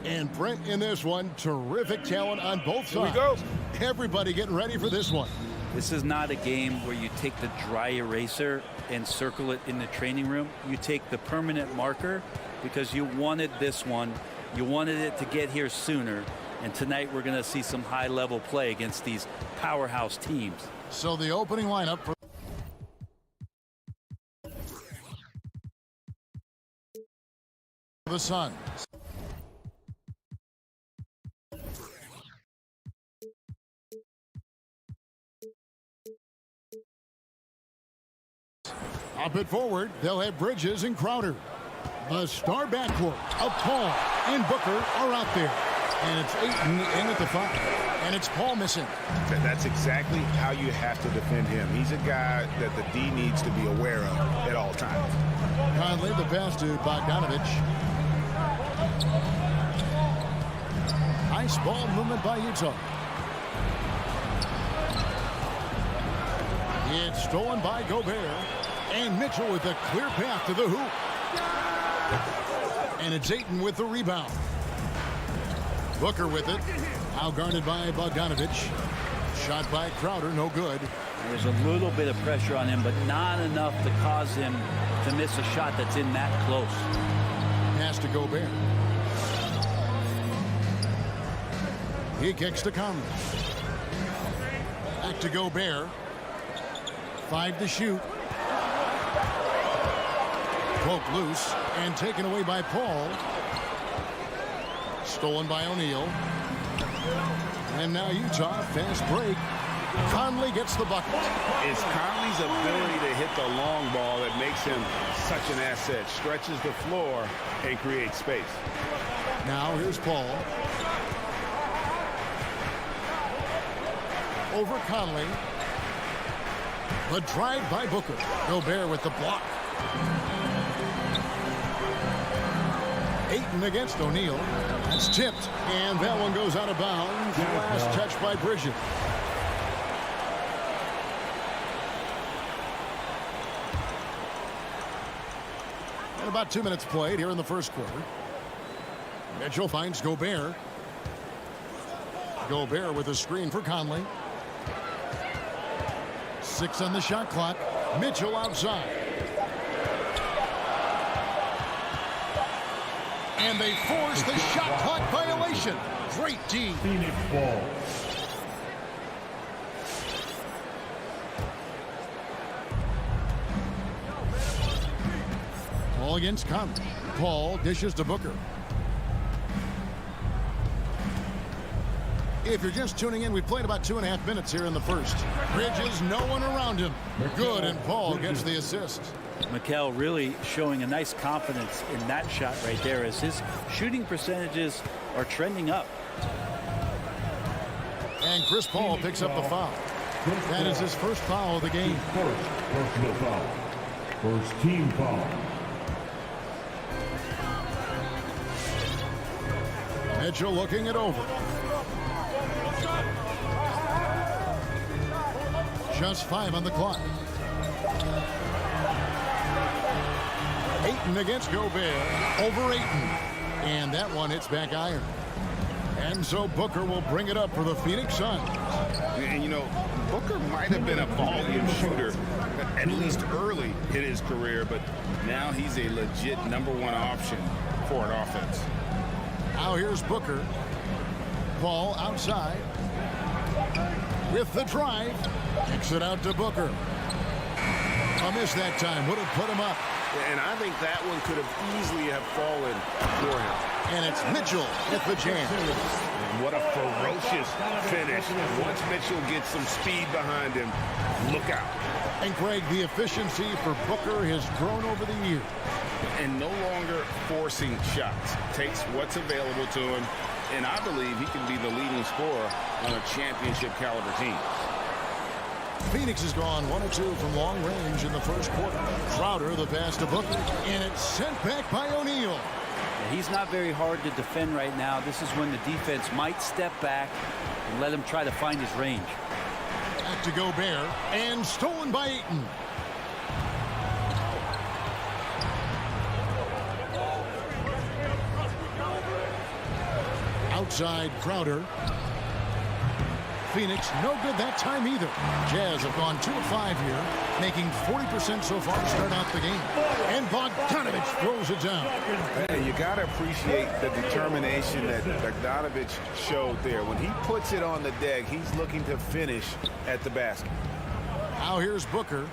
And Brent, in this one, terrific talent on both sides. Here we go. Everybody getting ready for this one. This is not a game where you take the dry eraser and circle it in the training room. You take the permanent marker because you wanted this one. You wanted it to get here sooner. And tonight we're going to see some high-level play against these powerhouse teams. So the opening lineup for the Suns. Up and forward, they'll have Bridges and Crowder. The star backcourt of Paul and Booker are out there. And it's Ayton in at the 5. And it's Paul missing. That's exactly how you have to defend him. He's a guy that the D needs to be aware of at all times. Conley, the pass to Bogdanovich. Nice ball movement by Utah. It's stolen by Gobert. And Mitchell with a clear path to the hoop. And it's Ayton with the rebound. Booker with it. Outguarded by Bogdanovich. Shot by Crowder, no good. There's a little bit of pressure on him, but not enough to cause him to miss a shot that's in that close. Pass to Gobert. He kicks to Conley. Back to Gobert. 5 to shoot. Poked loose and taken away by Paul. Stolen by O'Neal. And now Utah, fast break. Conley gets the bucket. It's Conley's ability to hit the long ball that makes him such an asset. Stretches the floor and creates space. Now here's Paul. Over Conley. The drive by Booker. Gobert with the block. Ayton against O'Neal. That's tipped. And that one goes out of bounds. Last touch by Bridges. And about 2 minutes played here in the first quarter. Mitchell finds Gobert. Gobert with a screen for Conley. 6 on the shot clock. Mitchell outside. And they force the shot clock violation. Great D. Phoenix ball. Ball against Conley. Paul dishes to Booker. If you're just tuning in, we played about 2.5 minutes here in the first. Bridges, no one around him. Good, and Paul gets the assist. Mikael really showing a nice confidence in that shot right there as his shooting percentages are trending up. And Chris Paul picks up the foul. That is his first foul of the game. First personal foul. First team foul. Mitchell looking it over. Just 5 on the clock. Ayton against Gobert. Over Ayton. And that one hits back iron. And so Booker will bring it up for the Phoenix Suns. And, you know, Booker might have been a volume shooter, at least early in his career, but now he's a legit #1 option for an offense. Now here's Booker. Paul outside. With the drive. Kicks it out to Booker. A miss that time. Would have put him up. And I think that one could have easily have fallen for him. And it's Mitchell with the jam. What a ferocious finish. Once Mitchell gets some speed behind him, look out. And Greg, the efficiency for Booker has grown over the years. And no longer forcing shots. Takes what's available to him. And I believe he can be the leading scorer on a championship caliber team. Phoenix has gone 1 of 2 from long range in the first quarter. Crowder, the pass to Booker. And it's sent back by O'Neal. He's not very hard to defend right now. This is when the defense might step back and let him try to find his range. Back to Gobert. And stolen by Ayton. outside Crowder. Phoenix, no good that time either. Jazz have gone 2 of 5 here, making 40% so far to start out the game. And Bogdanovich throws it down. Hey, you got to appreciate the determination that Bogdanovich showed there. When he puts it on the deck, he's looking to finish at the basket. Now here's Booker.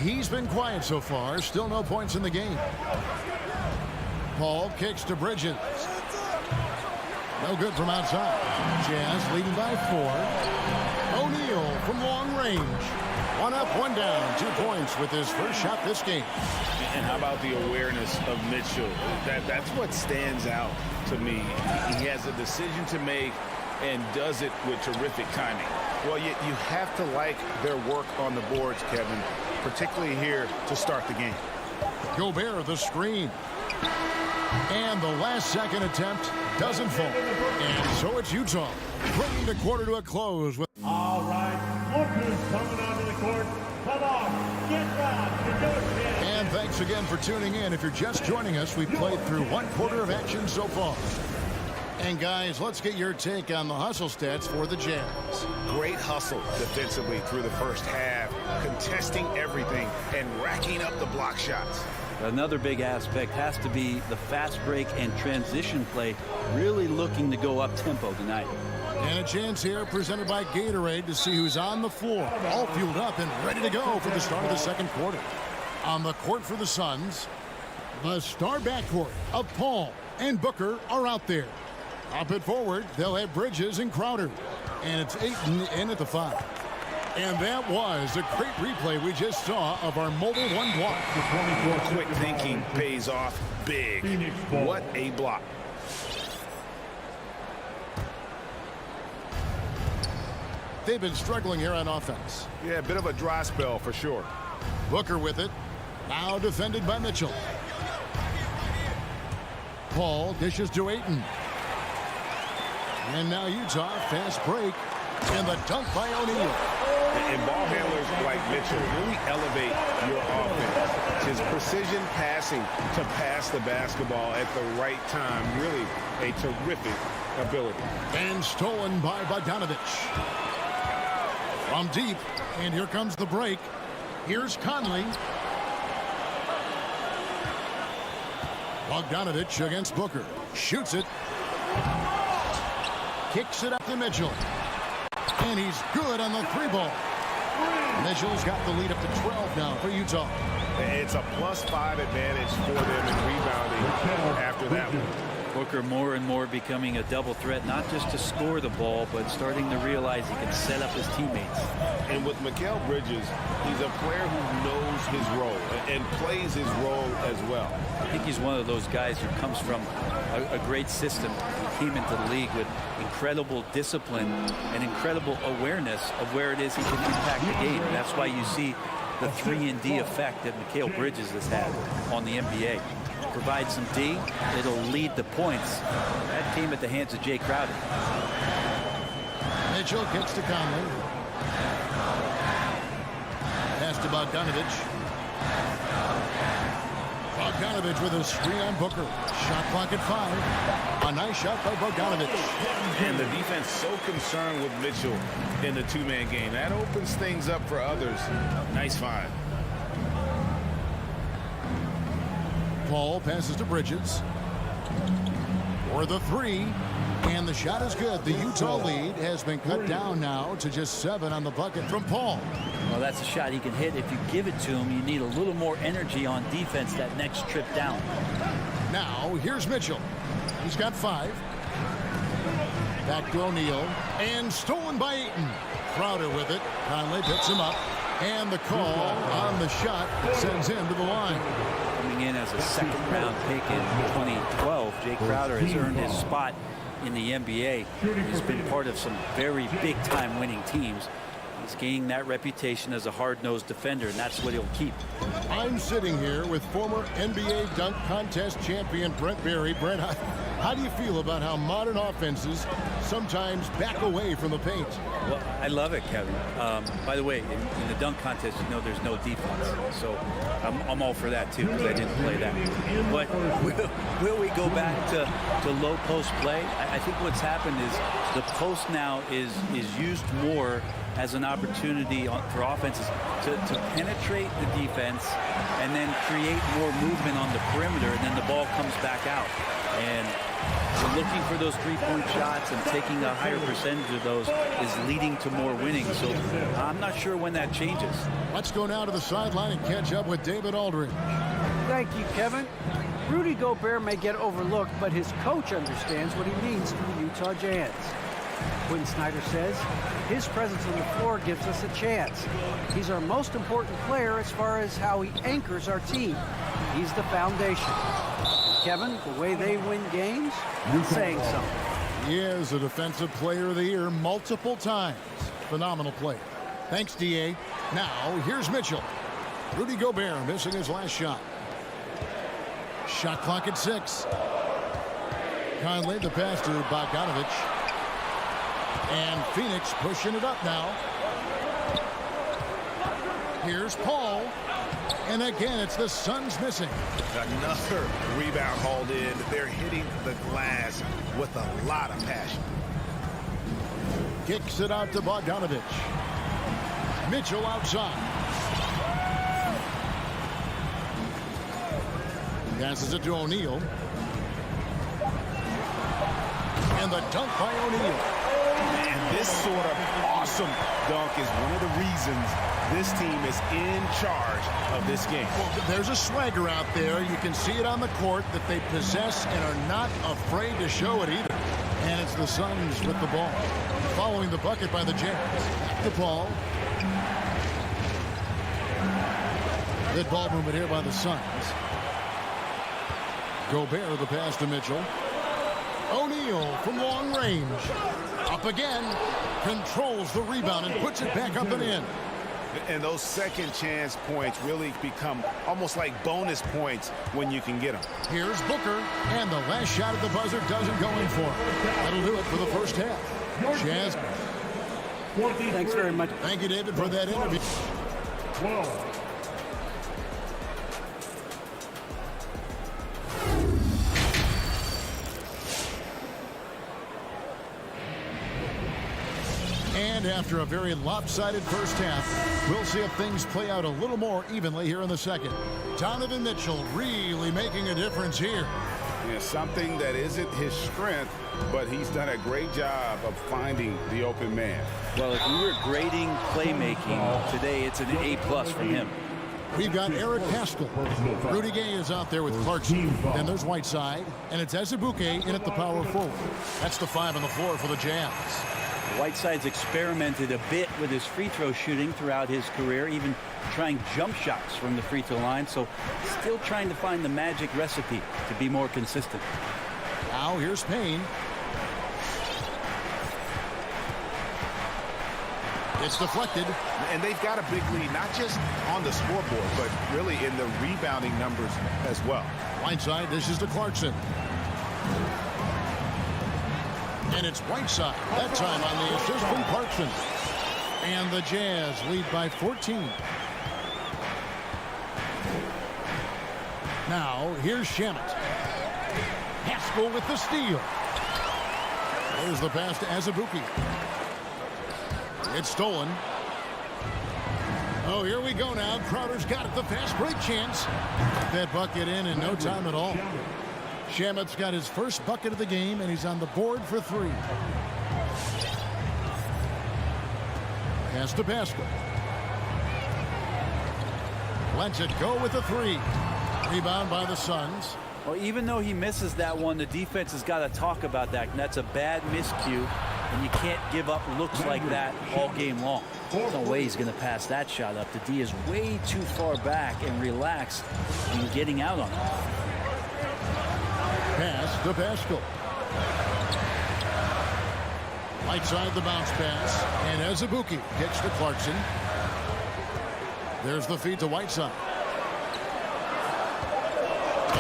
He's been quiet so far. Still no points in the game. Paul kicks to Bridges. No good from outside. Jazz leading by 4. O'Neal from long range. 1 up, 1 down. 2 points with his first shot this game. And how about the awareness of Mitchell? That's what stands out to me. He has a decision to make and does it with terrific timing. Well, you have to like their work on the boards, Kevin, particularly here to start the game. Gobert the screen. And the last second attempt doesn't fall. And so it's Utah bringing the quarter to a close. All right, Booker's coming onto the court. Come on, get round. And thanks again for tuning in. If you're just joining us, we've played through 1 quarter of action so far. And guys, let's get your take on the hustle stats for the Jazz. Great hustle defensively through the first half, contesting everything and racking up the block shots. Another big aspect has to be the fast break and transition play, really looking to go up-tempo tonight. And a chance here presented by Gatorade to see who's on the floor, all fueled up and ready to go for the start of the second quarter. On the court for the Suns, the star backcourt of Paul and Booker are out there. Up and forward, they'll have Bridges and Crowder. And it's Ayton in at the 5. And that was a great replay we just saw of our mobile 1 block. Quick thinking pays off big. What a block. They've been struggling here on offense. Yeah, a bit of a dry spell for sure. Booker with it. Now defended by Mitchell. Paul dishes to Ayton. And now Utah, fast break. And the dunk by O'Neal. And ball handlers like Mitchell really elevate your offense. His precision passing to pass the basketball at the right time. Really a terrific ability. And stolen by Bogdanovich. From deep. And here comes the break. Here's Conley. Bogdanovich against Booker. Shoots it. Kicks it up to Mitchell. And he's good on the 3-ball. Mitchell's got the lead up to 12 now for Utah. It's a +5 advantage for them in rebounding after that one. Booker more and more becoming a double threat, not just to score the ball, but starting to realize he can set up his teammates. And with Mikael Bridges, he's a player who knows his role and plays his role as well. I think he's one of those guys who comes from a great system. He came into the league with incredible discipline and incredible awareness of where it is he can impact the game. And that's why you see the 3-and-D effect that Mikael Bridges has had on the NBA. Provide some D, it'll lead the points. That came at the hands of Jay Crowder. Mitchell gets to Conley. Pass to Bogdanovich. Bogdanovich with a screen on Booker. Shot clock at 5. A nice shot by Bogdanovich. And the defense so concerned with Mitchell in the 2-man game. That opens things up for others. Nice find. Paul passes to Bridges. For the 3. And the shot is good. The Utah lead has been cut down now to just 7 on the bucket from Paul. Well, that's a shot he can hit. If you give it to him, you need a little more energy on defense that next trip down. Now, here's Mitchell. He's got 5. Back to O'Neal. And stolen by Ayton. Crowder with it. Conley picks him up. And the call on the shot sends him to the line. Coming in as a second-round pick in 2012, Jay Crowder has earned his spot in the NBA. He's been part of some very big-time winning teams. He's gaining that reputation as a hard-nosed defender, and that's what he'll keep. I'm sitting here with former NBA dunk contest champion Brent Barry. Brent, How do you feel about how modern offenses sometimes back away from the paint? Well, I love it, Kevin. By the way, in the dunk contest, you know there's no defense. So I'm all for that, too, because I didn't play that. But will we go back to low post play? I think what's happened is the post now is used more as an opportunity for offenses to penetrate the defense and then create more movement on the perimeter, and then the ball comes back out. And so looking for those three-point shots and taking a higher percentage of those is leading to more winning. So I'm not sure when that changes. Let's go now to the sideline and catch up with David Aldridge. Thank you, Kevin. Rudy Gobert may get overlooked, but his coach understands what he means to the Utah Jazz. Quinn Snyder says his presence on the floor gives us a chance. He's our most important player as far as how he anchors our team. He's the foundation. Kevin, the way they win games, saying something. He is a Defensive Player of the Year multiple times. Phenomenal player. Thanks, D.A. Now, here's Mitchell. Rudy Gobert missing his last shot. Shot clock at 6. Conley the pass to Bogdanovich. And Phoenix pushing it up now. Here's Paul. And again, it's the Suns missing. Another rebound hauled in. They're hitting the glass with a lot of passion. Kicks it out to Bogdanovich. Mitchell outside. Passes it to O'Neal. And the dunk by O'Neal. And this sort of awesome dunk is one of the reasons this team is in charge of this game. Well, there's a swagger out there. You can see it on the court that they possess and are not afraid to show it either. And it's the Suns with the ball. Following the bucket by the Jazz. Back to Paul. Good ball movement here by the Suns. Gobert the pass to Mitchell. O'Neal from long range. Up again. Controls the rebound and puts it back up and in. And those second chance points really become almost like bonus points when you can get them. Here's Booker, and the last shot at the buzzer doesn't go in for him. That'll do it for the first half. Jazz. Thanks very much. Thank you, David, for that interview. 12. And after a very lopsided first half, we'll see if things play out a little more evenly here in the second. Donovan Mitchell really making a difference here. Yeah, something that isn't his strength, but he's done a great job of finding the open man. Well, if we were grading playmaking today, it's an A+ from him. We've got Eric Paschall. Rudy Gay is out there with Clarkson. Then there's Whiteside, and it's Azubuike in at the power forward. That's the 5 on the floor for the Jazz. Whiteside's experimented a bit with his free throw shooting throughout his career, even trying jump shots from the free throw line, so still trying to find the magic recipe to be more consistent. Now here's Payne. It's deflected. And they've got a big lead, not just on the scoreboard, but really in the rebounding numbers as well. Whiteside, this is to Clarkson. And it's Whiteside, that time on the assist from Clarkson. And the Jazz lead by 14. Now, here's Shamet. Paschall with the steal. There's the pass to Azubuike. It's stolen. Oh, here we go now. Crowder's got it, the fast break chance. That bucket in no time at all. Shamet's got his first bucket of the game, and he's on the board for 3. Pass to Paschall. Lets it go with the 3. Rebound by the Suns. Well, even though he misses that one, the defense has got to talk about that, and that's a bad miscue, and you can't give up looks like that all game long. There's no way he's going to pass that shot up. The D is way too far back and relaxed in getting out on it. Pass to Paschall. Whiteside the bounce pass. And Azubuike gets to Clarkson. There's the feed to Whiteside.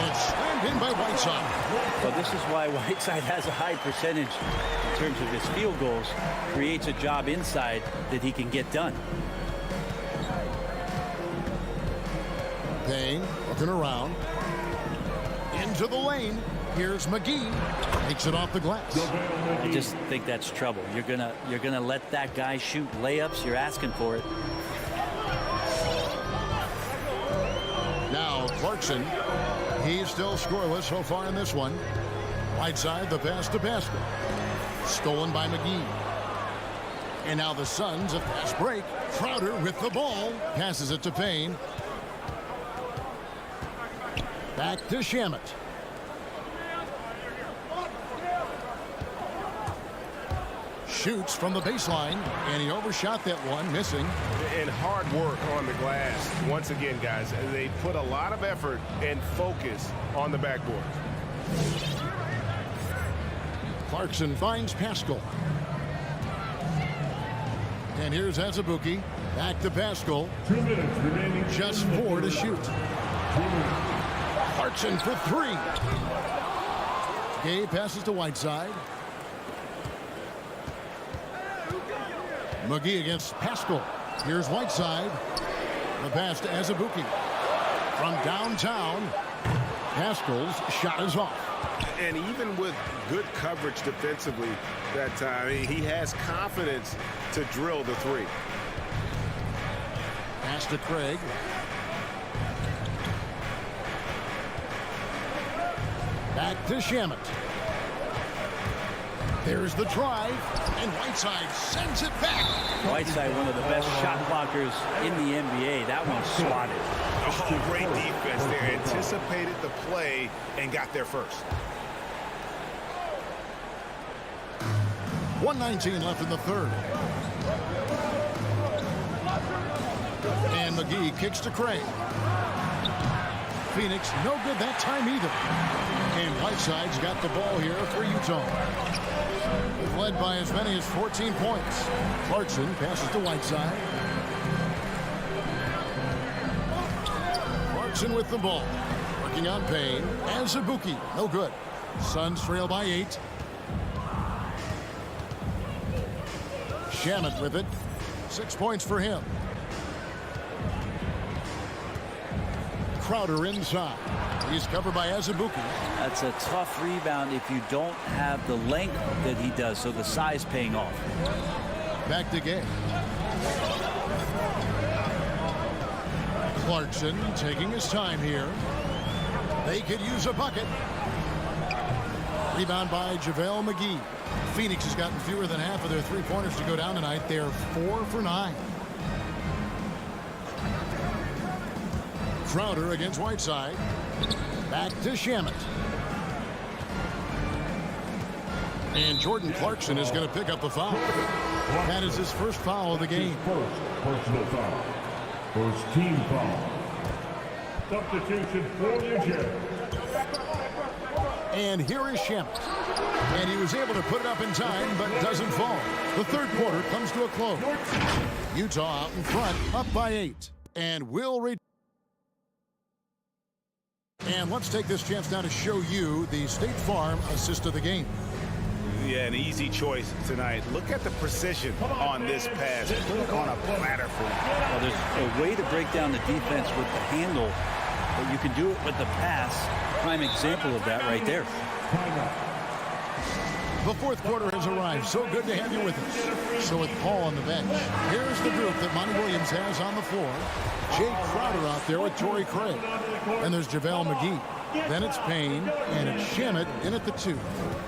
It's slammed in by Whiteside. Well, this is why Whiteside has a high percentage in terms of his field goals. Creates a job inside that he can get done. Payne looking around. Into the lane. Here's McGee. Takes it off the glass. I just think that's trouble. You're gonna let that guy shoot layups. You're asking for it. Now Clarkson. He's still scoreless so far in this one. Whiteside, the pass to Pascal. Stolen by McGee. And now the Suns, a fast break. Crowder with the ball. Passes it to Payne. Back to Shamet. Shoots from the baseline, and he overshot that one, missing. And hard work on the glass. Once again, guys, they put a lot of effort and focus on the backboard. Clarkson finds Pascal. And here's Azubuike. Back to Pascal. 2 minutes remaining. Just 4 to shoot. Clarkson for 3. Gay passes to Whiteside. McGee against Pascal. Here's Whiteside. The pass to Azubuike. From downtown, Pascal's shot is off. And even with good coverage defensively that time, he has confidence to drill the 3. Pass to Craig. Back to Shamet. There's the drive, and Whiteside sends it back. Whiteside, one of the best shot blockers in the NBA. That one's swatted. Oh, great defense there. Anticipated the play and got there first. 1:19 left in the third. And McGee kicks to Craig. Phoenix, no good that time either. And Whiteside's got the ball here for Utah. They've led by as many as 14 points. Clarkson passes to Whiteside. Clarkson with the ball. Working on Payne. Azubuike, no good. Suns trail by 8. Shamet with it. 6 points for him. Crowder inside. He's covered by Azubuike. That's a tough rebound if you don't have the length that he does, so the size paying off. Back to Gay. Clarkson taking his time here. They could use a bucket. Rebound by JaVale McGee. Phoenix has gotten fewer than half of their three-pointers to go down tonight. They're 4 for 9. Crowder against Whiteside. Back to Shamet. And Jordan Clarkson is going to pick up the foul. That is his first foul of the game. First personal foul. First team foul. Substitution for New Jersey. And here is Shamet. And he was able to put it up in time, but doesn't fall. The third quarter comes to a close. Utah out in front, up by 8. And will return. And let's take this chance now to show you the State Farm assist of the game. Yeah, an easy choice tonight. Look at the precision on this pass. Put it on a platter for him. Well, there's a way to break down the defense with the handle, but you can do it with the pass. Prime example of that right there. The fourth quarter has arrived. So good to have you with us. So with Paul on the bench, here's the group that Monty Williams has on the floor. Jake Crowder out there with Torrey Craig. And there's JaVale McGee. Then it's Payne, and it's Shamet in at the 2.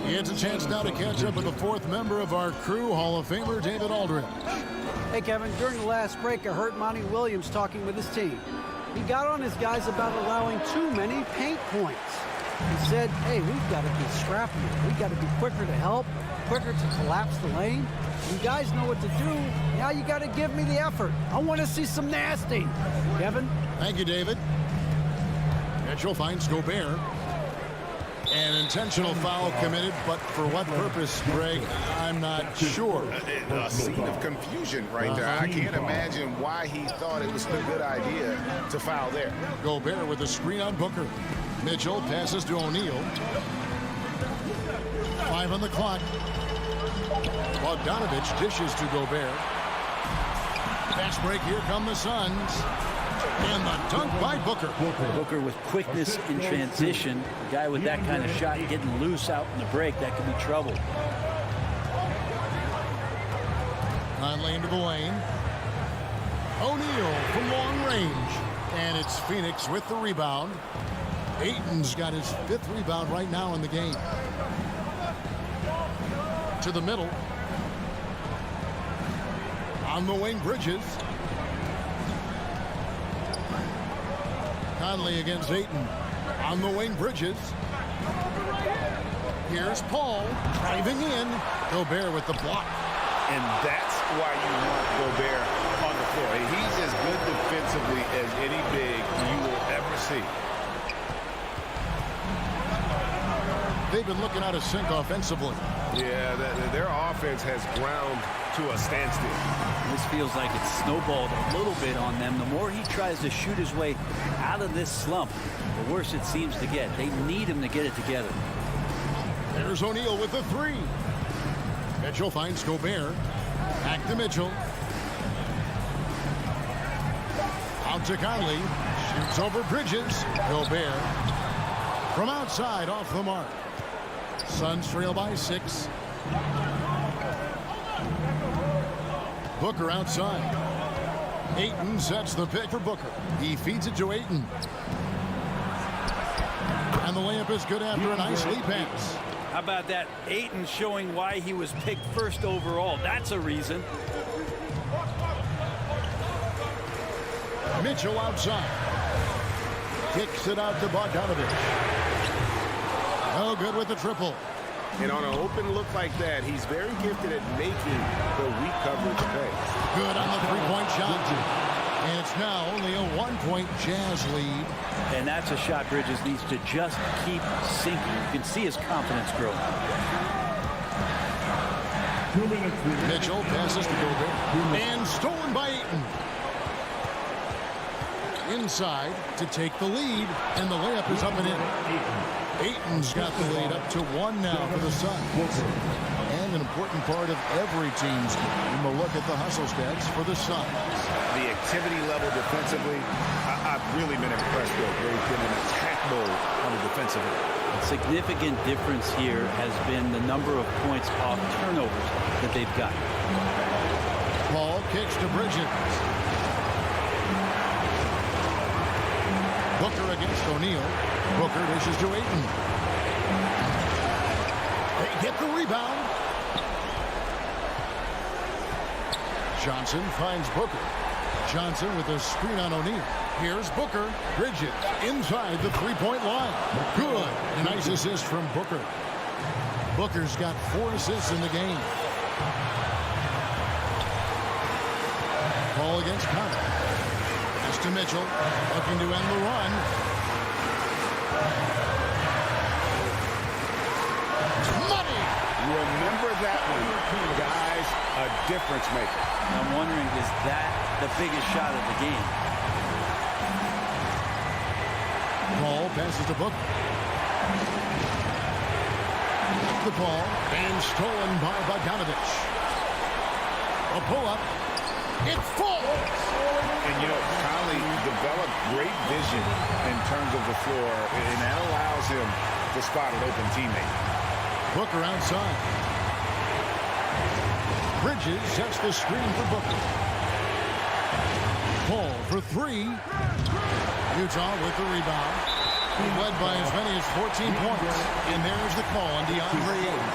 He gets a chance now to catch up with the fourth member of our crew, Hall of Famer David Aldridge. Hey, Kevin, during the last break, I heard Monty Williams talking with his team. He got on his guys about allowing too many paint points. He said, hey, we've got to be scrappier. We've got to be quicker to help, quicker to collapse the lane. You guys know what to do. Now you got to give me the effort. I want to see some nasty. Kevin? Thank you, David. Mitchell finds Gobert. An intentional foul committed, but for what purpose, Greg, I'm not sure. A scene of confusion right there. I can't imagine why he thought it was a good idea to foul there. Gobert with a screen on Booker. Mitchell passes to O'Neal. 5 on the clock. Bogdanovich dishes to Gobert. Fast break. Here come the Suns. And the dunk by Booker. Booker with quickness in transition. A guy with that kind of shot getting loose out in the break, that could be trouble. Conley into the lane. O'Neal from long range. And it's Phoenix with the rebound. Ayton's got his 5th rebound right now in the game. To the middle. On the wing, Bridges. Conley against Ayton. On the wing, Bridges. Here's Paul driving in. Gobert with the block. And that's why you want Gobert on the floor. He's as good defensively as any big you will ever see. They've been looking out of sync offensively. Yeah, their offense has ground to a standstill. This feels like it's snowballed a little bit on them. The more he tries to shoot his way out of this slump, the worse it seems to get. They need him to get it together. There's O'Neal with the 3. Mitchell finds Gobert. Back to Mitchell. Out to Conley. Shoots over Bridges. Gobert. From outside, off the mark. Suns trail by 6. Booker outside. Ayton sets the pick for Booker. He feeds it to Ayton. And the layup is good after a nice lead pass. How about that? Ayton showing why he was picked 1st overall. That's a reason. Mitchell outside. Kicks it out to Bogdanovich. No good with the triple. And on an open look like that, he's very gifted at making the weak coverage pay. Good on the 3-point shot. And it's now only a 1-point Jazz lead. And that's a shot Bridges needs to just keep sinking. You can see his confidence grow. 2 minutes. Mitchell passes to Gobert. And stolen by Ayton. Inside to take the lead. And the layup is up and in. Ayton's got the lead up to 1 now for the Suns. And an important part of every team's game. We'll look at the hustle stats for the Suns. The activity level defensively, I've really been impressed with. They've been in attack mode on the defensive end. A significant difference here has been the number of points off turnovers that they've got. Paul kicks to Bridges. Booker against O'Neal. Booker dishes to Ayton. They get the rebound. Johnson finds Booker. Johnson with a screen on O'Neal. Here's Booker. Bridges inside the 3-point line. Good. A nice assist from Booker. Booker's got 4 assists in the game. Ball against Conley. Pass to Mitchell. Looking to end the run. Money! Remember that one, guys, a difference maker. I'm wondering, is that the biggest shot of the game? Paul passes to Booker. The ball and stolen by Bogdanovich. A pull-up. It falls! And, you know, Conley developed great vision in terms of the floor, and that allows him to spot an open teammate. Booker outside. Bridges sets the screen for Booker. Paul for 3. Utah with the rebound. He led by as many as 14 points. And there's the call on Deandre Ayton.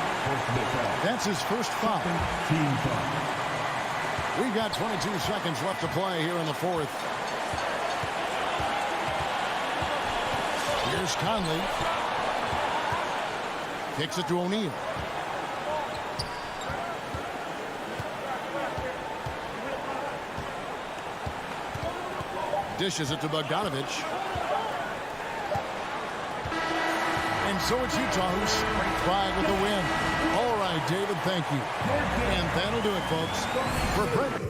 That's his first foul. Team foul. We've got 22 seconds left to play here in the 4th. Here's Conley. Kicks it to O'Neal. Dishes it to Bogdanovich. And so it's Utah who scraped by with the win. All right, David, thank you. And that'll do it, folks. For Brent.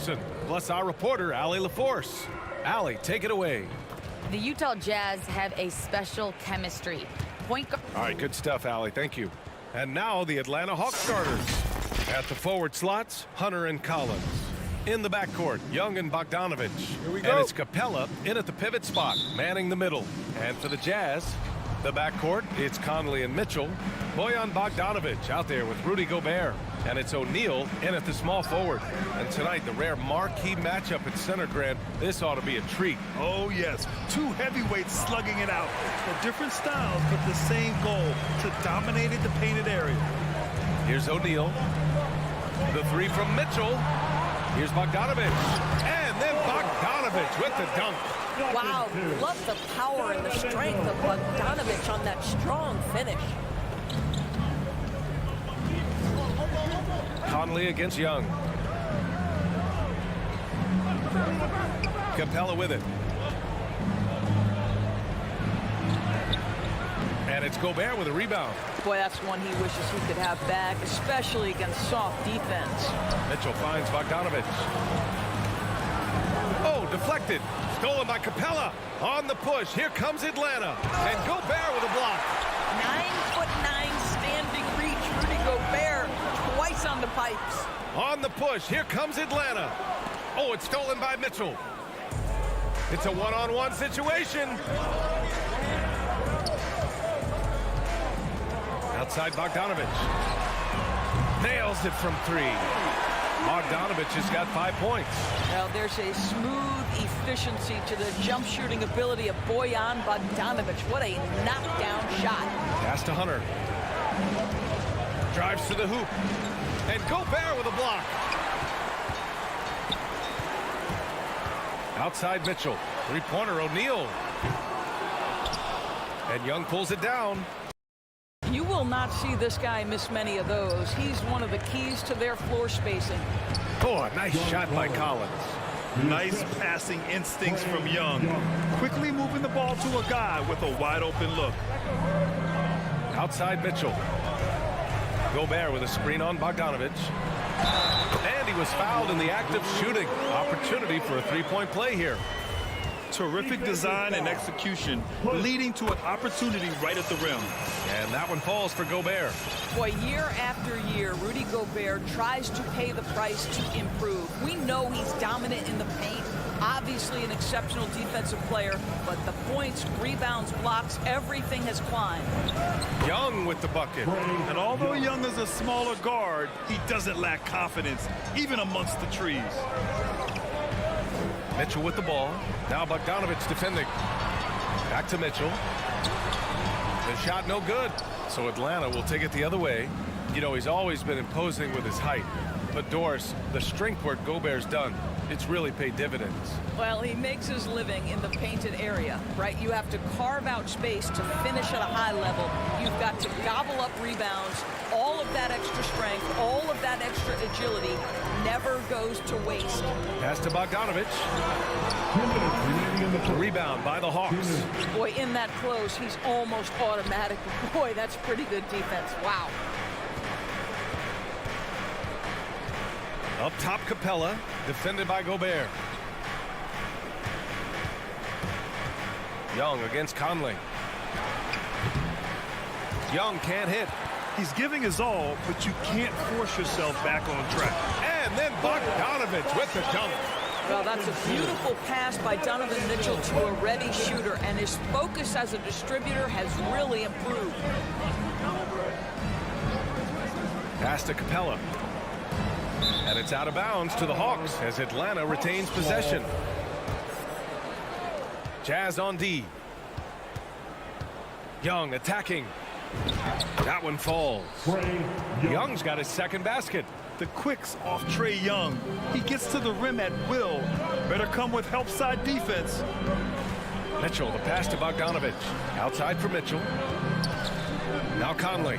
Jefferson, plus our reporter, Allie LaForce. Allie, take it away. The Utah Jazz have a special chemistry. Point guard. All right, good stuff, Allie. Thank you. And now the Atlanta Hawks starters. At the forward slots, Hunter and Collins. In the backcourt, Young and Bogdanovich. Here we go. And it's Capella in at the pivot spot, manning the middle. And for the Jazz, the backcourt, it's Conley and Mitchell. Bojan Bogdanovich out there with Rudy Gobert. And it's O'Neal in at the small forward. And tonight, the rare marquee matchup at center, Grant. This ought to be a treat. Oh, yes. Two heavyweights slugging it out. For different styles, but the same goal, to dominate the painted area. Here's O'Neal. The three from Mitchell. Here's Bogdanovich. And then Bogdanovich with the dunk. Wow, love the power and the strength of Bogdanovich on that strong finish. Conley against Young. Capella with it. And it's Gobert with a rebound. Boy, that's one he wishes he could have back, especially against soft defense. Mitchell finds Bogdanovich. Oh, deflected. Stolen by Capella. On the push. Here comes Atlanta. And Gobert with a block. 9'9" standing reach. Rudy Gobert twice on the pipes. On the push. Here comes Atlanta. Oh, it's stolen by Mitchell. It's a one-on-one situation. Outside Bogdanovich. Nails it from three. Bogdanovich has got 5 points. Well, there's a smooth efficiency to the jump shooting ability of Bojan Bogdanovich. What a knockdown shot. Pass to Hunter. Drives to the hoop. And Gobert with a block. Outside Mitchell. Three-pointer O'Neal. And Young pulls it down. You will not see this guy miss many of those. He's one of the keys to their floor spacing. Oh, a nice shot by Collins. Nice passing instincts from Young. Quickly moving the ball to a guy with a wide open look. Outside Mitchell. Gobert with a screen on Bogdanovich. And he was fouled in the act of shooting. Opportunity for a three-point play here. Terrific design and execution, leading to an opportunity right at the rim. And that one falls for Gobert. Boy, year after year, Rudy Gobert tries to pay the price to improve. We know he's dominant in the paint, obviously an exceptional defensive player, but the points, rebounds, blocks, everything has climbed. Young with the bucket. And although Young is a smaller guard, he doesn't lack confidence, even amongst the trees. Mitchell with the ball. Now Bogdanovich defending. Back to Mitchell. The shot no good. So Atlanta will take it the other way. You know, he's always been imposing with his height. But Doris, the strength work Gobert's done, it's really paid dividends. Well, he makes his living in the painted area, right? You have to carve out space to finish at a high level. You've got to gobble up rebounds. All of that extra strength, all of that extra agility never goes to waste. Pass to Bogdanovich. Rebound by the Hawks. Boy, in that close, he's almost automatic. Boy, that's pretty good defense. Wow. Up top, Capella, defended by Gobert. Young against Conley. Young can't hit. He's giving his all, but you can't force yourself back on track. And then Bogdanovich with the dunk. Well, that's a beautiful pass by Donovan Mitchell to a ready shooter, and his focus as a distributor has really improved. Pass to Capella. And it's out of bounds to the Hawks as Atlanta retains possession. Jazz on D. Young attacking. That one falls. Young's got his second basket. The quicks off Trae Young. He gets to the rim at will. Better come with help side defense. Mitchell, the pass to Bogdanovich. Outside for Mitchell. Now Conley.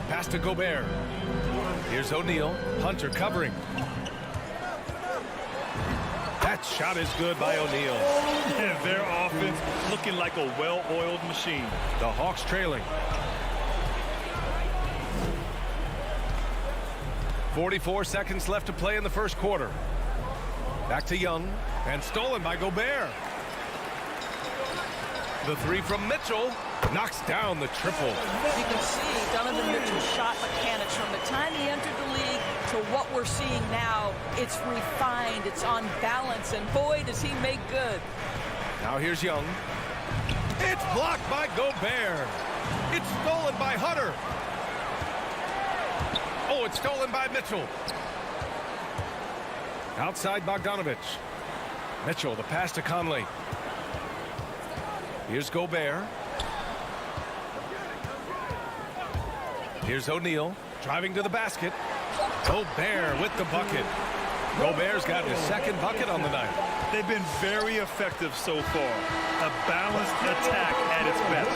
Pass to Gobert. Here's O'Neal. Hunter covering. That shot is good by O'Neal. And their offense looking like a well-oiled machine. The Hawks trailing. 44 seconds left to play in the first quarter. Back to Young, and stolen by Gobert. The three from Mitchell knocks down the triple. You can see Donovan Mitchell's shot mechanics from the time he entered the league to what we're seeing now. It's refined, it's on balance, and boy, does he make good. Now here's Young. It's blocked by Gobert. It's stolen by Hunter. Oh, it's stolen by Mitchell. Outside Bogdanovich. Mitchell, the pass to Conley. Here's Gobert. Here's O'Neal driving to the basket. Gobert with the bucket. Gobert's got his second bucket on the night. They've been very effective so far. A balanced attack at its best.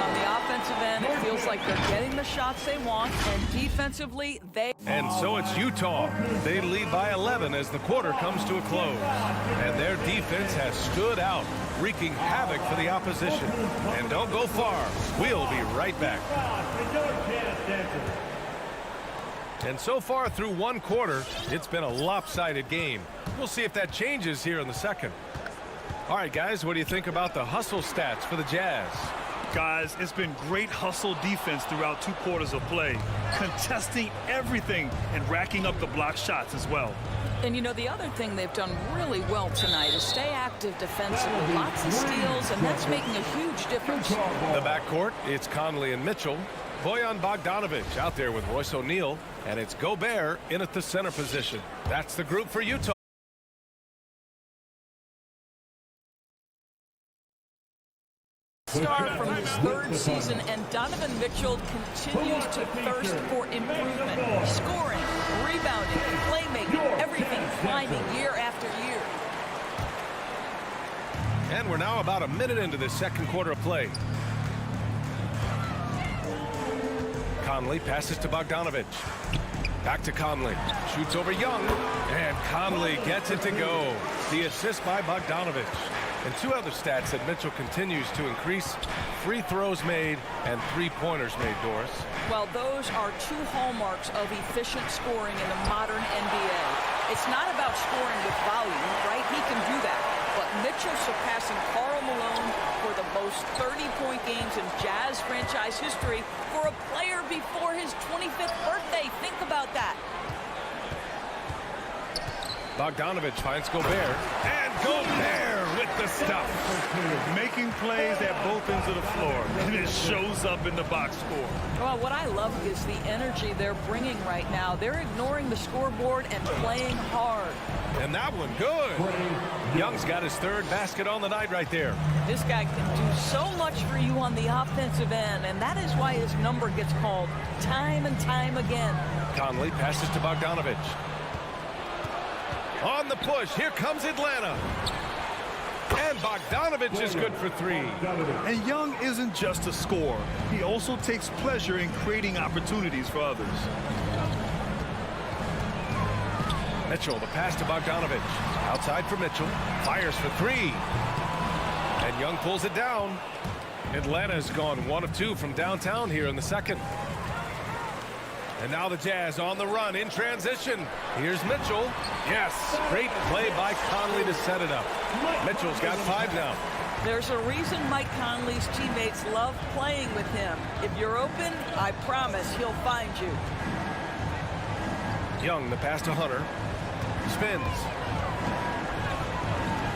On the offensive end, it feels like they're getting the shots they want, and defensively, And so it's Utah. They lead by 11 as the quarter comes to a close. And their defense has stood out, wreaking havoc for the opposition. And don't go far. We'll be right back. And so far through one quarter, it's been a lopsided game. We'll see if that changes here in the second. All right, guys, what do you think about the hustle stats for the Jazz? Guys, it's been great hustle defense throughout 2 quarters of play, contesting everything and racking up the block shots as well. And, you know, the other thing they've done really well tonight is stay active defensively. Lots of steals, and that's making a huge difference. The backcourt, it's Conley and Mitchell. Bojan Bogdanovich out there with Royce O'Neal, and it's Gobert in at the center position. That's the group for Utah. Star from his 3rd season, and Donovan Mitchell continues to thirst for improvement. Scoring, rebounding, playmaking, everything climbing year after year. And we're now about a minute into the second quarter of play. Conley passes to Bogdanovich. Back to Conley. Shoots over Young. And Conley gets it to go. The assist by Bogdanovich. And 2 other stats that Mitchell continues to increase: free throws made and 3-pointers made, Doris. Well, those are 2 hallmarks of efficient scoring in the modern NBA. It's not about scoring with volume, right? He can do that. But Mitchell surpassing Karl Malone for the most 30-point games in Jazz franchise history for a player before his 25th birthday. Think about that. Bogdanovich finds Gobert. And Gobert with the stuff. Making plays at both ends of the floor, and it shows up in the box score. Well, what I love is the energy they're bringing right now. They're ignoring the scoreboard and playing hard. And that one good. Young's got his 3rd basket on the night right there. This guy can do so much for you on the offensive end, and that is why his number gets called time and time again. Conley passes to Bogdanovich. On the push, here comes Atlanta. And Bogdanovich is good for 3. And Young isn't just a scorer. He also takes pleasure in creating opportunities for others. Mitchell, the pass to Bogdanovich. Outside for Mitchell. Fires for 3. And Young pulls it down. Atlanta's gone 1 of 2 from downtown here in the second. And now the Jazz on the run in transition. Here's Mitchell. Yes, great play by Conley to set it up. Mitchell's got 5 now. There's a reason Mike Conley's teammates love playing with him. If you're open, I promise he'll find you. Young, the pass to Hunter. Spins.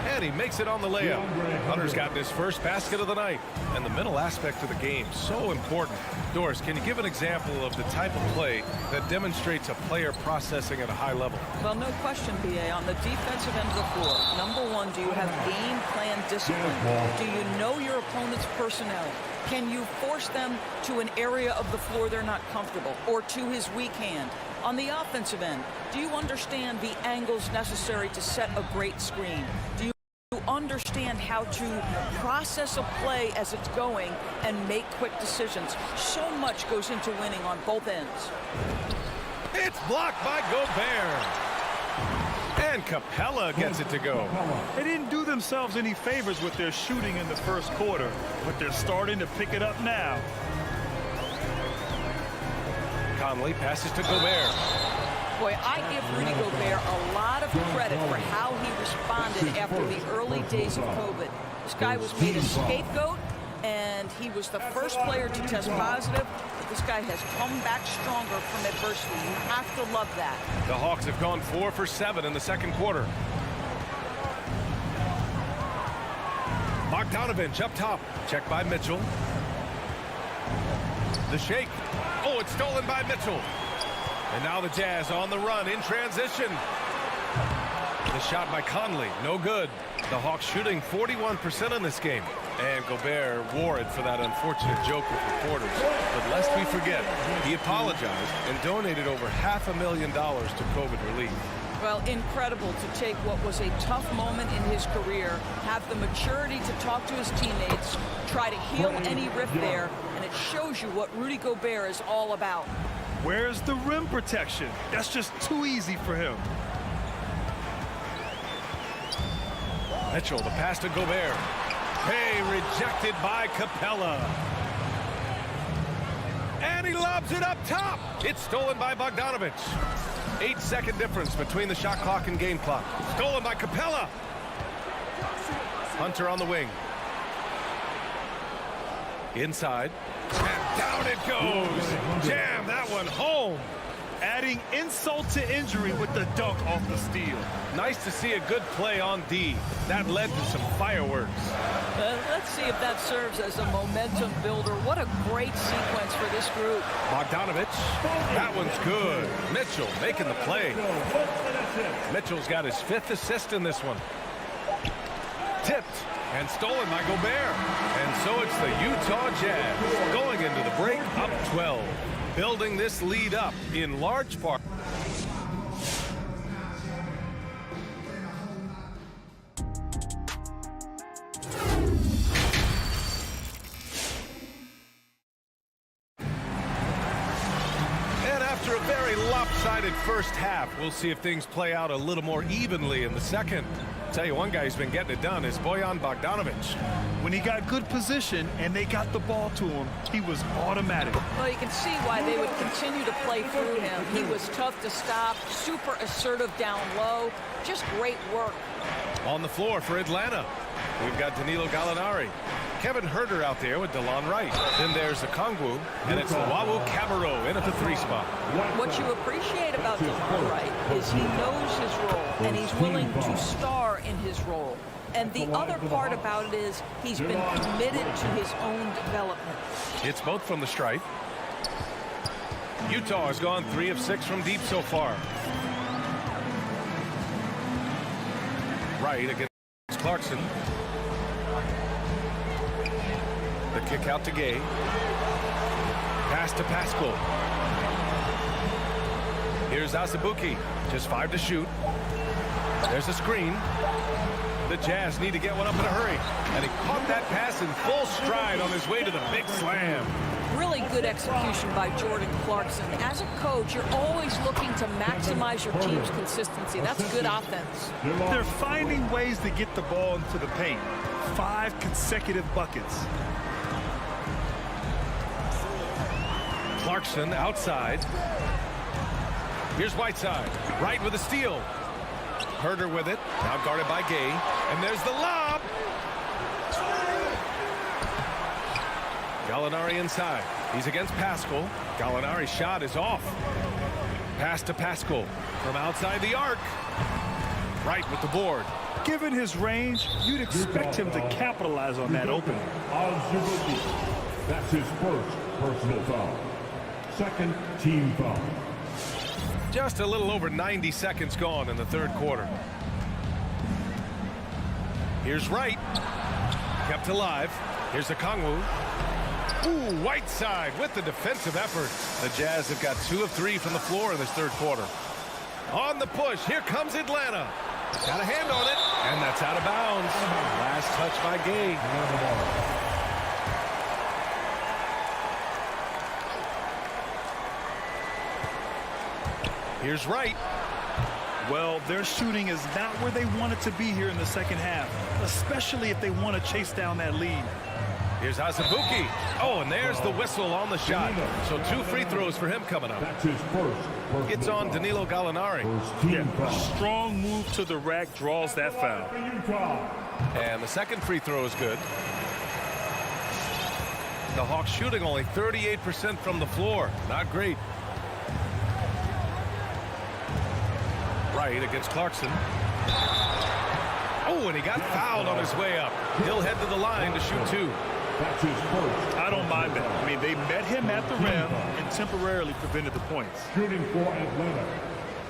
And he makes it on the layup. Hunter's gotten his 1st basket of the night. And the mental aspect of the game, so important. Doris, can you give an example of the type of play that demonstrates a player processing at a high level? Well, no question, B.A. On the defensive end of the floor, number 1, do you have game plan discipline? Do you know your opponent's personnel? Can you force them to an area of the floor they're not comfortable, or to his weak hand? On the offensive end, do you understand the angles necessary to set a great screen? Do you understand how to process a play as it's going and make quick decisions? So much goes into winning on both ends. It's blocked by Gobert. And Capella gets it to go. They didn't do themselves any favors with their shooting in the first quarter, but they're starting to pick it up now. Conley passes to Gobert. Boy, I give Rudy Gobert a lot of credit for how he responded after the early days of COVID. This guy was made a scapegoat, and he was the first player to test positive. But this guy has come back stronger from adversity. You have to love that. The Hawks have gone 4 for 7 in the second quarter. Bogdanovich up top. Checked by Mitchell. The shake. Oh, it's stolen by Mitchell. And now the Jazz on the run in transition. The shot by Conley, no good. The Hawks shooting 41% in this game. And Gobert wore it for that unfortunate joke with reporters. But lest we forget, he apologized and donated over $500,000 to COVID relief. Well, incredible to take what was a tough moment in his career, have the maturity to talk to his teammates, try to heal any rift there, and it shows you what Rudy Gobert is all about. Where's the rim protection? That's just too easy for him. Mitchell, the pass to Gobert. Hey, rejected by Capella. And he lobs it up top. It's stolen by Bogdanovich. 8-second difference between the shot clock and game clock. Stolen by Capella. Hunter on the wing. Inside. And down it goes. Jam that one home. Adding insult to injury with the dunk off the steal. Nice to see a good play on D. That led to some fireworks. Let's see if that serves as a momentum builder. What a great sequence for this group. Bogdanovich. That one's good. Mitchell making the play. Mitchell's got his 5th assist in this one. Tipped and stolen by Gobert. And so it's the Utah Jazz going into the break up 12. Building this lead up in large part. And after a very lopsided first half, we'll see if things play out a little more evenly in the second. Tell you one guy who's been getting it done is Bojan Bogdanovich. When he got good position and they got the ball to him, he was automatic. Well, you can see why they would continue to play through him. He was tough to stop, super assertive down low, just great work. On the floor for Atlanta, we've got Danilo Gallinari. Kevin Huerter out there with DeLon Wright. Then there's the Kongwu, and it's Wawu Cabarrot in at the 3 spot. What you appreciate about DeLon Wright is he knows his role, and he's willing to star in his role. And the other part about it is he's been committed to his own development. It's both from the stripe. Utah has gone 3 of 6 from deep so far. Wright against Clarkson. The kick out to Gay. Pass to Pascal. Here's Azubuike. Just 5 to shoot. There's a screen. The Jazz need to get one up in a hurry. And he caught that pass in full stride on his way to the big slam. Really good execution by Jordan Clarkson. As a coach, you're always looking to maximize your team's consistency. That's good offense. They're finding ways to get the ball into the paint. 5 consecutive buckets. Clarkson outside. Here's Whiteside. Wright with a steal. Huerter with it. Now guarded by Gay. And there's the lob. Gallinari inside. He's against Pascal. Gallinari's shot is off. Pass to Pascal from outside the arc. Wright with the board. Given his range, you'd expect him to capitalize on that opening. That's his first personal foul. Second team foul. Just a little over 90 seconds gone in the third quarter. Here's Wright. Kept alive. Here's the Kongwu. Ooh, Whiteside with the defensive effort. The Jazz have got 2 of 3 from the floor in this third quarter. On the push, here comes Atlanta. Got a hand on it, and that's out of bounds. Last touch by Gay. Here's Wright. Well, their shooting is not where they want it to be here in the second half, especially if they want to chase down that lead. Here's Azubuike. Oh, and there's the whistle on the shot. So 2 free throws for him coming up. That's his first It's on Danilo Gallinari. Yeah, a strong move to the rack draws that foul. And the second free throw is good. The Hawks shooting only 38% from the floor. Not great. Right against Clarkson. Oh, and he got fouled on his way up. He'll head to the line to shoot two. That's his first. I don't mind that. I mean, they met him at the rim and temporarily prevented the points. Shooting for Atlanta,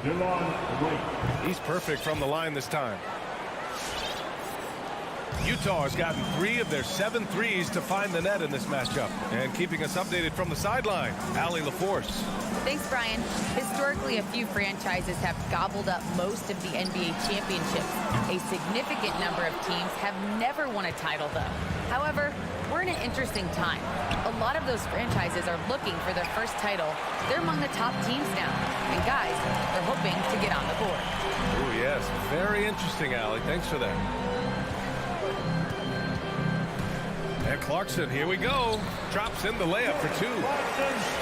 Deandre Ayton. He's perfect from the line this time. Utah has gotten 3 of their 7 threes to find the net in this matchup. And keeping us updated from the sideline, Allie LaForce. Thanks, Brian. Historically, a few franchises have gobbled up most of the NBA championships. A significant number of teams have never won a title, though. However, we're in an interesting time. A lot of those franchises are looking for their first title. They're among the top teams now. And guys, they're hoping to get on the board. Oh, yes. Very interesting, Allie. Thanks for that. And Clarkson, here we go. Drops in the layup for 2.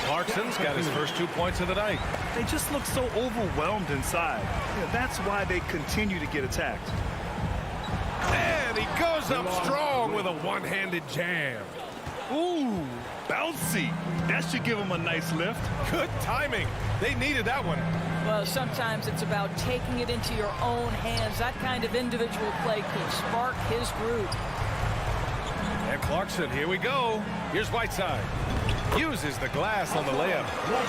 Clarkson's got his first 2 points of the night. They just look so overwhelmed inside. Yeah, that's why they continue to get attacked. And he goes up strong with a one-handed jam. Ooh, bouncy. That should give him a nice lift. Good timing. They needed that one. Well, sometimes it's about taking it into your own hands. That kind of individual play could spark his groove. And Clarkson, here we go. Here's Whiteside. Uses the glass on the layup.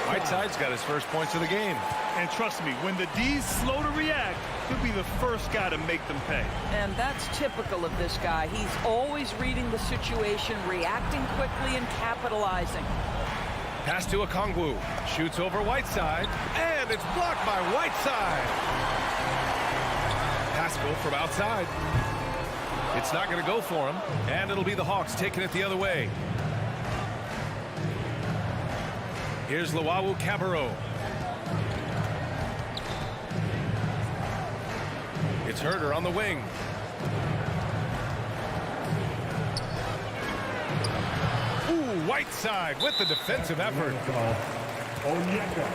Whiteside's got his first points of the game. And trust me, when the D's slow to react, he'll be the first guy to make them pay. And that's typical of this guy. He's always reading the situation, reacting quickly, and capitalizing. Pass to Okongwu. Shoots over Whiteside. And it's blocked by Whiteside. Pascal from outside. It's not going to go for him. And it'll be the Hawks taking it the other way. Here's Luwawu Cabarrot. It's Herder on the wing. Ooh, Whiteside with the defensive effort. Onyeka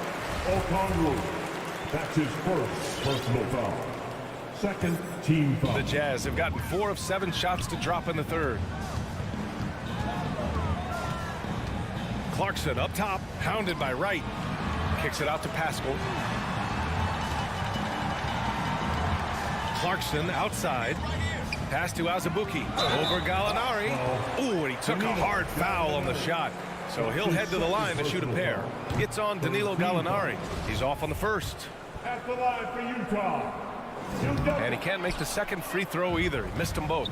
Okongwu. That's his first personal foul. Second team foul. The Jazz have gotten 4 of 7 shots to drop in the third. Clarkson up top, hounded by Wright. Kicks it out to Pascal. Clarkson outside. Pass to Azubuike. Over Gallinari. Ooh, and he took a hard foul on the shot. So he'll head to the line to shoot a pair. It's on Danilo Gallinari. He's off on the first. At the line for Utah. And he can't make the second free throw either. He missed them both.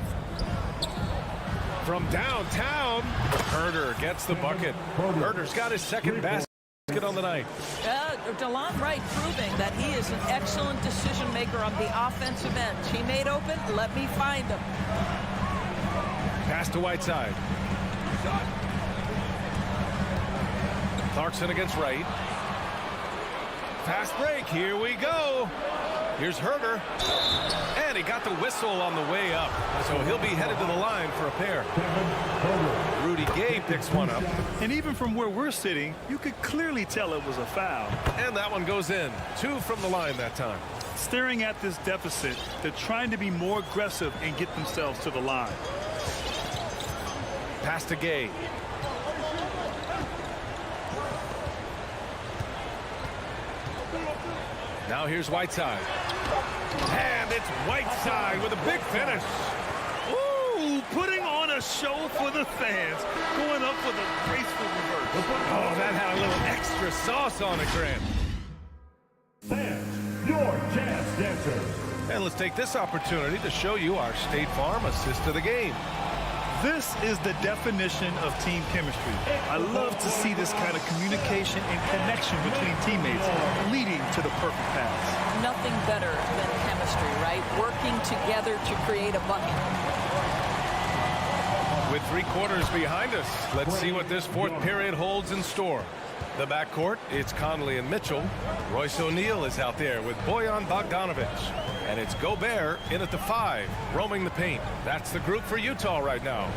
From downtown, Herder gets the bucket. Herder's got his second basket on the night. DeLon Wright proving that he is an excellent decision maker on the offensive end. Teammate open, let me find him. Pass to Whiteside. Clarkson against Wright. Fast break, here we go. Here's Herder. And he got the whistle on the way up. So he'll be headed to the line for a pair. Rudy Gay picks one up. And even from where we're sitting, you could clearly tell it was a foul. And that one goes in. 2 from the line that time. Staring at this deficit, they're trying to be more aggressive and get themselves to the line. Pass to Gay. Now here's Whiteside. And it's Whiteside with a big finish. Ooh, putting on a show for the fans. Going up with a graceful reverse. Oh, that had a little extra sauce on it, Grant. Fans, your Jazz dancers. And let's take this opportunity to show you our State Farm assist of the game. This is the definition of team chemistry. I love to see this kind of communication and connection between teammates leading to the perfect pass. Nothing better than chemistry, right? Working together to create a bucket. With 3 quarters behind us, let's see what this fourth period holds in store. The backcourt, it's Conley and Mitchell. Royce O'Neal is out there with Bojan Bogdanovic. And it's Gobert in at the 5, roaming the paint. That's the group for Utah right now.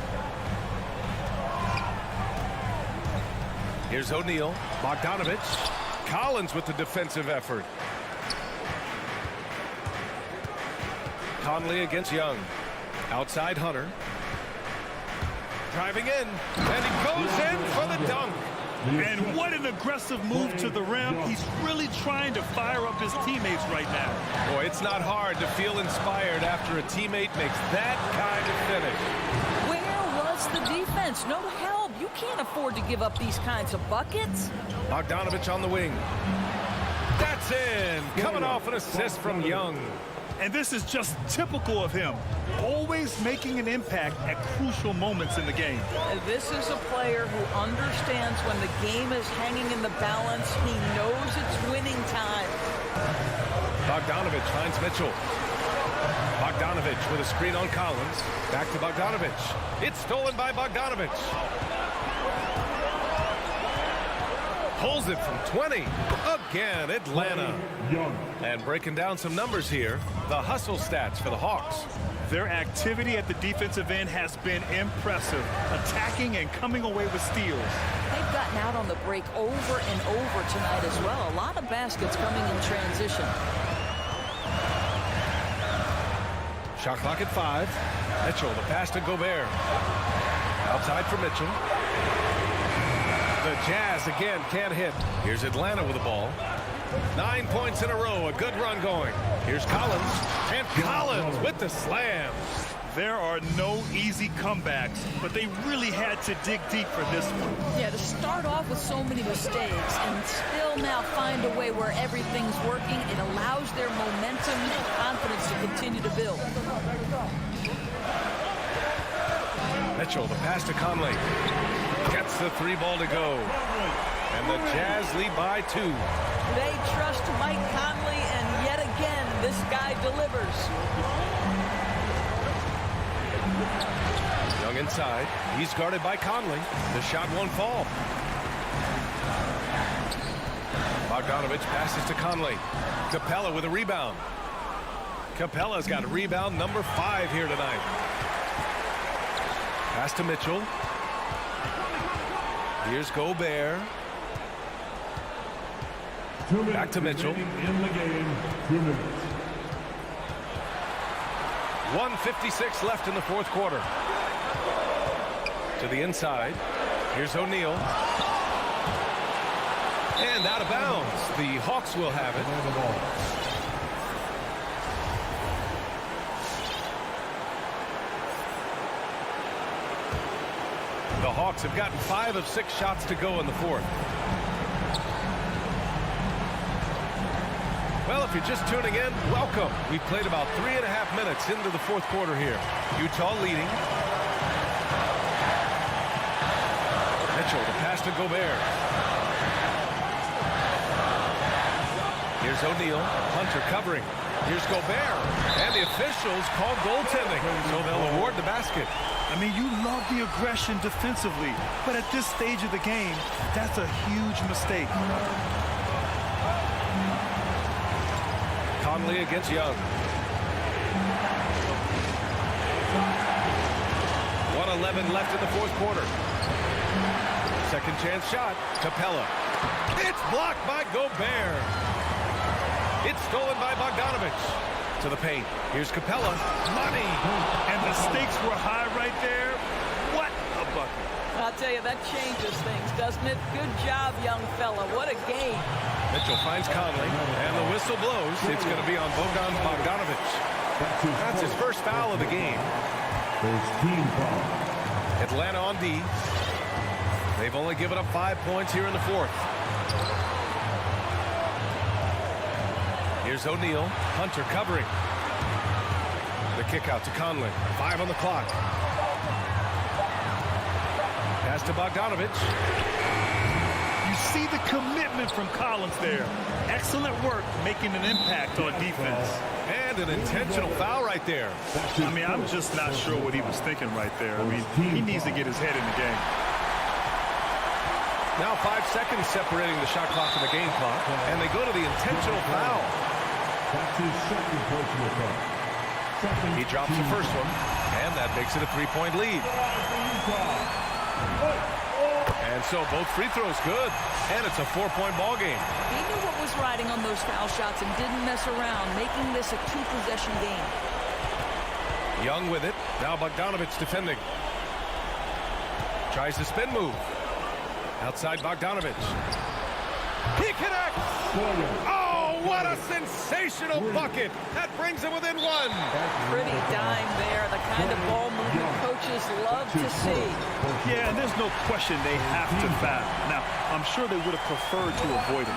Here's O'Neal, Bogdanovic. Collins with the defensive effort. Conley against Young. Outside Hunter. Driving in, and he goes in for the dunk. And what an aggressive move to the rim. He's really trying to fire up his teammates right now. Boy, it's not hard to feel inspired after a teammate makes that kind of finish. Where was the defense? No help. You can't afford to give up these kinds of buckets. Bogdanovich on the wing. That's in. Coming off an assist from Young. And this is just typical of him, always making an impact at crucial moments in the game. This is a player who understands when the game is hanging in the balance. He knows it's winning time. Bogdanovich finds Mitchell. Bogdanovich with a screen on Collins. Back to Bogdanovich. It's stolen by Bogdanovich. Pulls it from 20. Again, Atlanta. And breaking down some numbers here, the hustle stats for the Hawks. Their activity at the defensive end has been impressive, attacking and coming away with steals. They've gotten out on the break over and over tonight as well. A lot of baskets coming in transition. Shot clock at 5. Mitchell, the pass to Gobert. Outside for Mitchell. The Jazz again can't hit. Here's Atlanta with the ball. 9 points in a row, a good run going. Here's Collins, and Collins with the slam. There are no easy comebacks, but they really had to dig deep for this one. Yeah, to start off with so many mistakes and still now find a way where everything's working, it allows their momentum and confidence to continue to build. Mitchell, the pass to Conley. Gets the 3 ball to go. And the Jazz lead by 2. They trust Mike Conley, and yet again, this guy delivers. Young inside. He's guarded by Conley. The shot won't fall. Bogdanovich passes to Conley. Capella with a rebound. Capella's got a rebound number 5 here tonight. Pass to Mitchell. Here's Gobert. Back to Mitchell. In the game, 2 minutes. 1:56 left in the 4th quarter. To the inside. Here's O'Neal. And out of bounds. The Hawks will have it. The Hawks have gotten 5 of 6 shots to go in the 4th. Well, if you're just tuning in, welcome. We've played about 3.5 minutes into the 4th quarter here. Utah leading. Mitchell, the pass to Gobert. Here's O'Neal. Hunter covering. Here's Gobert. And the officials call goaltending, so they'll award the basket. I mean, you love the aggression defensively, but at this stage of the game, that's a huge mistake. Conley against Young. 1:11 left in the 4th quarter. Second chance shot. Capella. It's blocked by Gobert. It's stolen by Bogdanovich. To the paint. Here's Capella. Money. And the stakes were high right there. What a bucket. I'll tell you, that changes things, doesn't it? Good job, young fella. What a game. Mitchell finds Conley, and the whistle blows. It's going to be on Bogdanovich. That's his first foul of the game. First team foul. Atlanta on D. They've only given up 5 points here in the 4th. Here's O'Neal. Hunter covering. The kick out to Conley. 5 on the clock. Pass to Bogdanovich. You see the commitment from Collins there. Excellent work making an impact on defense. And an intentional foul right there. I mean, I'm just not sure what he was thinking right there. I mean, he needs to get his head in the game. Now 5 seconds separating the shot clock from the game clock. And they go to the intentional foul. That's his second personal foul. He drops the first one, and that makes it a 3-point lead. And so both free throws good. And it's a 4-point ball game. He knew what was riding on those foul shots and didn't mess around, making this a 2-possession game. Young with it. Now Bogdanovich defending. Tries the spin move. Outside Bogdanovich. He connects! Oh, what a sensational bucket! That brings him within one. Pretty dime there, the kind of ball movement coaches love to see. Yeah, and there's no question they have to foul. Now, I'm sure they would have preferred to avoid it.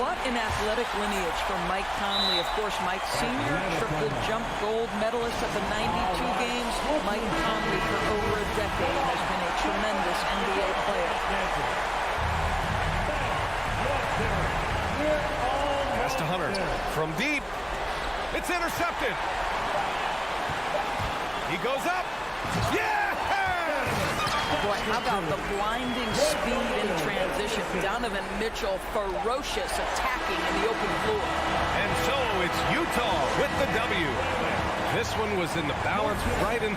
What an athletic lineage from Mike Conley. Of course, Mike Sr., triple jump gold medalist at the 92 games. Mike Conley, for over a decade, has been a tremendous NBA player. Pass to Hunter. From deep. It's intercepted. He goes up. Yes! Boy, how about the blinding speed in transition? Donovan Mitchell, ferocious attacking in the open floor. And so it's Utah with the W. This one was in the balance right in.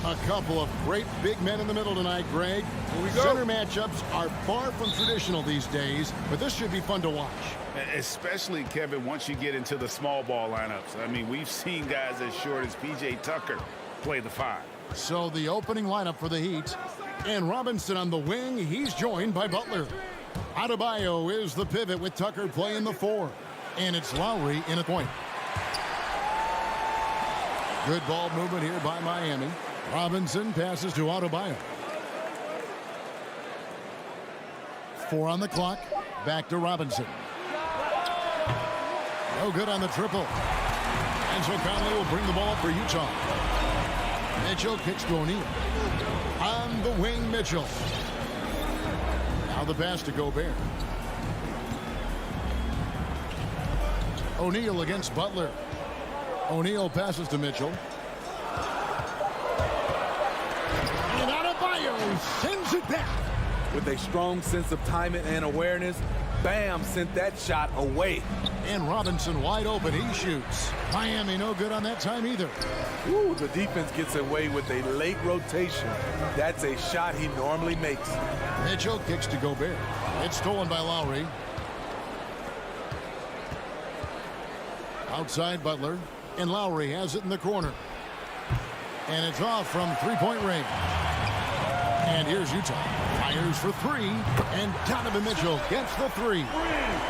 A couple of great big men in the middle tonight, Greg. Here we go. Center matchups are far from traditional these days, but this should be fun to watch. Especially, Kevin, once you get into the small ball lineups. I mean, we've seen guys as short as P.J. Tucker play the 5. So the opening lineup for the Heat. And Robinson on the wing. He's joined by Butler. Adebayo is the pivot with Tucker playing the 4. And it's Lowry in a point. Good ball movement here by Miami. Robinson passes to Adebayo. 4 on the clock. Back to Robinson. No good on the triple. And so Conley will bring the ball up for Utah. Mitchell kicks to O'Neal. On the wing, Mitchell. Now the pass to Gobert. O'Neal against Butler. O'Neal passes to Mitchell. And Adebayo sends it back. With a strong sense of timing and awareness, Bam sent that shot away. And Robinson wide open. He shoots. Miami no good on that time either. Ooh, the defense gets away with a late rotation. That's a shot he normally makes. Mitchell kicks to Gobert. It's stolen by Lowry. Outside Butler. And Lowry has it in the corner. And it's off from three-point range. And here's Utah. Fires for 3. And Donovan Mitchell gets the 3.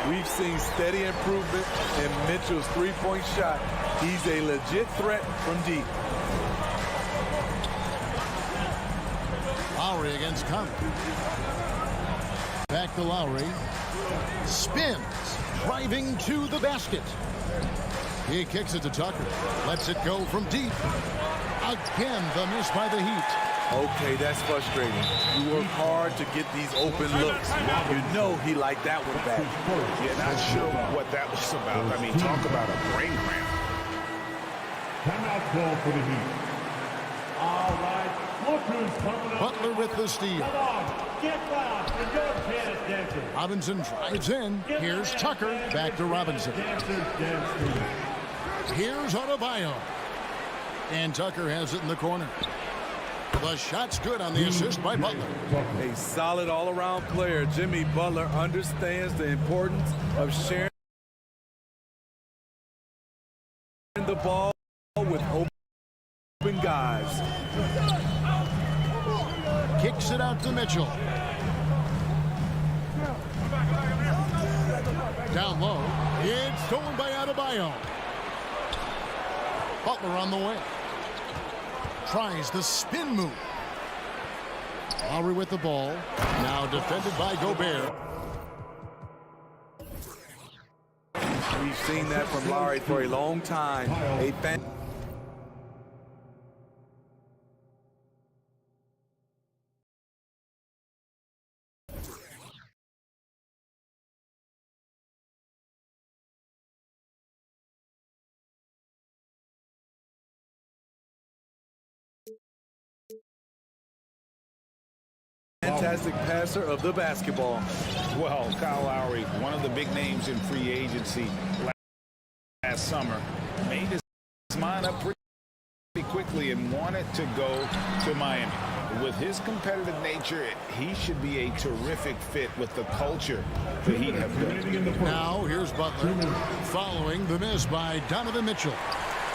We've seen steady improvement in Mitchell's three-point shot. He's a legit threat from deep. Lowry against Conley. Back to Lowry. Spins. Driving to the basket. He kicks it to Tucker. Lets it go from deep. Again, the miss by the Heat. Okay, that's frustrating. You work hard to get these open looks. You know he liked that one back. Yeah, not sure what that was about. I mean, talk about a brain cramp. Timeout call for the Heat. All right, look who's coming up. Butler with the steal. Come on, get loud and go tennis dancers. Robinson drives in. Here's Tucker. Back to Robinson. Here's Adebayo. And Tucker has it in the corner. The shot's good on the assist by Butler. A solid all-around player. Jimmy Butler understands the importance of sharing the ball with open guys. Kicks it out to Mitchell. Down low. It's stolen by Adebayo. Butler on the way. Tries the spin move. Lowry with the ball. Now defended by Gobert. We've seen that from Lowry for a long time. Fantastic passer of the basketball. Well, Kyle Lowry, one of the big names in free agency last summer, made his mind up pretty quickly and wanted to go to Miami. With his competitive nature, he should be a terrific fit with the culture that he has built. Now here's Butler following the miss by Donovan Mitchell.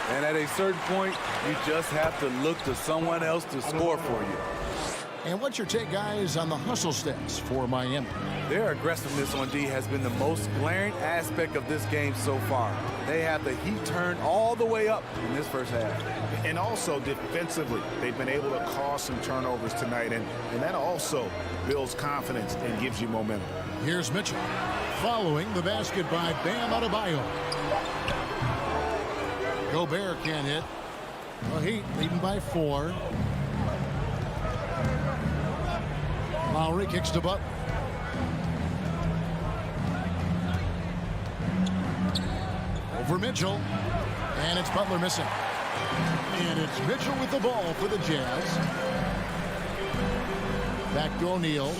And at a certain point, you just have to look to someone else to score for you. And what's your take, guys, on the hustle stats for Miami? Their aggressiveness on D has been the most glaring aspect of this game so far. They have the heat turned all the way up in this first half. And also defensively, they've been able to cause some turnovers tonight, and that also builds confidence and gives you momentum. Here's Mitchell following the basket by Bam Adebayo. Gobert can't hit. The Heat leading by 4. Lowry kicks to Butler. Over Mitchell. And it's Butler missing. And it's Mitchell with the ball for the Jazz. Back to O'Neal.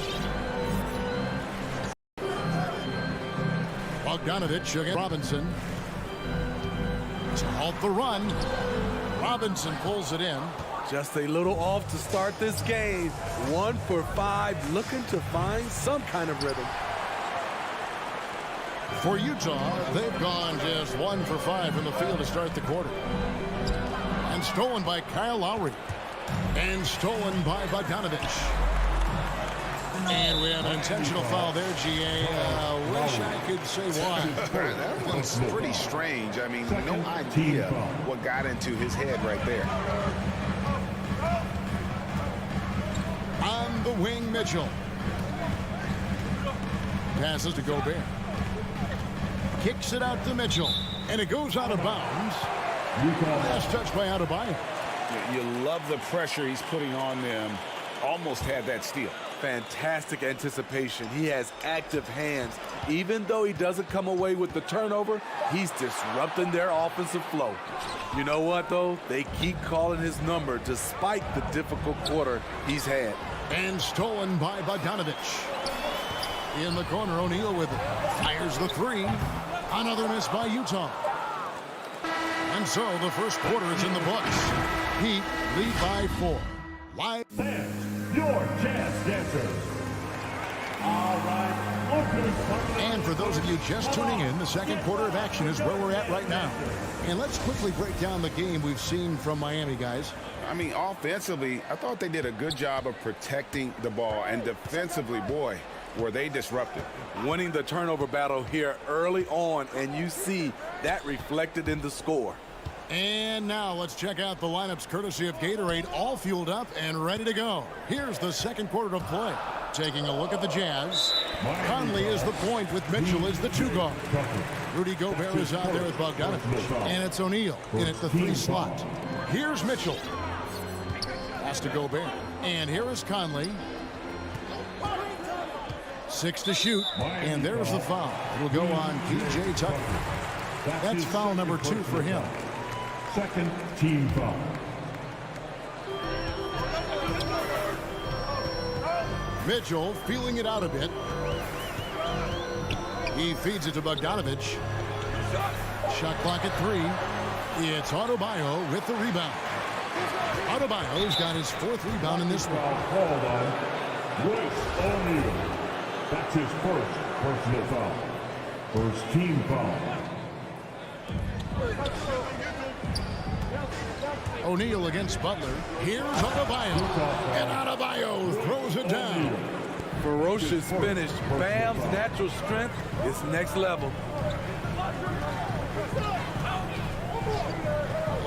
Bogdanovich against Robinson. To halt the run. Robinson pulls it in. Just a little off to start this game. 1 for 5, looking to find some kind of rhythm. For Utah, they've gone just 1 for 5 from the field to start the quarter. And stolen by Kyle Lowry. And stolen by Bogdanovich. And we have an intentional foul there, GA. Wish I could say why. That was pretty strange. I mean, no idea what got into his head right there. On the wing, Mitchell. Passes to Gobert. Kicks it out to Mitchell. And it goes out of bounds. Last touch by Adebayo. You love the pressure he's putting on them. Almost had that steal. Fantastic anticipation. He has active hands. Even though he doesn't come away with the turnover, he's disrupting their offensive flow. You know what, though? They keep calling his number despite the difficult quarter he's had. And stolen by Bogdanovich. In the corner, O'Neal with it. Fires the three. Another miss by Utah. And so the first quarter is in the books. Heat lead by 4. Live. Fans, your Jazz dancers. All right, open. And for those of you just tuning in, the second quarter of action is where we're at right now. And let's quickly break down the game we've seen from Miami, guys. I mean, offensively, I thought they did a good job of protecting the ball. And defensively, boy, were they disruptive. Winning the turnover battle here early on, and you see that reflected in the score. And now let's check out the lineups courtesy of Gatorade, all fueled up and ready to go. Here's the second quarter of play. Taking a look at the Jazz. Conley is the point with Mitchell as the 2 guard. Rudy Gobert is out there with Bogdanovich. And it's O'Neal in at the 3 slot. Here's Mitchell. Pass to Gobert. And here is Conley. 6 to shoot. And there's the foul. It will go on P.J. Tucker. That's foul number 2 for him. Second team foul. Mitchell feeling it out a bit. He feeds it to Bogdanovich. Shot clock at 3. It's Adebayo with the rebound. Adebayo's got his 4th rebound in this one. Called on Royce O'Neal. That's his first personal foul. First team foul. O'Neal against Butler. Here's Adebayo. And Adebayo throws it down. Ferocious finish. Bam's natural strength is next level.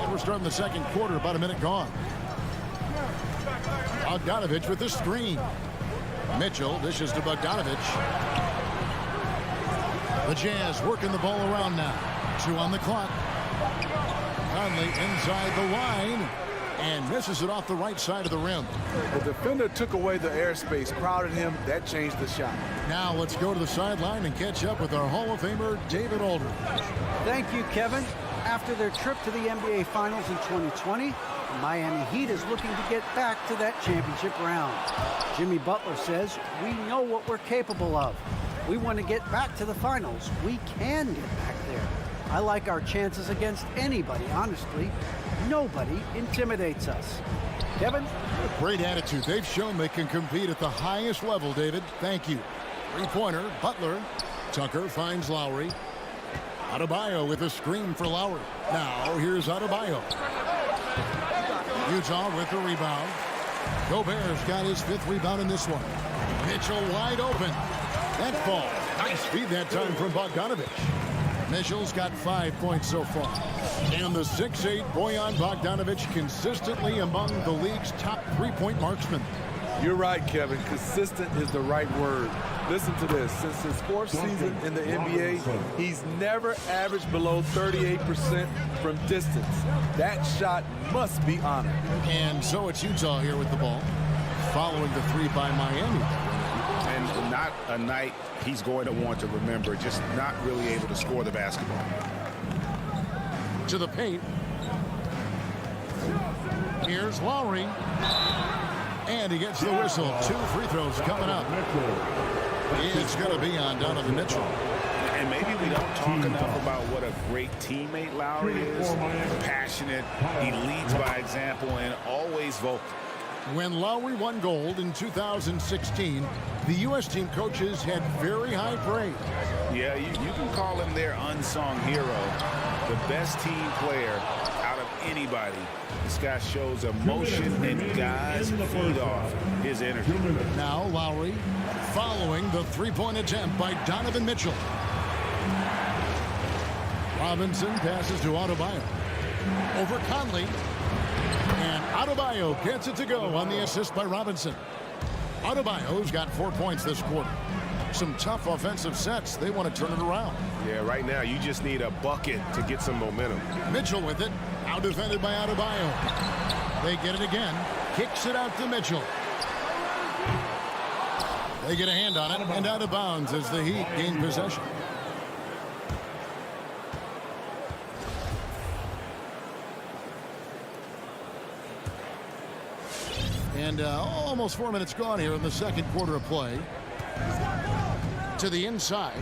We're starting the second quarter, about a minute gone. Bogdanovich with the screen. Mitchell dishes to Bogdanovich. The Jazz working the ball around now. 2 on the clock. Conley inside the line and misses it off the right side of the rim. The defender took away the airspace, crowded him. That changed the shot. Now let's go to the sideline and catch up with our Hall of Famer, David Aldridge. Thank you, Kevin. After their trip to the NBA Finals in 2020, the Miami Heat is looking to get back to that championship round. Jimmy Butler says, we know what we're capable of. We want to get back to the finals. We can get back there. I like our chances against anybody, honestly. Nobody intimidates us. Kevin? Great attitude. They've shown they can compete at the highest level, David. Thank you. 3-pointer, Butler. Tucker finds Lowry. Adebayo with a screen for Lowry. Now here's Adebayo. Utah with the rebound. Gobert's got his 5th rebound in this one. Mitchell wide open. That ball. Nice feed that time from Bogdanovich. Mitchell's got 5 points so far. And the 6'8" Bojan Bogdanovich consistently among the league's top 3-point marksmen. You're right, Kevin. Consistent is the right word. Listen to this. Since his 4th season in the NBA, he's never averaged below 38% from distance. That shot must be honored. And so it's Utah here with the ball, following the 3 by Miami. And not a night he's going to want to remember, just not really able to score the basketball. To the paint. Here's Lowry. And he gets the whistle. 2 free throws coming up. It's going to be on Donovan Mitchell. And maybe we don't talk enough about what a great teammate Lowry is. Passionate. He leads by example and always vocal. When Lowry won gold in 2016, the U.S. team coaches had very high praise. Yeah, you can call him their unsung hero. The best team player out of anybody. This guy shows emotion, and guys feed off his energy. Now Lowry following the 3-point attempt by Donovan Mitchell. Robinson passes to Adebayo. Over Conley. And Adebayo gets it to go on the assist by Robinson. Adebayo's got 4 points this quarter. Some tough offensive sets. They want to turn it around. Yeah, right now you just need a bucket to get some momentum. Mitchell with it. Out defended by Adebayo. They get it again. Kicks it out to Mitchell. They get a hand on it and out of bounds as the Heat gain possession. And almost 4 minutes gone here in the second quarter of play. To the inside.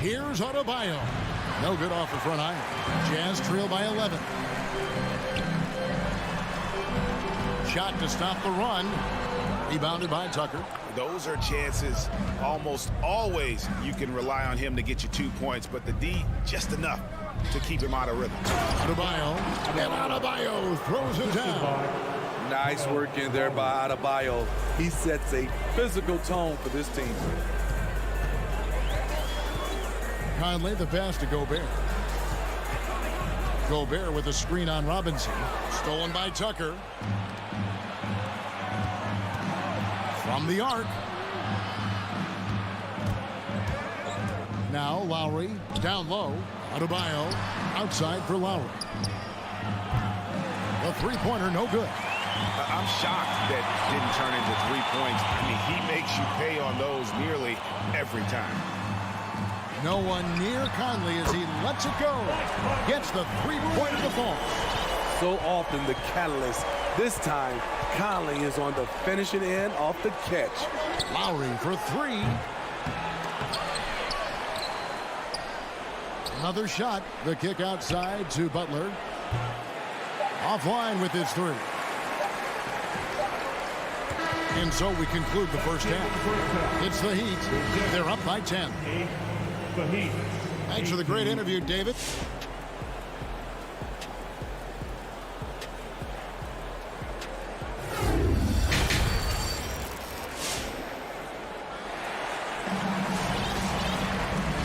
Here's Adebayo. No good off the front iron. Jazz trail by 11. Shot to stop the run. Rebounded by Tucker. Those are chances almost always you can rely on him to get you 2 points, but the D just enough to keep him out of rhythm. Adebayo, and Adebayo throws it down. Nice work in there by Adebayo. He sets a physical tone for this team. Conley, the pass to Gobert. Gobert with a screen on Robinson. Stolen by Tucker. From the arc. Now Lowry down low. Adebayo outside for Lowry. The three-pointer no good. I'm shocked that didn't turn into 3 points. I mean, he makes you pay on those nearly every time. No one near Conley as he lets it go. Gets the three-pointer to fall. So often the catalyst. This time, Conley is on the finishing end off the catch. Lowry for three. Another shot. The kick outside to Butler. Offline with his three. And so we conclude the first half. It's the Heat. They're up by 10. Thanks for the great interview, David.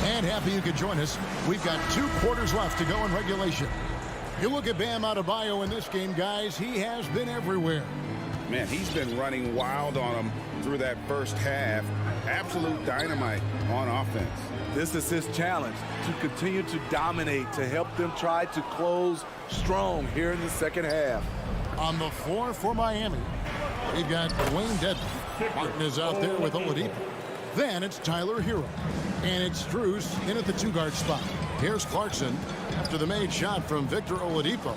And happy you could join us. We've got 2 quarters left to go in regulation. You look at Bam Adebayo in this game, guys. He has been everywhere. Man, he's been running wild on him through that first half. Absolute dynamite on offense. This is his challenge, to continue to dominate, to help them try to close strong here in the second half. On the floor for Miami, we've got Dwayne Dedmon. Martin is out there with Oladipo. Then it's Tyler Hero. And it's Strus in at the 2-guard spot. Here's Clarkson after the made shot from Victor Oladipo.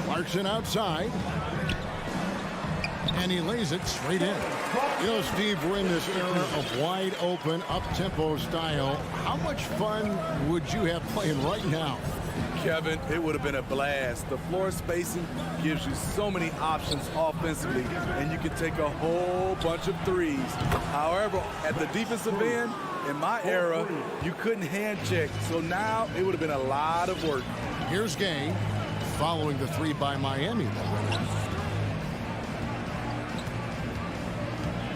Clarkson outside. And he lays it straight in. You know, Steve, we're in this era of wide open, up-tempo style. How much fun would you have playing right now? Kevin, it would have been a blast. The floor spacing gives you so many options offensively, and you can take a whole bunch of threes. However, at the defensive end, in my era, you couldn't hand check. So now it would have been a lot of work. Here's Gay following the three by Miami.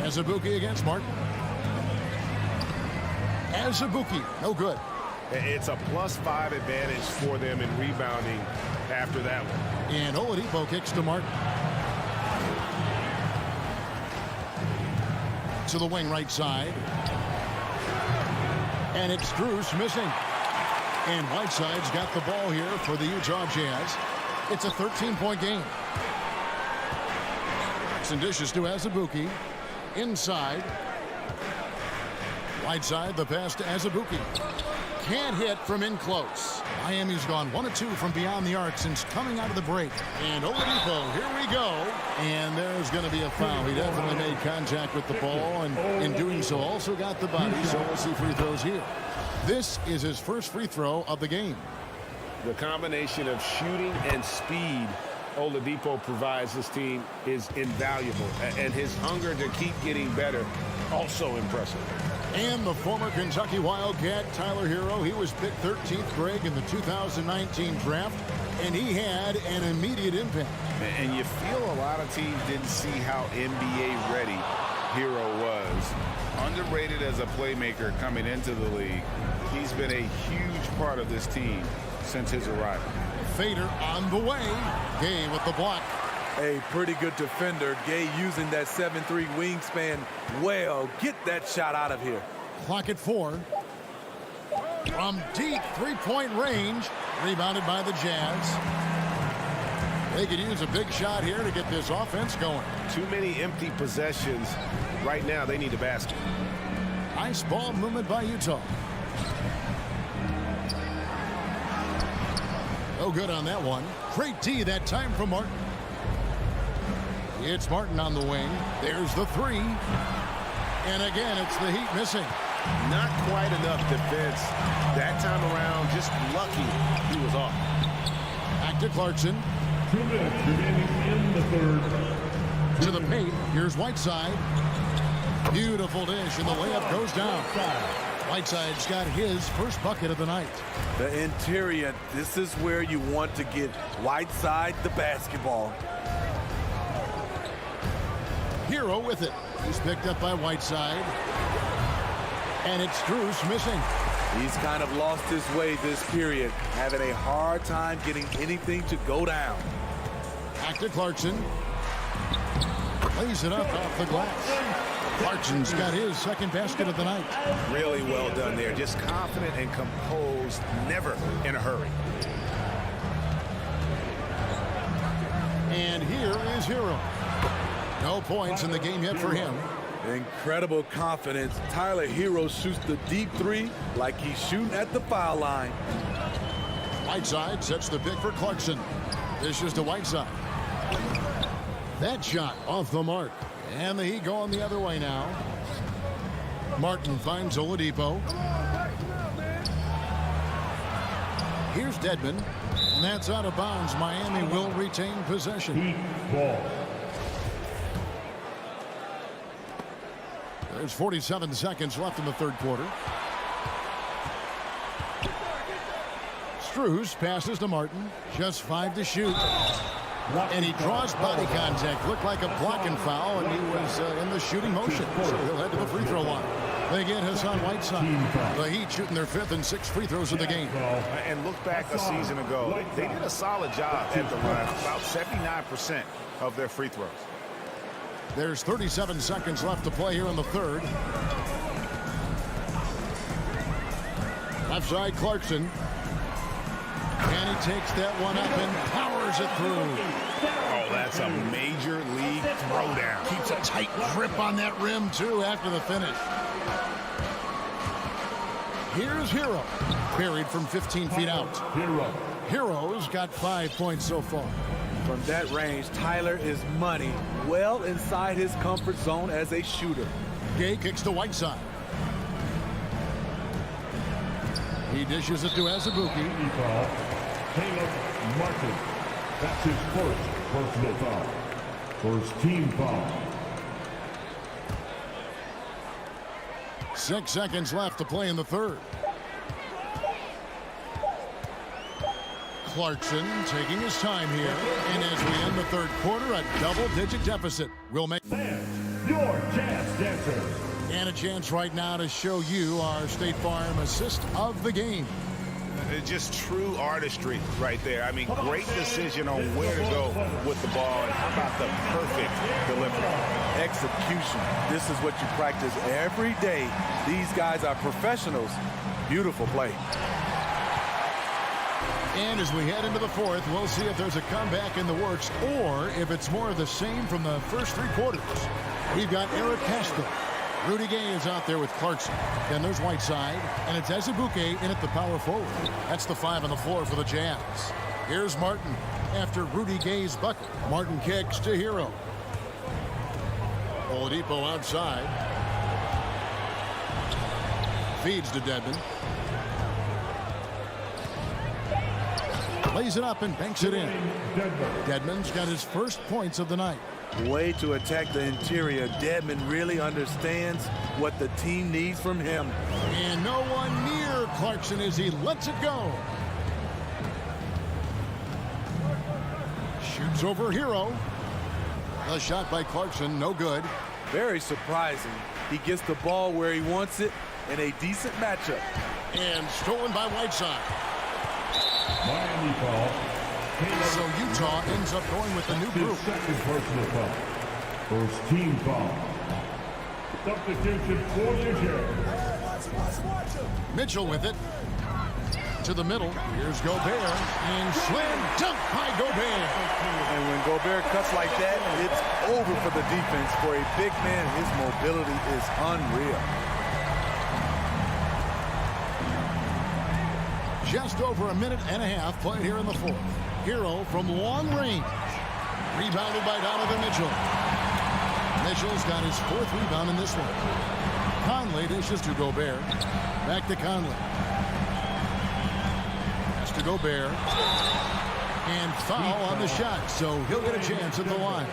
Azubuike against Martin. Azubuike, no good. It's a +5 advantage for them in rebounding after that one. And Oladipo kicks to Martin. To the wing right side. And it's Strus missing. And Whiteside's got the ball here for the Utah Jazz. It's a 13-point game. Some dishes to Azubuike. Inside. Whiteside, the pass to Azubuike. Can't hit from in close. Miami's gone 1 of 2 from beyond the arc since coming out of the break. And Oladipo, here we go. And there's going to be a foul. He definitely made contact with the ball, and in doing so also got the body. So we'll see free throws here. This is his first free throw of the game. The combination of shooting and speed Oladipo provides this team is invaluable. And his hunger to keep getting better, also impressive. And the former Kentucky Wildcat, Tyler Hero, he was picked 13th, Greg, in the 2019 draft, and he had an immediate impact. And you feel a lot of teams didn't see how NBA ready Hero was. Underrated as a playmaker coming into the league. He's been a huge part of this team since his arrival. fader on the way. Gay with the block. A pretty good defender. Gay using that 7'3" wingspan well. Get that shot out of here. Clock at 4. From deep three-point range. Rebounded by the Jazz. They could use a big shot here to get this offense going. Too many empty possessions. Right now, they need a basket. Nice ball movement by Utah. No good on that one. Great D that time from Martin. It's Martin on the wing. There's the 3. And again, it's the Heat missing. Not quite enough defense. That time around, just lucky he was off. Back to Clarkson. 2 minutes remaining in the third. To the paint. Here's Whiteside. Beautiful dish, and the layup goes down. Whiteside's got his first bucket of the night. The interior, this is where you want to get Whiteside the basketball. Hero with it. He's picked up by Whiteside. And it's Strus missing. He's kind of lost his way this period, having a hard time getting anything to go down. Back to Clarkson. Lays it up off the glass. Clarkson's got his second basket of the night. Really well done there. Just confident and composed, never in a hurry. And here is Hero. No points in the game yet for him. Incredible confidence. Tyler Hero shoots the deep 3 like he's shooting at the foul line. Whiteside sets the pick for Clarkson. Dishes to Whiteside. That shot off the mark. And the Heat going the other way now. Martin finds Oladipo. Here's Dedmon. And that's out of bounds. Miami will retain possession. Heat ball. There's 47 seconds left in the third quarter. Strus passes to Martin. Just 5 to shoot. And he draws body contact. Looked like a blocking foul, and he was in the shooting motion. So he'll head to the free throw line. They get Hassan Whiteside. The Heat shooting their 5th and 6th free throws of the game. And look back a season ago. They did a solid job at the line. About 79% of their free throws. There's 37 seconds left to play here in the third. Left side, Clarkson. And he takes that one up and powers it through. Oh, that's a major league throwdown. Keeps a tight grip on that rim, too, after the finish. Here's Hero. Buried from 15 feet out. Hero's got 5 points so far. From that range, Tyler is money. Well inside his comfort zone as a shooter. Gay kicks to Whiteside. He dishes it to Azubuike. Caleb Martin. That's his first personal foul. First team foul. 6 seconds left to play in the third. Clarkson taking his time here. And as we end the third quarter, a double-digit deficit will make Your Jazz Dancers. and a chance right now to show you our State Farm assist of the game. Just true artistry right there. I mean, great decision on where to go with the ball, and how about the perfect delivery. Execution. This is what you practice every day. These guys are professionals. Beautiful play. And as we head into the fourth, we'll see if there's a comeback in the works or if it's more of the same from the first 3 quarters. We've got Eric Castro. Rudy Gay is out there with Clarkson. Then there's Whiteside, and it's Azubuike in at the power forward. That's the 5 on the floor for the Jazz. Here's Martin after Rudy Gay's bucket. Martin kicks to Hero. Oladipo outside. Feeds to Dedmon. Lays it up and banks it in. Dedmon's got his first points of the night. Way to attack the interior. Dedmon really understands what the team needs from him. And no one near Clarkson as he lets it go. Shoots over Hero. A shot by Clarkson, no good. Very surprising. He gets the ball where he wants it in a decent matchup. And stolen by Whiteside. Miami ball. So Utah ends up going with the new group. Second personal foul. First team foul. Substitution for the Jazz. Mitchell with it. To the middle. Here's Gobert. And slam dunk by Gobert. And when Gobert cuts like that, it's over for the defense. For a big man, his mobility is unreal. Just over a minute and a half played here in the fourth. Hero from long range. Rebounded by Donovan Mitchell. Mitchell's got his fourth rebound in this one. Conley dishes to Gobert. Back to Conley. Pass to Gobert. And foul on the shot, so he'll get a chance at the line.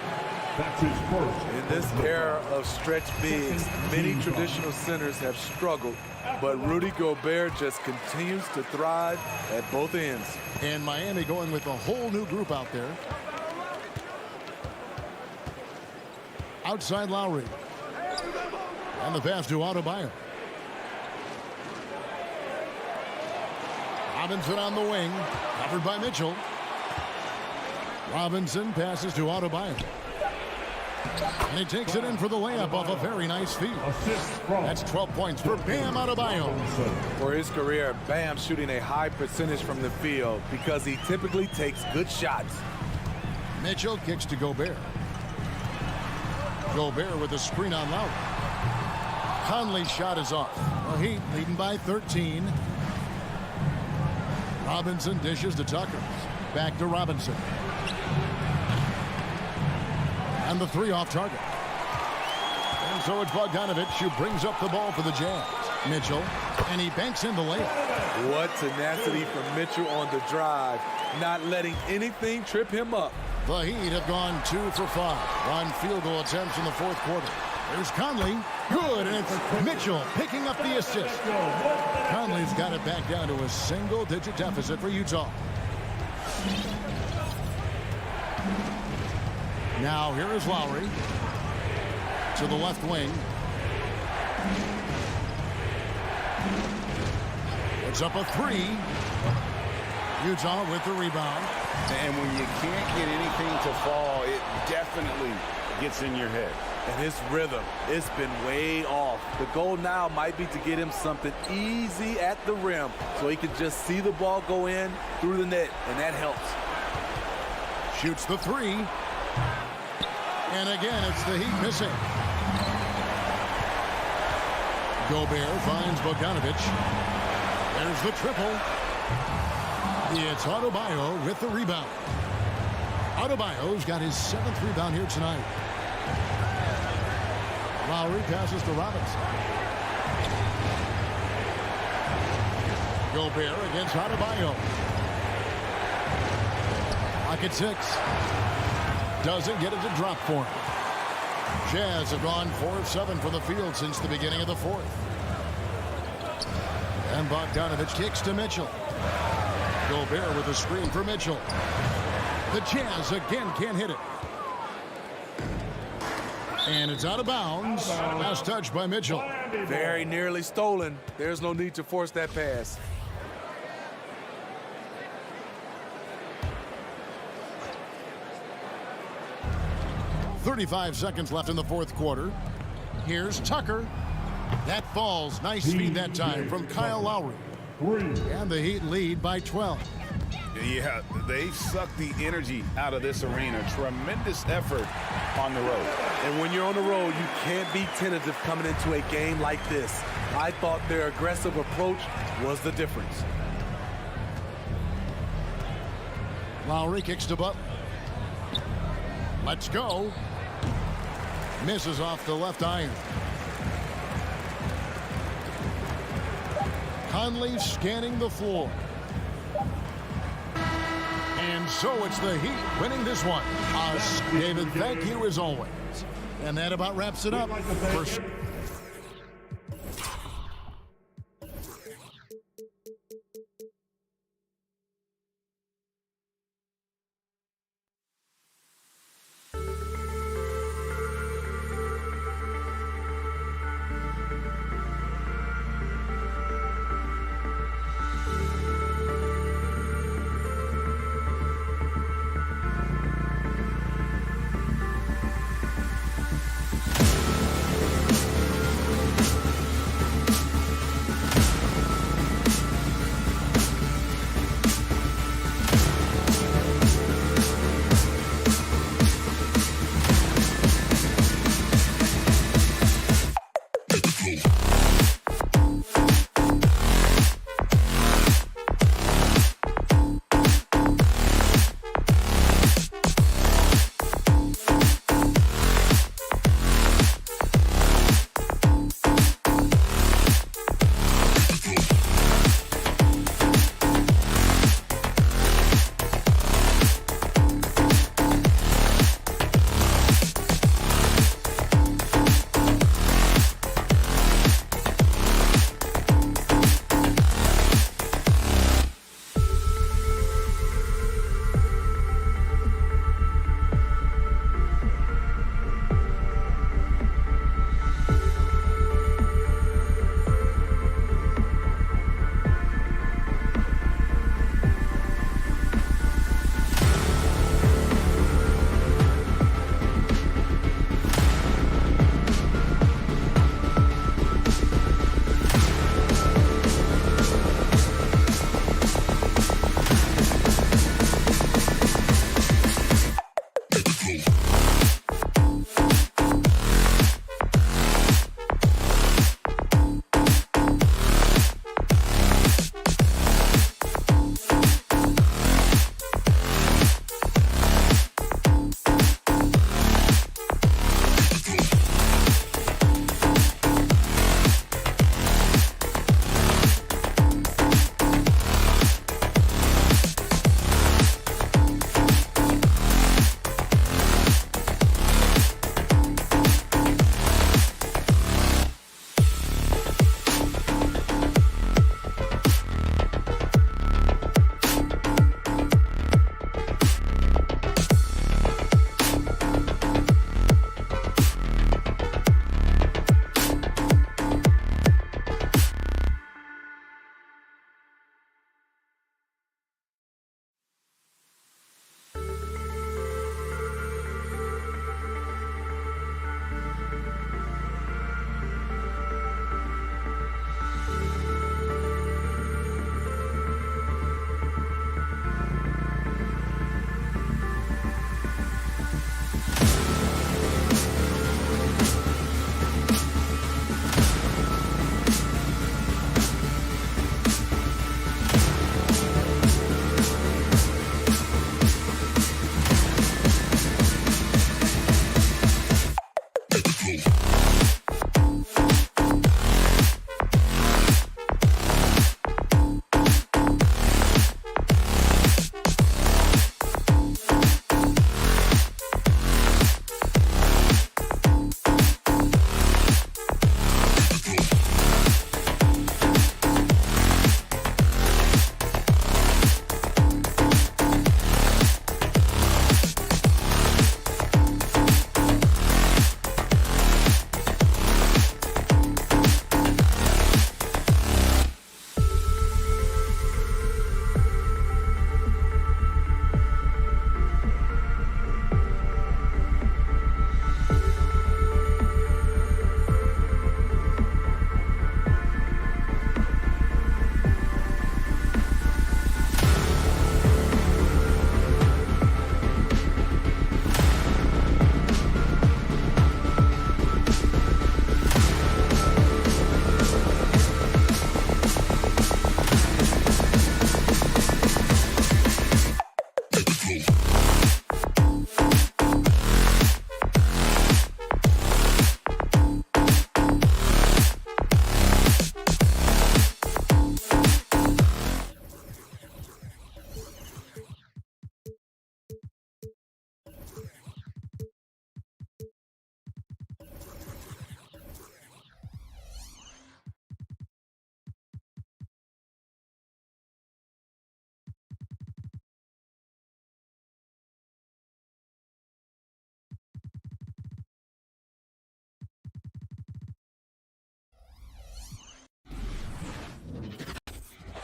That's his first. In this era of stretch bigs, many traditional centers have struggled, but Rudy Gobert just continues to thrive at both ends. And Miami going with a whole new group out there. Outside Lowry. And the pass to Adebayo. Robinson on the wing. Covered by Mitchell. Robinson passes to Adebayo. And he takes it in for the layup off a very nice feed. That's 12 points for Bam Adebayo. For his career, Bam shooting a high percentage from the field because he typically takes good shots. Mitchell kicks to Gobert. Gobert with a screen on Lowry. Conley's shot is off. The Heat leading by 13. Robinson dishes to Tucker. Back to Robinson. And the three off target. And so it's Bogdanovich who brings up the ball for the Jazz. Mitchell, and he banks in the layup. What tenacity from Mitchell on the drive, not letting anything trip him up. The Heat have gone 2 for 5 on field goal attempts in the fourth quarter. There's Conley. Good, and it's Mitchell picking up the assist. Conley's got it back down to a single-digit deficit for Utah. Now here is Lowry to the left wing. Puts up a three. Utah with the rebound. And when you can't get anything to fall, it definitely gets in your head. And his rhythm, it's been way off. The goal now might be to get him something easy at the rim so he can just see the ball go in through the net, and that helps. Shoots the three. And again, it's the Heat missing. Gobert finds Bogdanovich. There's the triple. It's Adebayo with the rebound. Adebayo's got his 7th rebound here tonight. Lowry passes to Robinson. Gobert against Adebayo. Pocket 6. Doesn't get it to drop for him. Jazz have gone 4 of 7 from the field since the beginning of the fourth. And Bogdanovich kicks to Mitchell. Gobert with a screen for Mitchell. The Jazz again can't hit it. And it's out of bounds. Last touch by Mitchell. Very nearly stolen. There's no need to force that pass. .35 seconds left in the fourth quarter. Here's Tucker. That falls. Nice feed that time from Kyle Lowry. And the Heat lead by 12. Yeah, they've sucked the energy out of this arena. Tremendous effort on the road. And when you're on the road, you can't be tentative coming into a game like this. I thought their aggressive approach was the difference. Lowry kicks to Butler. Let's go. Misses off the left iron. Conley scanning the floor. And so it's the Heat winning this one. David, thank you as always. And that about wraps it up.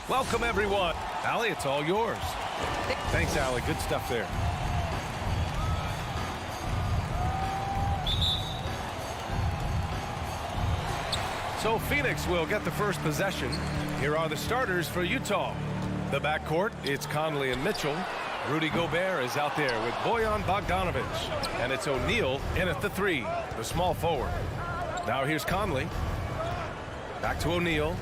Welcome, everyone. Allie, it's all yours. Thanks, Allie. Good stuff there. So Phoenix will get the first possession. Here are the starters for Utah. The backcourt, it's Conley and Mitchell. Rudy Gobert is out there with Bojan Bogdanovic. And it's O'Neal in at the 3, the small forward. Now here's Conley. Back to O'Neal.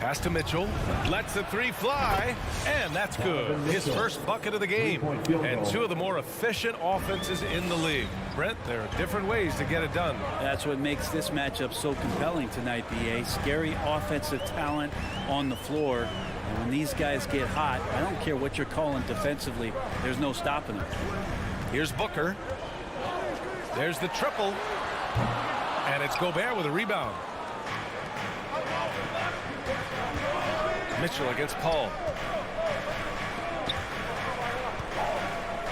Pass to Mitchell. Lets the 3 fly. And that's good. His first bucket of the game. And 2 of the more efficient offenses in the league. Brent, there are different ways to get it done. That's what makes this matchup so compelling tonight, BA. Scary offensive talent on the floor. And when these guys get hot, I don't care what you're calling defensively, there's no stopping them. Here's Booker. There's the triple. And it's Gobert with a rebound. Mitchell against Paul.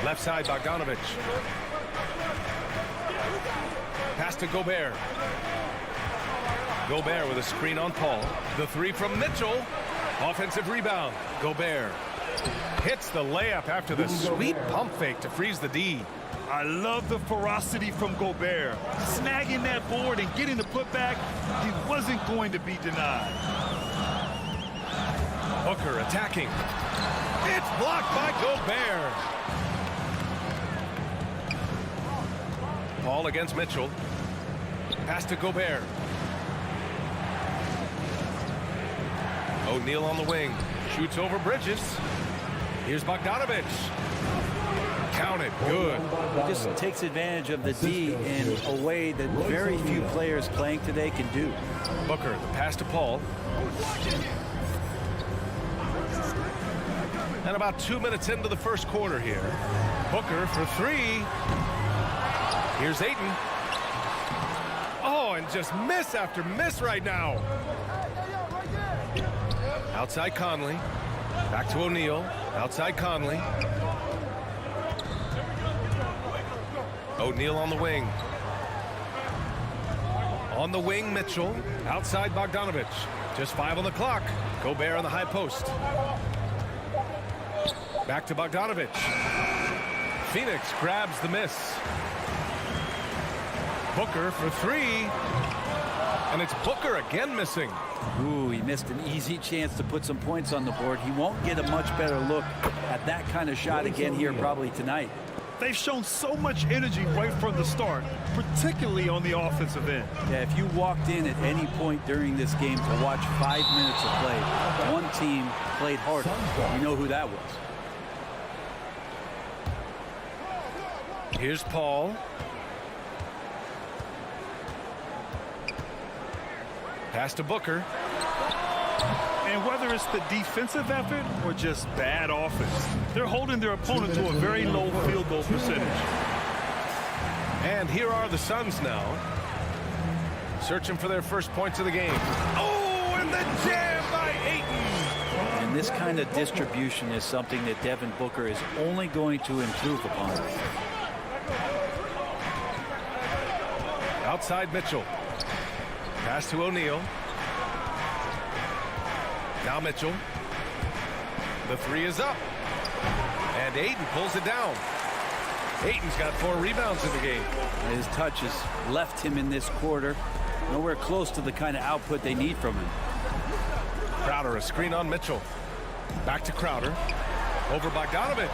Left side, Bogdanovic. Pass to Gobert. Gobert with a screen on Paul. The 3 from Mitchell. Offensive rebound. Gobert hits the layup after the sweet pump fake to freeze the D. I love the ferocity from Gobert. Snagging that board and getting the putback, he wasn't going to be denied. Booker attacking. It's blocked by Gobert. Paul against Mitchell. Pass to Gobert. O'Neal on the wing. Shoots over Bridges. Here's Bogdanovic. Counted. Good. He just takes advantage of the D in a way that very few players playing today can do. Booker, the pass to Paul. And about 2 minutes into the first quarter here. Booker for 3. Here's Ayton. Oh, and just miss after miss right now. Outside Conley. Back to O'Neal. Outside Conley. O'Neal on the wing. On the wing, Mitchell. Outside Bogdanovic. Just 5 on the clock. Gobert on the high post. Back to Bogdanovic. Phoenix grabs the miss. Booker for 3. And it's Booker again missing. Ooh, he missed an easy chance to put some points on the board. He won't get a much better look at that kind of shot again here probably tonight. They've shown so much energy right from the start, particularly on the offensive end. Yeah, if you walked in at any point during this game to watch 5 minutes of play, one team played harder. You know who that was. Here's Paul. Pass to Booker. And whether it's the defensive effort or just bad offense, they're holding their opponent to a very low field goal percentage. And here are the Suns now. Searching for their first points of the game. Oh, and the jam by Ayton. And this kind of distribution is something that Devin Booker is only going to improve upon. Outside Mitchell. Pass to O'Neal. Now Mitchell. The 3 is up. And Ayton pulls it down. Ayton's got 4 rebounds in the game. His touch has left him in this quarter. Nowhere close to the kind of output they need from him. Crowder, a screen on Mitchell. Back to Crowder. Over Bogdanovic.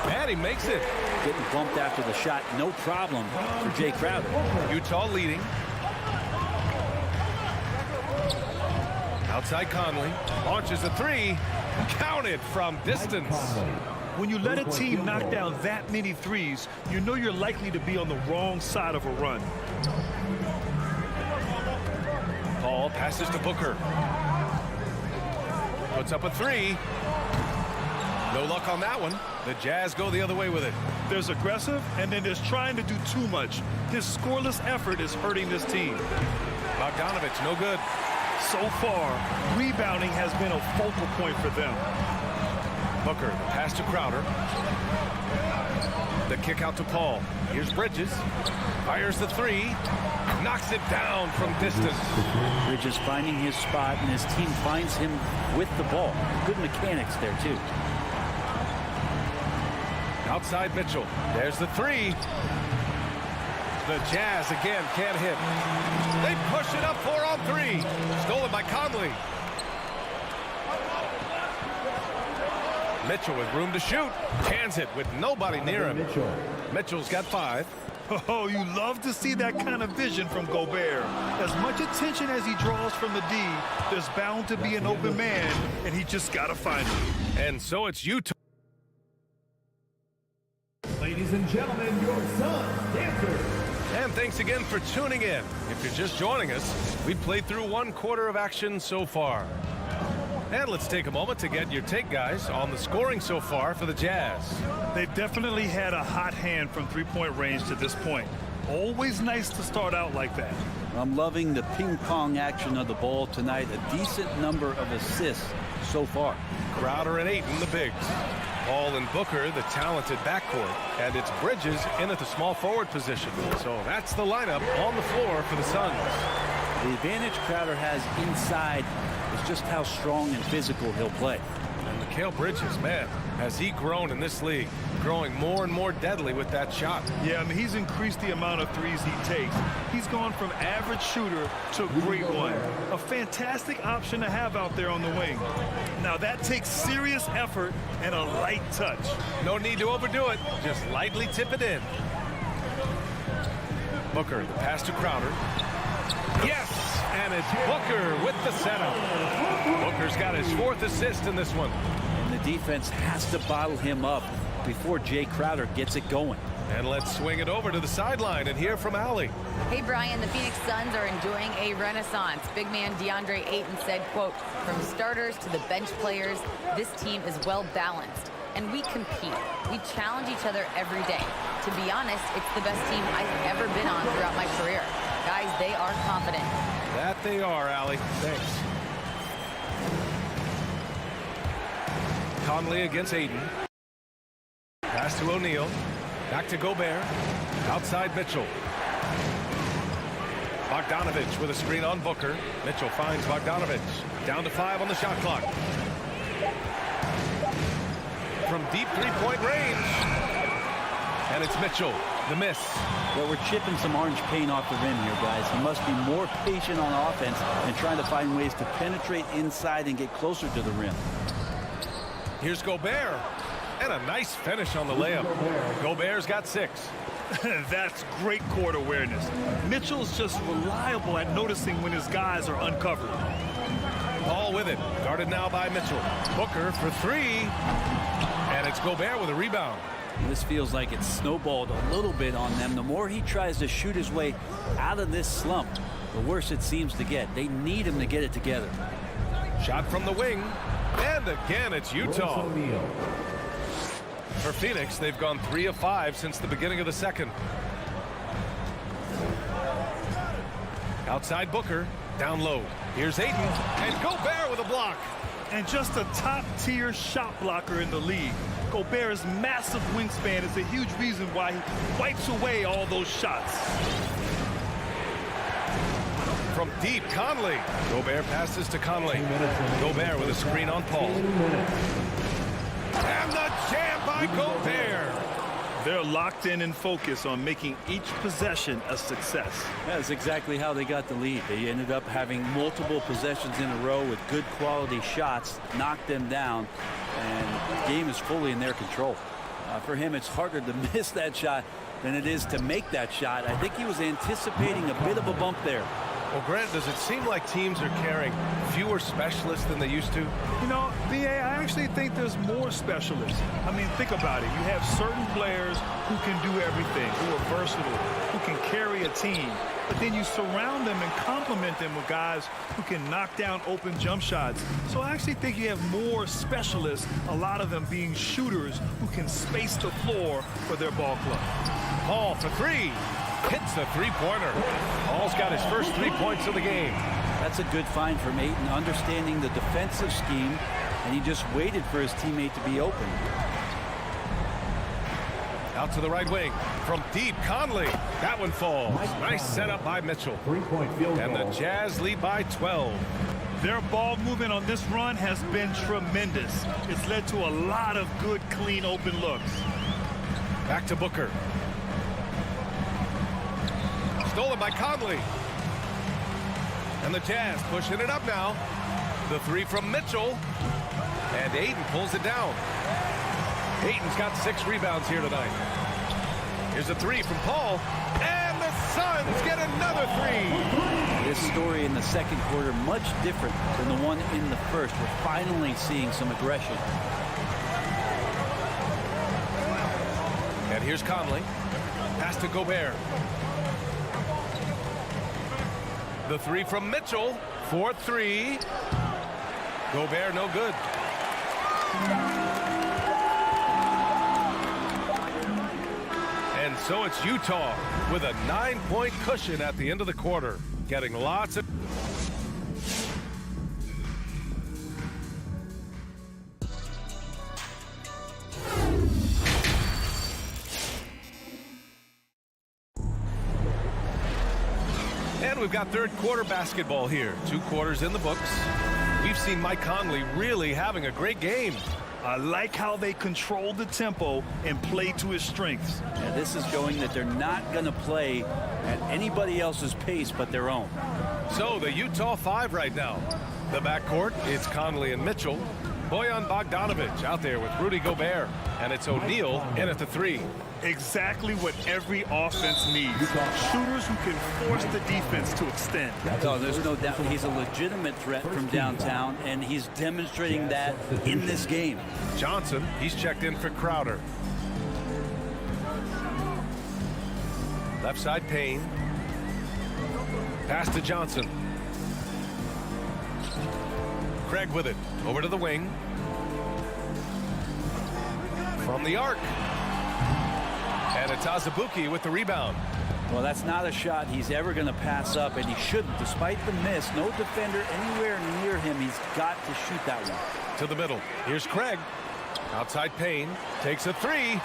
And he makes it. Getting bumped after the shot, no problem for Jay Crowder. Utah leading. Outside Conley. Launches a 3. Counted from distance. When you let a team knock down that many threes, you know you're likely to be on the wrong side of a run. Paul passes to Booker. Puts up a 3. No luck on that one. The Jazz go the other way with it. There's aggressive, and then there's trying to do too much. His scoreless effort is hurting this team. Bogdanovic, no good. So far, rebounding has been a focal point for them. Booker, pass to Crowder. The kick out to Paul. Here's Bridges. Fires the 3. knocks it down from distance. Bridges finding his spot, and his team finds him with the ball. Good mechanics there, too. Outside Mitchell. There's the three. The Jazz again can't hit. They push it up 4-on-3. Stolen by Conley. Mitchell with room to shoot. Cans it with nobody near him. Mitchell's got 5. Oh, you love to see that kind of vision from Gobert. As much attention as he draws from the D, there's bound to be an open man, and he just got to find him. And so it's Utah. Ladies and gentlemen, your Suns dancers. And thanks again for tuning in. If you're just joining us, we've played through 1 quarter of action so far. And let's take a moment to get your take, guys, on the scoring so far for the Jazz. They've definitely had a hot hand from three-point range to this point. Always nice to start out like that. I'm loving the ping-pong action of the ball tonight. A decent number of assists so far. Crowder and Ayton, the bigs. Paul and Booker, the talented backcourt. And it's Bridges in at the small forward position. So that's the lineup on the floor for the Suns. The advantage Crowder has inside is just how strong and physical he'll play. And Mikael Bridges, man, has he grown in this league, growing more and more deadly with that shot. Yeah, I mean, he's increased the amount of threes he takes. He's gone from average shooter to great one. A fantastic option to have out there on the wing. Now, that takes serious effort and a light touch. No need to overdo it. Just lightly tip it in. Booker, the pass to Crowder. Yes! And it's Booker with the setup. Booker's got his 4th assist in this one. And the defense has to bottle him up before Jay Crowder gets it going. And let's swing it over to the sideline and hear from Allie. Hey, Brian, the Phoenix Suns are enjoying a renaissance. Big man Deandre Ayton said, quote, "From starters to the bench players, this team is well balanced. And we compete. We challenge each other every day. To be honest, it's the best team I've ever been on throughout my career. Guys, they are confident." That they are, Allie. Thanks. Conley against Ayton. Pass to O'Neal. Back to Gobert. Outside Mitchell. Bogdanovich with a screen on Booker. Mitchell finds Bogdanovich. Down to 5 on the shot clock. From deep three-point range. And it's Mitchell. The miss. Well, we're chipping some orange paint off the rim here, guys. He must be more patient on offense and trying to find ways to penetrate inside and get closer to the rim. Here's Gobert. And a nice finish on the layup. Gobert's got 6. That's great court awareness. Mitchell's just reliable at noticing when his guys are uncovered. Paul with it. Guarded now by Mitchell. Booker for 3. And it's Gobert with a rebound. This feels like it's snowballed a little bit on them. The more he tries to shoot his way out of this slump, the worse it seems to get. They need him to get it together. Shot from the wing. And again, it's Utah. For Phoenix, they've gone 3 of 5 since the beginning of the second. Outside Booker. Down low. Here's Ayton. And Gobert with a block. And just a top-tier shot blocker in the league. Gobert's massive wingspan is a huge reason why he wipes away all those shots. From deep, Conley. Gobert passes to Conley. Gobert with a screen on Paul. And the jam by Gobert. They're locked in and focused on making each possession a success. That's exactly how they got the lead. They ended up having multiple possessions in a row with good quality shots, knocked them down, and the game is fully in their control. For him, it's harder to miss that shot than it is to make that shot. I think he was anticipating a bit of a bump there. Well, Grant, does it seem like teams are carrying fewer specialists than they used to? You know, B.A., I actually think there's more specialists. I mean, think about it. You have certain players who can do everything, who are versatile, who can carry a team. But then you surround them and complement them with guys who can knock down open jump shots. So I actually think you have more specialists, a lot of them being shooters who can space the floor for their ball club. Paul for 3. Hits the three-pointer. Paul's got his first 3 points of the game. That's a good find from Ayton, understanding the defensive scheme, and he just waited for his teammate to be open. Out to the right wing. From deep, Conley. That one falls. Nice setup by Mitchell. And the Jazz lead by 12. Their ball movement on this run has been tremendous. It's led to a lot of good, clean, open looks. Back to Booker. Stolen by Conley. And the Jazz pushing it up now. The three from Mitchell. And Ayton pulls it down. Ayton's got 6 rebounds here tonight. Here's a three from Paul. And the Suns get another three. This story in the second quarter much different than the one in the first. We're finally seeing some aggression. And here's Conley. Pass to Gobert. The three from Mitchell. 4-3. Gobert no good. And so it's Utah with a 9-point cushion at the end of the quarter. Getting lots of... And we've got third quarter basketball here. 2 quarters in the books. We've seen Mike Conley really having a great game. I like how they control the tempo and play to his strengths. Yeah, this is showing that they're not going to play at anybody else's pace but their own. So the Utah 5 right now. The backcourt, it's Conley and Mitchell. Bojan Bogdanovic out there with Rudy Gobert. And it's O'Neal in at the 3. Exactly what every offense needs. Shooters who can force the defense to extend. Oh, there's no doubt he's a legitimate threat from downtown, and he's demonstrating that in this game. Johnson, he's checked in for Crowder. Left side Payne. Pass to Johnson. Craig with it. Over to the wing. From the arc. And it's Azubuike with the rebound. Well, that's not a shot he's ever going to pass up, and he shouldn't. Despite the miss, no defender anywhere near him. He's got to shoot that one. To the middle. Here's Craig. Outside Payne. Takes a 3.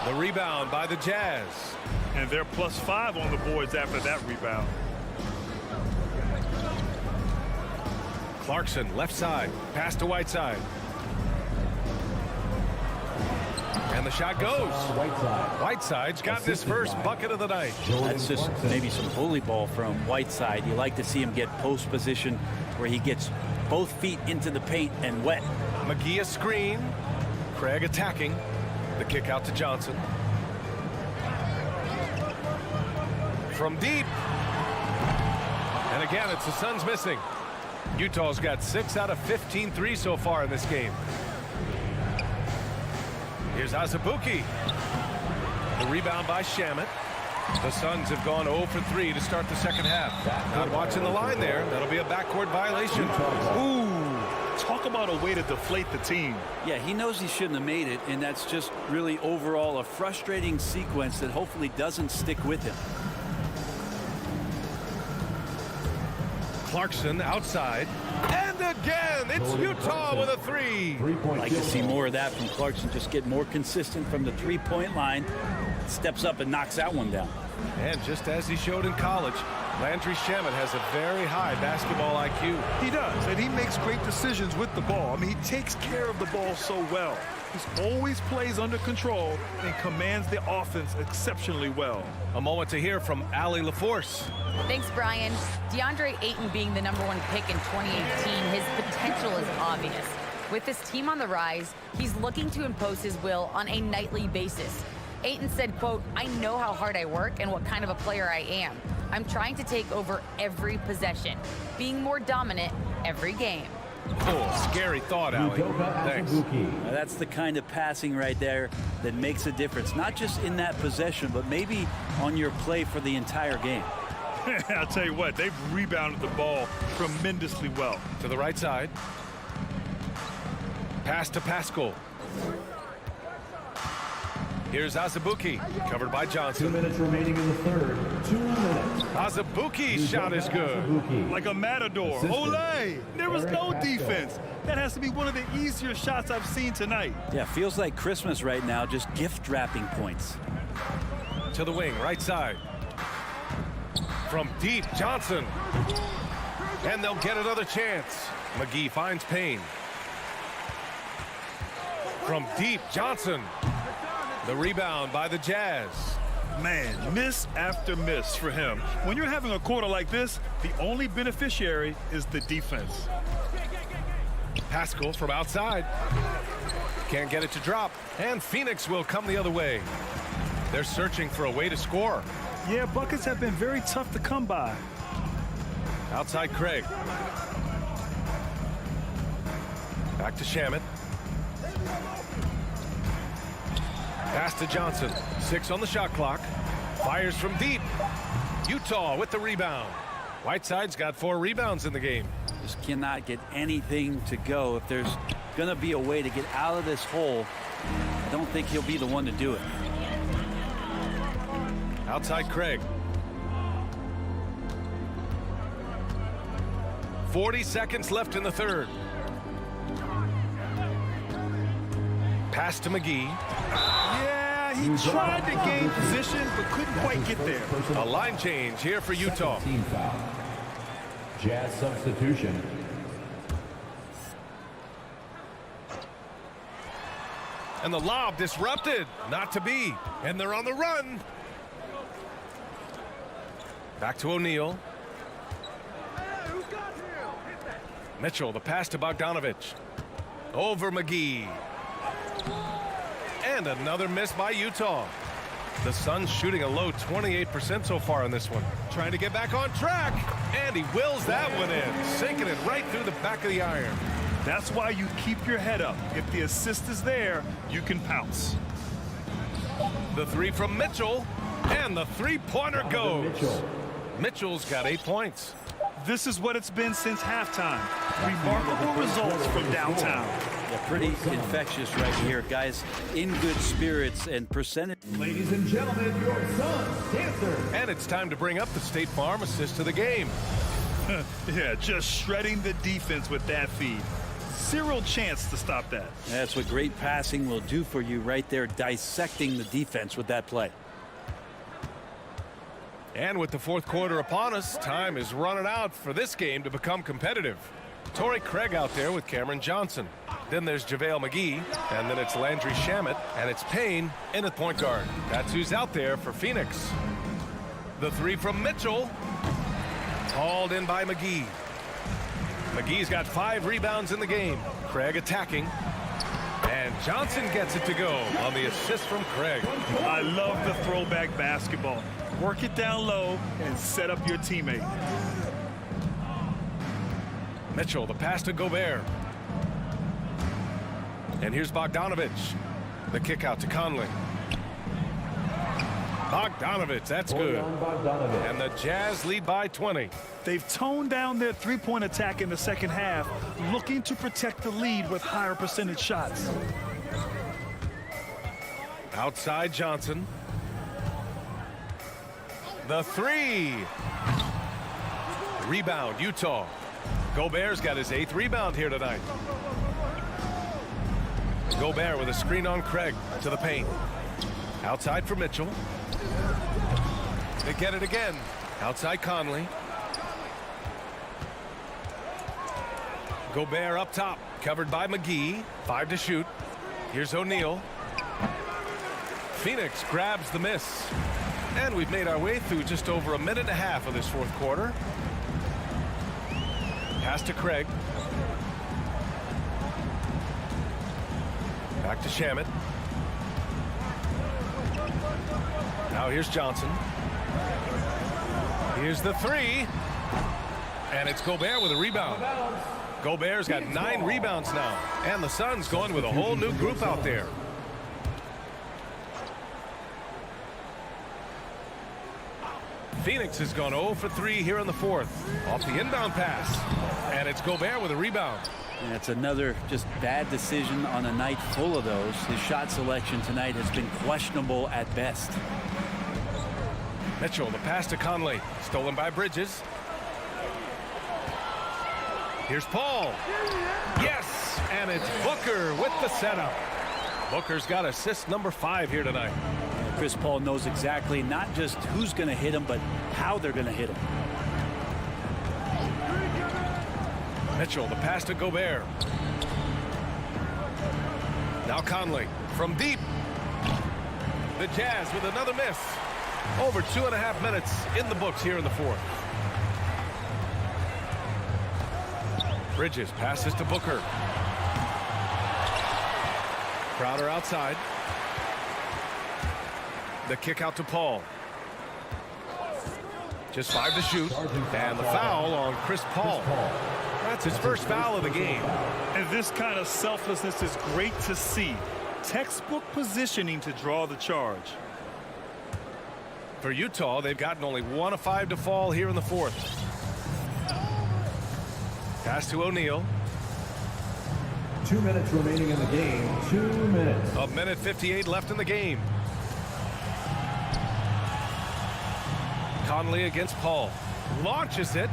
The rebound by the Jazz. And they're +5 on the boards after that rebound. Clarkson, left side. Pass to Whiteside. And the shot goes. Whiteside's got this first bucket of the night. That's just maybe some bully ball from Whiteside. You like to see him get post position where he gets both feet into the paint and wet. McGee a screen. Craig attacking. The kick out to Johnson. From deep. And again, it's the Suns missing. Utah's got 6 out of 15 threes so far in this game. Here's Azubuike. The rebound by Shamet. The Suns have gone 0 for 3 to start the second half. Not watching the line there. That'll be a backcourt violation. Ooh, talk about a way to deflate the team. Yeah, he knows he shouldn't have made it, and that's just really overall a frustrating sequence that hopefully doesn't stick with him. Clarkson outside. And again, it's Utah with a 3. I'd like to see more of that from Clarkson. Just get more consistent from the three-point line. Steps up and knocks that one down. And just as he showed in college, Landry Shamet has a very high basketball IQ. He does, and he makes great decisions with the ball. I mean, he takes care of the ball so well. He always plays under control and commands the offense exceptionally well. A moment to hear from Allie LaForce. Thanks, Brian. Deandre Ayton being the #1 pick in 2018, his potential is obvious. With this team on the rise, he's looking to impose his will on a nightly basis. Ayton said, quote, "I know how hard I work and what kind of a player I am. I'm trying to take over every possession, being more dominant every game." Oh, scary thought, Allie. Thanks. Now, that's the kind of passing right there that makes a difference, not just in that possession, but maybe on your play for the entire game. I'll tell you what, they've rebounded the ball tremendously well. To the right side. Pass to Pascal. Here's Azubuike, covered by Johnson. 2 minutes remaining in the third. 2 minutes. Azubuike's shot is good. Like a matador. Olay! There was no defense. That has to be one of the easier shots I've seen tonight. Yeah, feels like Christmas right now, just gift wrapping points. To the wing, right side. From deep, Johnson. And they'll get another chance. McGee finds Payne. From deep, Johnson. The rebound by the Jazz. Man, miss after miss for him. When you're having a quarter like this, the only beneficiary is the defense. Pascal from outside. Can't get it to drop. And Phoenix will come the other way. They're searching for a way to score. Yeah, buckets have been very tough to come by. Outside Craig. Back to Shamet. Pass to Johnson. 6 on the shot clock. Fires from deep. Utah with the rebound. Whiteside's got 4 rebounds in the game. Just cannot get anything to go. If there's going to be a way to get out of this hole, I don't think he'll be the one to do it. Outside Craig. 40 seconds left in the third. Pass to McGee. Yeah, he tried to gain position, but couldn't quite get there. A line change here for Utah. Team foul. Jazz substitution. And the lob disrupted. Not to be. And they're on the run. Back to O'Neal. Mitchell, the pass to Bogdanovich. Over McGee. And another miss by Utah. The Suns shooting a low 28% so far in this one. Trying to get back on track. And he wills that one in. Sinking it right through the back of the iron. That's why you keep your head up. If the assist is there, you can pounce. The 3 from Mitchell. And the three-pointer goes. Mitchell's got 8 points. This is what it's been since halftime. Remarkable results from downtown. Yeah, pretty infectious right here, guys. In good spirits and percentage. Ladies and gentlemen, your Suns dancer. And it's time to bring up the State Farm assist to the game. Yeah, just shredding the defense with that feed. Zero chance to stop that. That's what great passing will do for you right there, dissecting the defense with that play. And with the fourth quarter upon us, time is running out for this game to become competitive. Torrey Craig out there with Cameron Johnson. Then there's JaVale McGee, and then it's Landry Shamet, and it's Payne in at point guard. That's who's out there for Phoenix. The 3 from Mitchell. Hauled in by McGee. McGee's got 5 rebounds in the game. Craig attacking. And Johnson gets it to go on the assist from Craig. I love the throwback basketball. Work it down low and set up your teammate. Mitchell, the pass to Gobert. And here's Bogdanovich. The kick out to Conley. Bogdanovich, that's good. And the Jazz lead by 20. They've toned down their three-point attack in the second half, looking to protect the lead with higher percentage shots. Outside Johnson. The 3. Rebound, Utah. Gobert's got his 8th rebound here tonight. Gobert with a screen on Craig to the paint. Outside for Mitchell. They get it again. Outside Conley. Gobert up top, covered by McGee. 5 to shoot. Here's O'Neal. Phoenix grabs the miss. And we've made our way through just over a minute and a half of this fourth quarter. Pass to Craig. Back to Shamet. Now here's Johnson. Here's the 3. And it's Gobert with a rebound. Gobert's got 9 rebounds now. And the Suns going with a whole new group out there. Phoenix has gone 0 for 3 here in the fourth. Off the inbound pass. And it's Gobert with a rebound. And it's another just bad decision on a night full of those. His shot selection tonight has been questionable at best. Mitchell, the pass to Conley. Stolen by Bridges. Here's Paul. Yes, and it's Booker with the setup. Booker's got assist number 5 here tonight. Chris Paul knows exactly not just who's going to hit him, but how they're going to hit him. Mitchell, the pass to Gobert. Now Conley from deep. The Jazz with another miss. Over 2.5 minutes in the books here in the fourth. Bridges passes to Booker. Crowder outside. The kick out to Paul. Just 5 to shoot. And the foul on Chris Paul. That's his first foul of the game. And this kind of selflessness is great to see. Textbook positioning to draw the charge. For Utah, they've gotten only 1 of 5 to fall here in the fourth. Pass to O'Neal. 2 minutes remaining in the game. 2 minutes. A minute 58 left in the game. Conley against Paul. Launches it.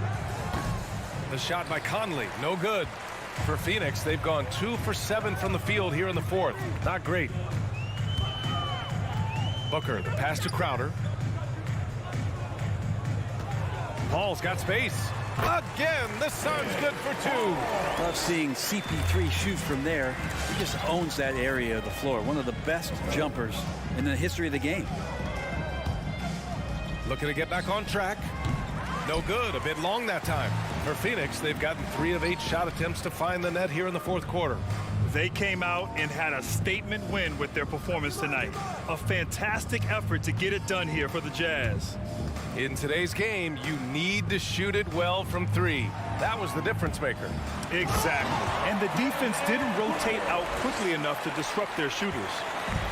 The shot by Conley, no good. For Phoenix, they've gone 2 for 7 from the field here in the fourth. Not great. Booker, the pass to Crowder. Paul's got space. Again, the Suns good for 2. Love seeing CP3 shoot from there. He just owns that area of the floor. One of the best jumpers in the history of the game. Looking to get back on track. No good, a bit long that time. For Phoenix, they've gotten 3 of 8 shot attempts to find the net here in the fourth quarter. They came out and had a statement win with their performance tonight. A fantastic effort to get it done here for the Jazz. In today's game, you need to shoot it well from 3. That was the difference maker. Exactly. And the defense didn't rotate out quickly enough to disrupt their shooters.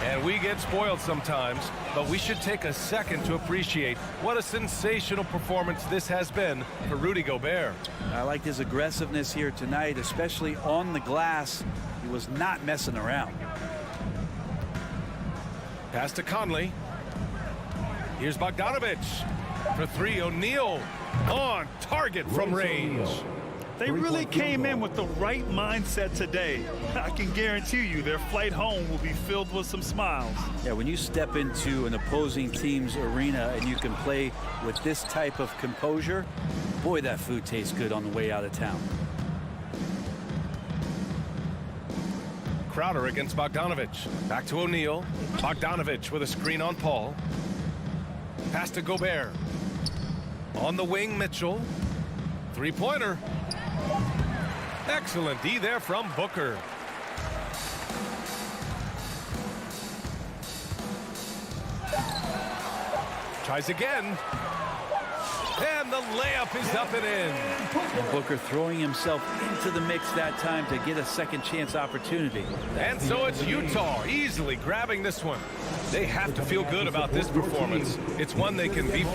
And we get spoiled sometimes, but we should take a second to appreciate what a sensational performance this has been for Rudy Gobert. I liked his aggressiveness here tonight, especially on the glass. He was not messing around. Pass to Conley. Here's Bogdanovich. For 3, O'Neal on target from range. They really came in with the right mindset today. I can guarantee you their flight home will be filled with some smiles. Yeah, when you step into an opposing team's arena and you can play with this type of composure, boy, that food tastes good on the way out of town. Crowder against Bogdanovich. Back to O'Neal. Bogdanovich with a screen on Paul. Pass to Gobert. On the wing, Mitchell. 3-pointer. Excellent D there from Booker. Tries again. And the layup is up and in. And Booker throwing himself into the mix that time to get a second chance opportunity. And so it's Utah easily grabbing this one. They have to feel good about this performance. It's one they can be.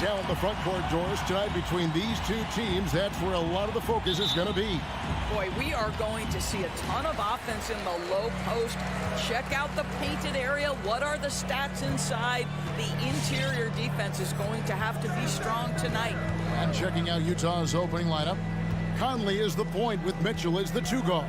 down in the front court, Doris, tonight between these two teams. That's where a lot of the focus is going to be. Boy, we are going to see a ton of offense in the low post. Check out the painted area. What are the stats inside? The interior defense is going to have to be strong tonight. And checking out Utah's opening lineup, Conley is the point with Mitchell as the 2 guard.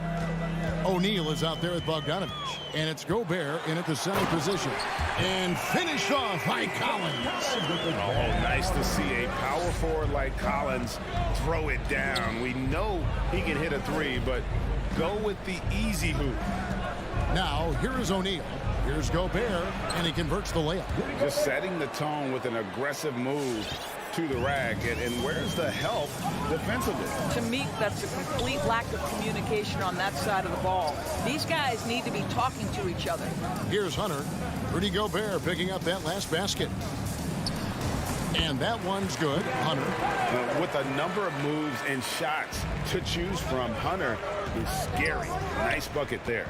O'Neal is out there with Bogdanovich. And it's Gobert in at the center position. And finished off by Collins. Oh, nice to see a power forward like Collins throw it down. We know he can hit a 3, but go with the easy hoop. Now, here is O'Neal. Here's Gobert, and he converts the layup. Just setting the tone with an aggressive move to the rack. And where's the help defensively? To me, that's a complete lack of communication on that side of the ball. These guys need to be talking to each other. Here's Hunter. Rudy Gobert picking up that last basket. And that one's good. Hunter. With a number of moves and shots to choose from, Hunter is scary. Nice bucket there.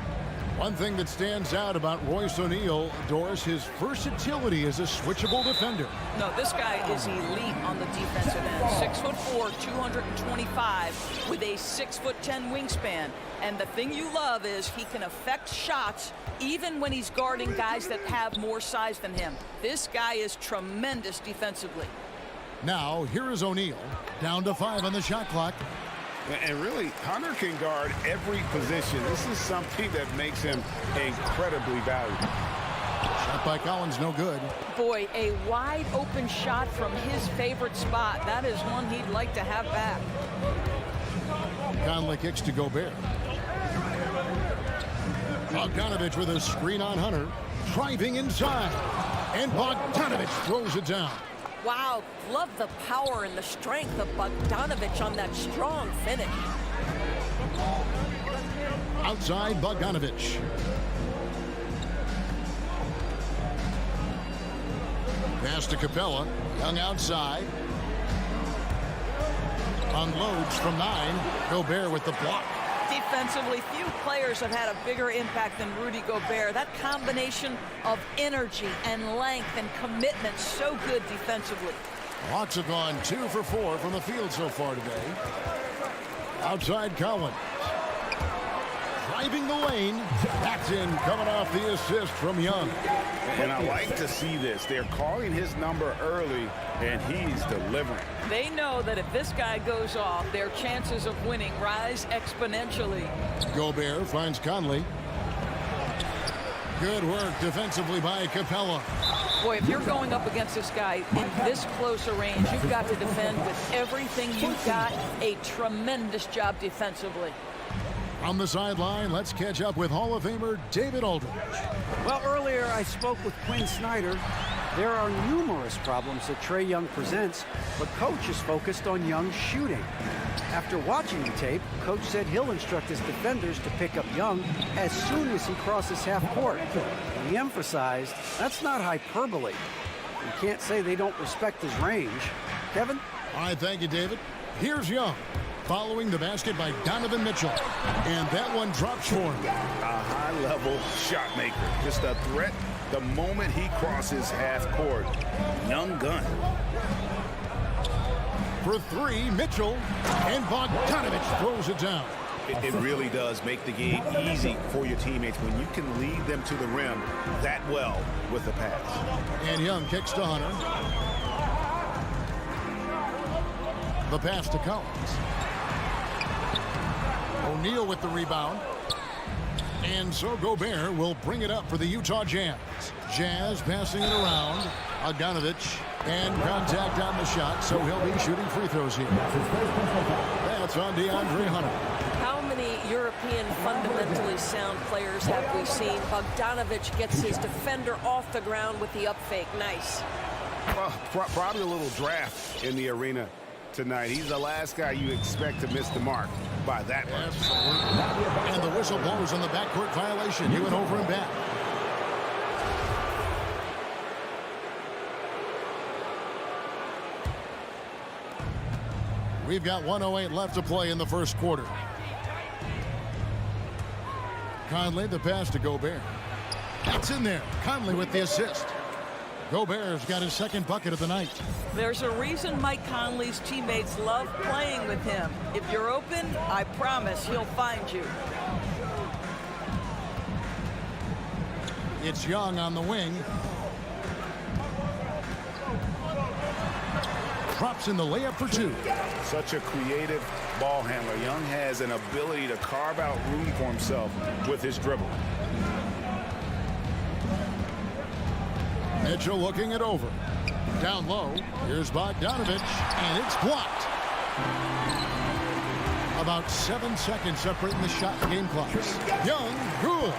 One thing that stands out about Royce O'Neal, Doris, his versatility as a switchable defender. No, this guy is elite on the defensive end. 6'4", 225, with a 6'10" wingspan. And the thing you love is he can affect shots even when he's guarding guys that have more size than him. This guy is tremendous defensively. Now, here is O'Neal, down to 5 on the shot clock. And really, Hunter can guard every position. This is something that makes him incredibly valuable. Shot by Collins, no good. Boy, a wide open shot from his favorite spot. That is one he'd like to have back. Conley kicks to Gobert. Bogdanovich with a screen on Hunter. Driving inside. And Bogdanovich throws it down. Wow, love the power and the strength of Bogdanovich on that strong finish. Outside Bogdanovich. Pass to Capella. Young outside. Unloads from 9. Gobert with the block. Defensively, few players have had a bigger impact than Rudy Gobert. That combination of energy and length and commitment, so good defensively. Hawks have gone 2 for 4 from the field so far today. Outside Collins. Driving the lane. That's in, coming off the assist from Young. And I like to see this. They're calling his number early, and he's delivering. They know that if this guy goes off, their chances of winning rise exponentially. Gobert finds Conley. Good work defensively by Capella. Boy, if you're going up against this guy in this close a range, you've got to defend with everything you've got. A tremendous job defensively. On the sideline, let's catch up with Hall of Famer David Aldridge. Well, earlier I spoke with Quinn Snyder. There are numerous problems that Trae Young presents, but Coach is focused on Young's shooting. After watching the tape, Coach said he'll instruct his defenders to pick up Young as soon as he crosses half court. And he emphasized that's not hyperbole. You can't say they don't respect his range. Kevin? All right, thank you, David. Here's Young, following the basket by Donovan Mitchell. And that one drops for him. A high-level shot maker. Just a threat the moment he crosses half court. Young gun. For 3, Mitchell. And Bogdanovich throws it down. It really does make the game easy for your teammates when you can lead them to the rim that well with the pass. And Young kicks to Hunter. The pass to Collins. O'Neal with the rebound. And so Gobert will bring it up for the Utah Jazz. Jazz passing it around. Bogdanovich. And contact on the shot, so he'll be shooting free throws here. That's on Deandre Hunter. How many European fundamentally sound players have we seen? Bogdanovich gets his defender off the ground with the up fake. Nice. Well, probably a little draft in the arena tonight. He's the last guy you expect to miss the mark by that much. Absolutely. And the whistle blows on the backcourt violation. He went over and back. We've got 1:08 left to play in the first quarter. Conley, the pass to Gobert. That's in there. Conley with the assist. Gobert's got his second bucket of the night. There's a reason Mike Conley's teammates love playing with him. If you're open, I promise he'll find you. It's Young on the wing. Drops in the layup for two. Such a creative ball handler. Young has an ability to carve out room for himself with his dribble. Mitchell looking it over. Down low. Here's Bogdanovich, and it's blocked. About 7 seconds separating the shot and game clocks. Young, good.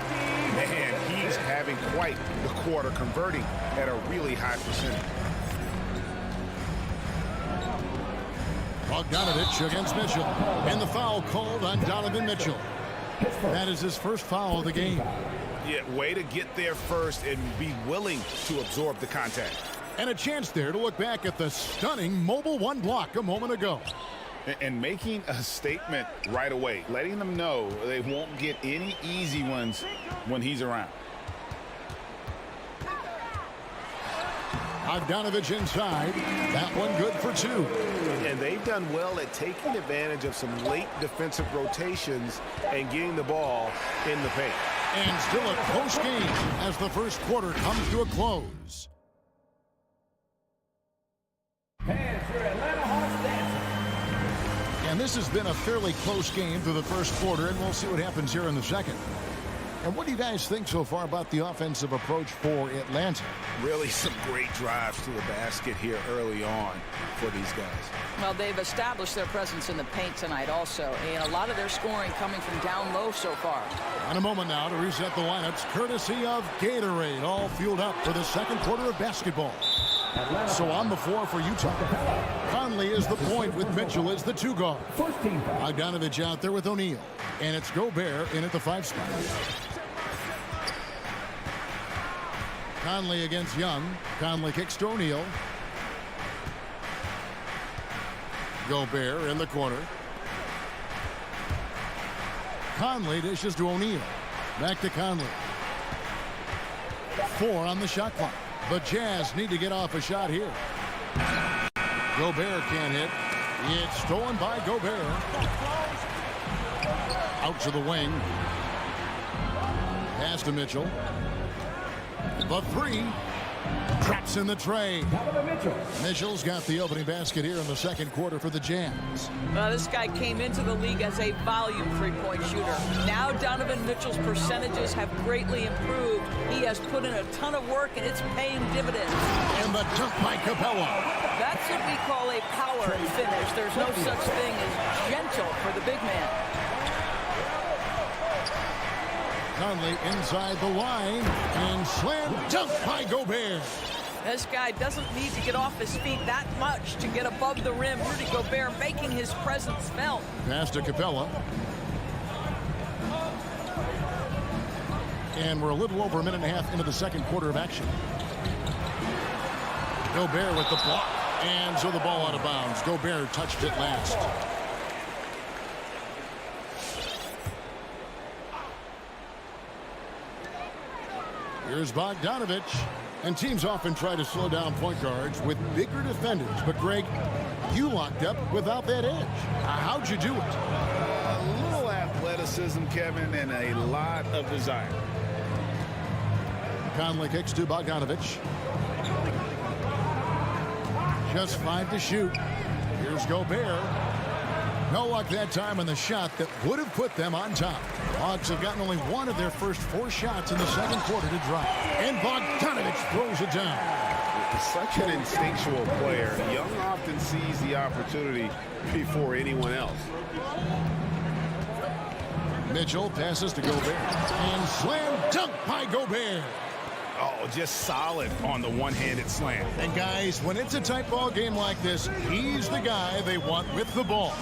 Man, he's having quite the quarter, converting at a really high percentage. Bogdanovich against Mitchell. And the foul called on Donovan Mitchell. That is his first foul of the game. Yeah, way to get there first and be willing to absorb the contact. And a chance there to look back at the stunning mobile one block a moment ago. And making a statement right away, letting them know they won't get any easy ones when he's around. Bogdanovich inside. That one good for two. And they've done well at taking advantage of some late defensive rotations and getting the ball in the paint. And still a close game as the first quarter comes to a close. And this has been a fairly close game through the first quarter, and we'll see what happens here in the second. And what do you guys think so far about the offensive approach for Atlanta? Really some great drives to the basket here early on for these guys. Well, they've established their presence in the paint tonight also, and a lot of their scoring coming from down low so far. On a moment now to reset the lineups, courtesy of Gatorade, all fueled up for the second quarter of basketball. So on the floor for Utah, Conley is the point with Mitchell as the two guard. Bogdanovich out there with O'Neal, and it's Gobert in at the 5 spot. Conley against Young. Conley kicks to O'Neal. Gobert in the corner. Conley dishes to O'Neal. Back to Conley. 4 on the shot clock. The Jazz need to get off a shot here. Gobert can't hit. It's stolen by Gobert. Out to the wing. Pass to Mitchell. The 3. Traps in the tray. Mitchell's got the opening basket here in the second quarter for the Jazz. Well, this guy came into the league as a volume three-point shooter. Now Donovan Mitchell's percentages have greatly improved. He has put in a ton of work, and it's paying dividends. And the dunk by Capella. That's what we call a power finish. There's no such thing as gentle for the big man. Conley inside the line, and slam dunk by Gobert. This guy doesn't need to get off his feet that much to get above the rim. Rudy Gobert making his presence felt. Pass to Capella. And we're a little over a minute and a half into the second quarter of action. Gobert with the block. And so the ball out of bounds. Gobert touched it last. Here's Bogdanovich. And teams often try to slow down point guards with bigger defenders. But, Greg, you locked up without that edge. How'd you do it? A little athleticism, Kevin, and a lot of desire. Conley kicks to Bogdanovich. Just 5 to shoot. Here's Gobert. No luck that time on the shot that would have put them on top. Hawks have gotten only 1 of their first 4 shots in the second quarter to drop. And Bogdanovich throws it down. Such an instinctual player. Young often sees the opportunity before anyone else. Mitchell passes to Gobert. And slam dunk by Gobert. Oh, just solid on the one-handed slam. And guys, when it's a tight ball game like this, he's the guy they want with the ball.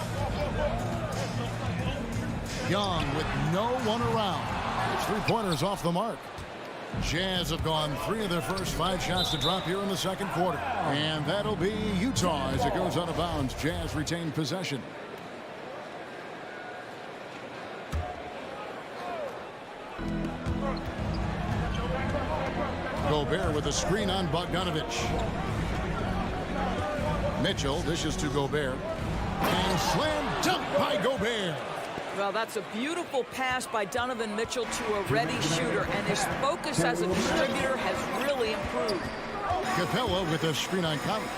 Young with no one around. His 3-pointers off the mark. Jazz have gone 3 of their first 5 shots to drop here in the second quarter. And that'll be Utah as it goes out of bounds. Jazz retain possession. Gobert with a screen on Bogdanovich. Mitchell dishes to Gobert. And slam dunk by Gobert. Well, that's a beautiful pass by Donovan Mitchell to a ready shooter, and his focus as a distributor has really improved. Capella with a screen on Conley.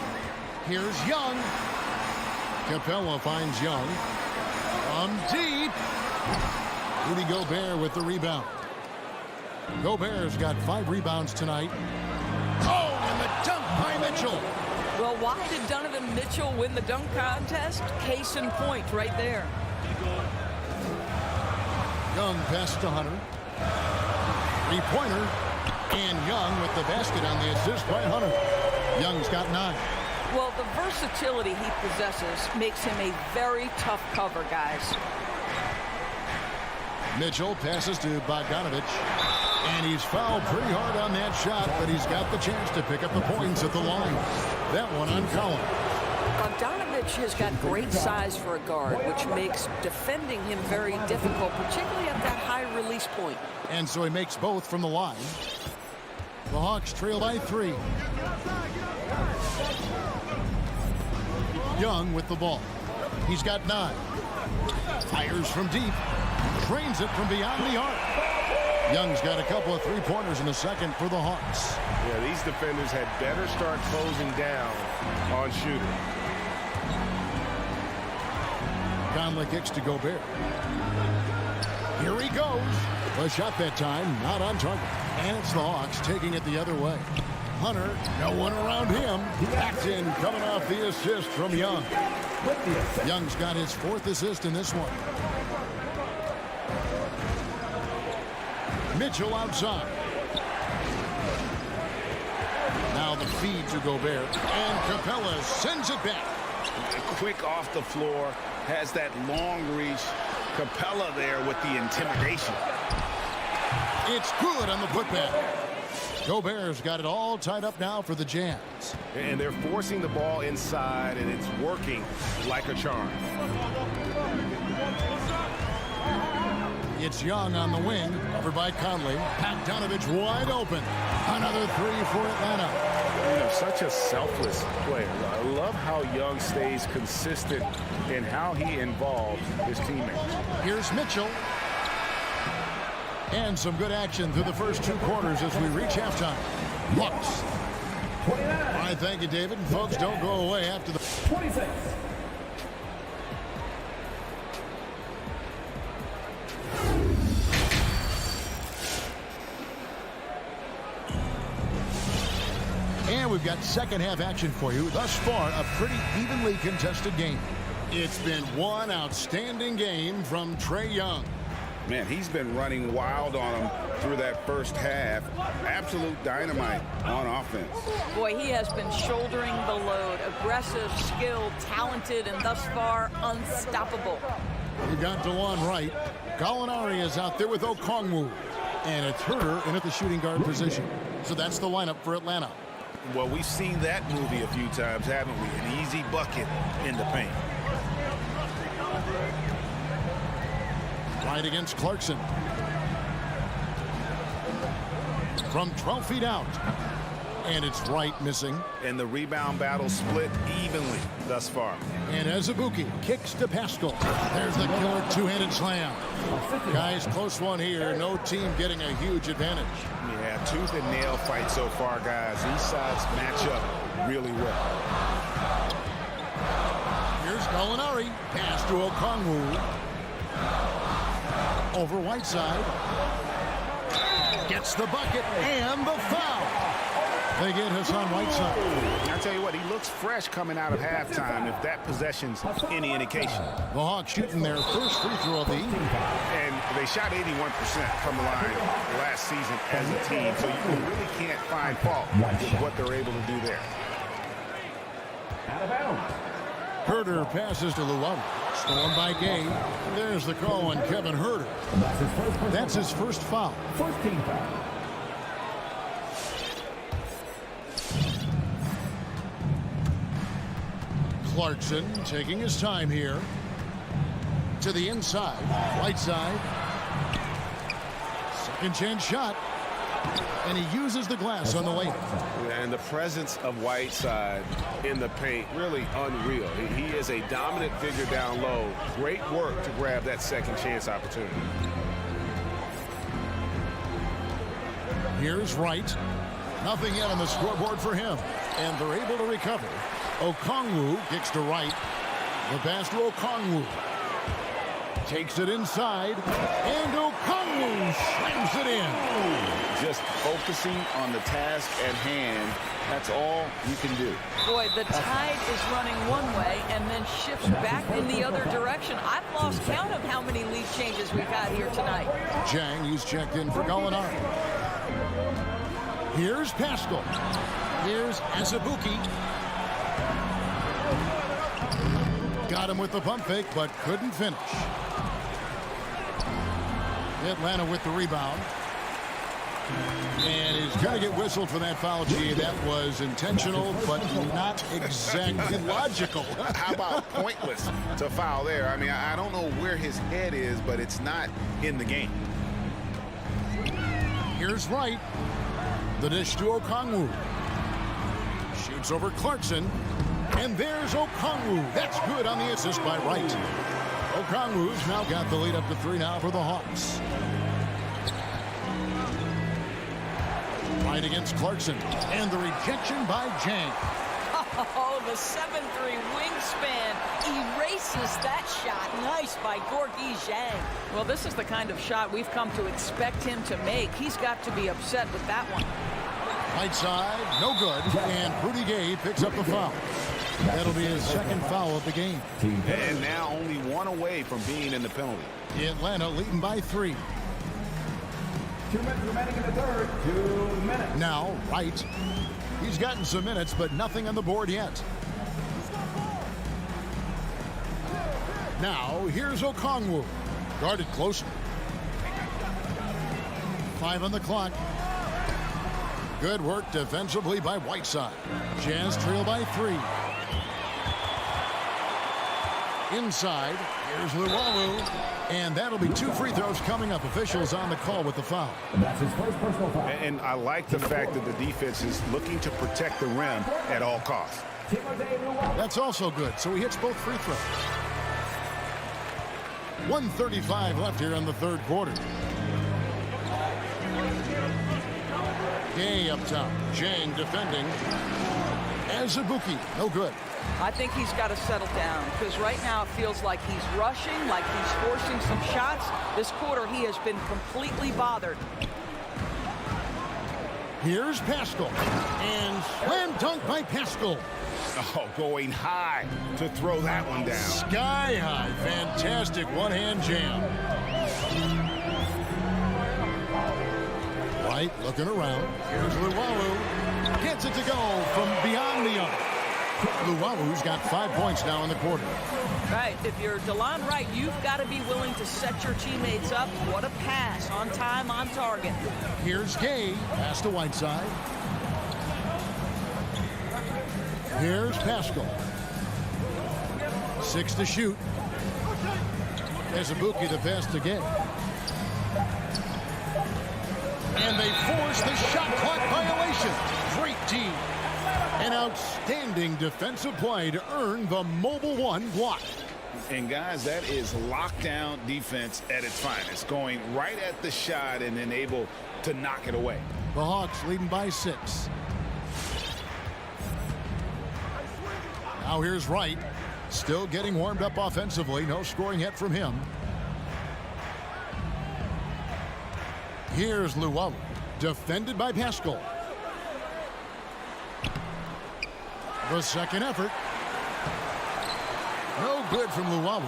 Here's Young. Capella finds Young. From deep. Rudy Gobert with the rebound. Gobert's got 5 rebounds tonight. Oh, and the dunk by Mitchell. Well, why did Donovan Mitchell win the dunk contest? Case in point right there. Young passes to Hunter. 3-pointer. And Young with the basket on the assist by Hunter. Young's got 9. Well, the versatility he possesses makes him a very tough cover, guys. Mitchell passes to Bogdanovich. And he's fouled pretty hard on that shot, but he's got the chance to pick up the points at the line. That one on Collins. Bogdanovich has got great size for a guard, which makes defending him very difficult, particularly at that high release point. And so he makes both from the line. The Hawks trail by 3. Young with the ball. He's got 9. Fires from deep. Drains it from beyond the arc. Young's got a couple of 3-pointers in the second for the Hawks. Yeah, these defenders had better start closing down on shooting. Conley kicks to Gobert. Here he goes. A shot that time, not on target. And it's the Hawks taking it the other way. Hunter, no one around him. Acton coming off the assist from Young. Young's got his 4th assist in this one. Mitchell outside. Now the feed to Gobert. And Capella sends it back. Quick off the floor. Has that long reach. Capella there with the intimidation. It's good on the putback. Gobert's got it all tied up now for the Jazz. And they're forcing the ball inside, and it's working like a charm. It's Young on the wing, over by Conley. Bogdanovich wide open. Another 3 for Atlanta. You know, such a selfless player. I love how Young stays consistent in how he involves his teammates. Here's Mitchell. And some good action through the first 2 quarters as we reach halftime. Hawks. All right, thank you, David. And folks, don't go away after the 26. And we've got second half action for you. Thus far, a pretty evenly contested game. It's been one outstanding game from Trae Young. Man, he's been running wild on him through that first half. Absolute dynamite on offense. Boy, he has been shouldering the load. Aggressive, skilled, talented, and thus far, unstoppable. You got DeLon Wright. Gallinari is out there with Okongwu. And it's Herter in at the shooting guard position. So that's the lineup for Atlanta. Well, we've seen that movie a few times, haven't we? An easy bucket in the paint. Right against Clarkson. From 12 feet out. And it's Wright missing. And the rebound battle split evenly thus far. And Azubuike kicks to Pascal. There's the killer 2-handed slam. Guys, close one here. No team getting a huge advantage. Yeah, tooth and nail fight so far, guys. These sides match up really well. Here's Gallinari. Pass to Okongwu. Over Whiteside. Gets the bucket and the foul. They get Hassan Whiteside. I'll tell you what, he looks fresh coming out of halftime if that possession's any indication. The Hawks shooting their first free throw of the evening. And they shot 81% from the line last season as a team, so you really can't find fault with what they're able to do there. Out of bounds. Herter passes to Lowry. Stolen by Gay. There's the call on Kevin Herter. That's his first foul. First team foul. Clarkson taking his time here. To the inside. Right side. Second chance shot. And he uses the glass on the way. And the presence of Whiteside in the paint, really unreal. He is a dominant figure down low. Great work to grab that second chance opportunity. Here's Wright. Nothing yet on the scoreboard for him. And they're able to recover. Okongwu kicks to Wright. The pass to Okongwu. Takes it inside. And Okongwu slams it in. Just focusing on the task at hand. That's all you can do. Boy, the tide is running one way and then shifts back in the other direction. I've lost count of how many lead changes we've had here tonight. Jang, he's checked in for Gallinari. Here's Pascal. Here's Azubuike. Got him with the pump fake, but couldn't finish. Atlanta with the rebound. And he's going to get whistled for that foul. Gee, that was intentional, but not exactly logical. How about pointless to foul there? I mean, I don't know where his head is, but it's not in the game. Here's Wright. The dish to Okongwu. Shoots over Clarkson. And there's Okongwu. That's good on the assist by Wright. Okongwu's now got the lead up to 3 now for the Hawks. Right against Clarkson. And the rejection by Jang. Oh, the 7'3" wingspan erases that shot. Nice by Gorgui Zhang. Well, this is the kind of shot we've come to expect him to make. He's got to be upset with that one. Right side, no good. And Rudy Gay picks up the foul. That'll be his second foul of the game. And now only one away from being in the penalty. Atlanta leading by 3. 2 minutes remaining in the third. 2 minutes. Now, Wright. He's gotten some minutes, but nothing on the board yet. Now, here's Okongwu. Guarded closer. 5 on the clock. Good work defensively by Whiteside. Jazz trail by 3. Inside, here's Luwawu. And that'll be 2 free throws coming up. Officials on the call with the foul. That's his first personal foul. And I like the fact that the defense is looking to protect the rim at all costs. That's also good. So he hits both free throws. 1:35 left here in the third quarter. Gay up top. Jang defending. Azubuike, no good. I think he's got to settle down because right now it feels like he's rushing, like he's forcing some shots. This quarter he has been completely bothered. Here's Pascal. And slam dunk by Pascal. Oh, going high to throw that one down. Sky high. Fantastic one-hand jam. White looking around. Here's Luwawu. Gets it to go from beyond the arc. Luwawu's got 5 points now in the quarter. Right. If you're DeLon Wright, you've got to be willing to set your teammates up. What a pass. On time, on target. Here's Gay. Pass to Whiteside. Here's Pascal. 6 to shoot. Azubuike the pass to Gay. And they force the shot clock violation. Great team. An outstanding defensive play to earn the Mobile One block. And guys, that is lockdown defense at its finest. Going right at the shot and then able to knock it away. The Hawks leading by 6. Now here's Wright. Still getting warmed up offensively. No scoring yet from him. Here's Luwawu. Defended by Pascal. The second effort. No good from Luwawu.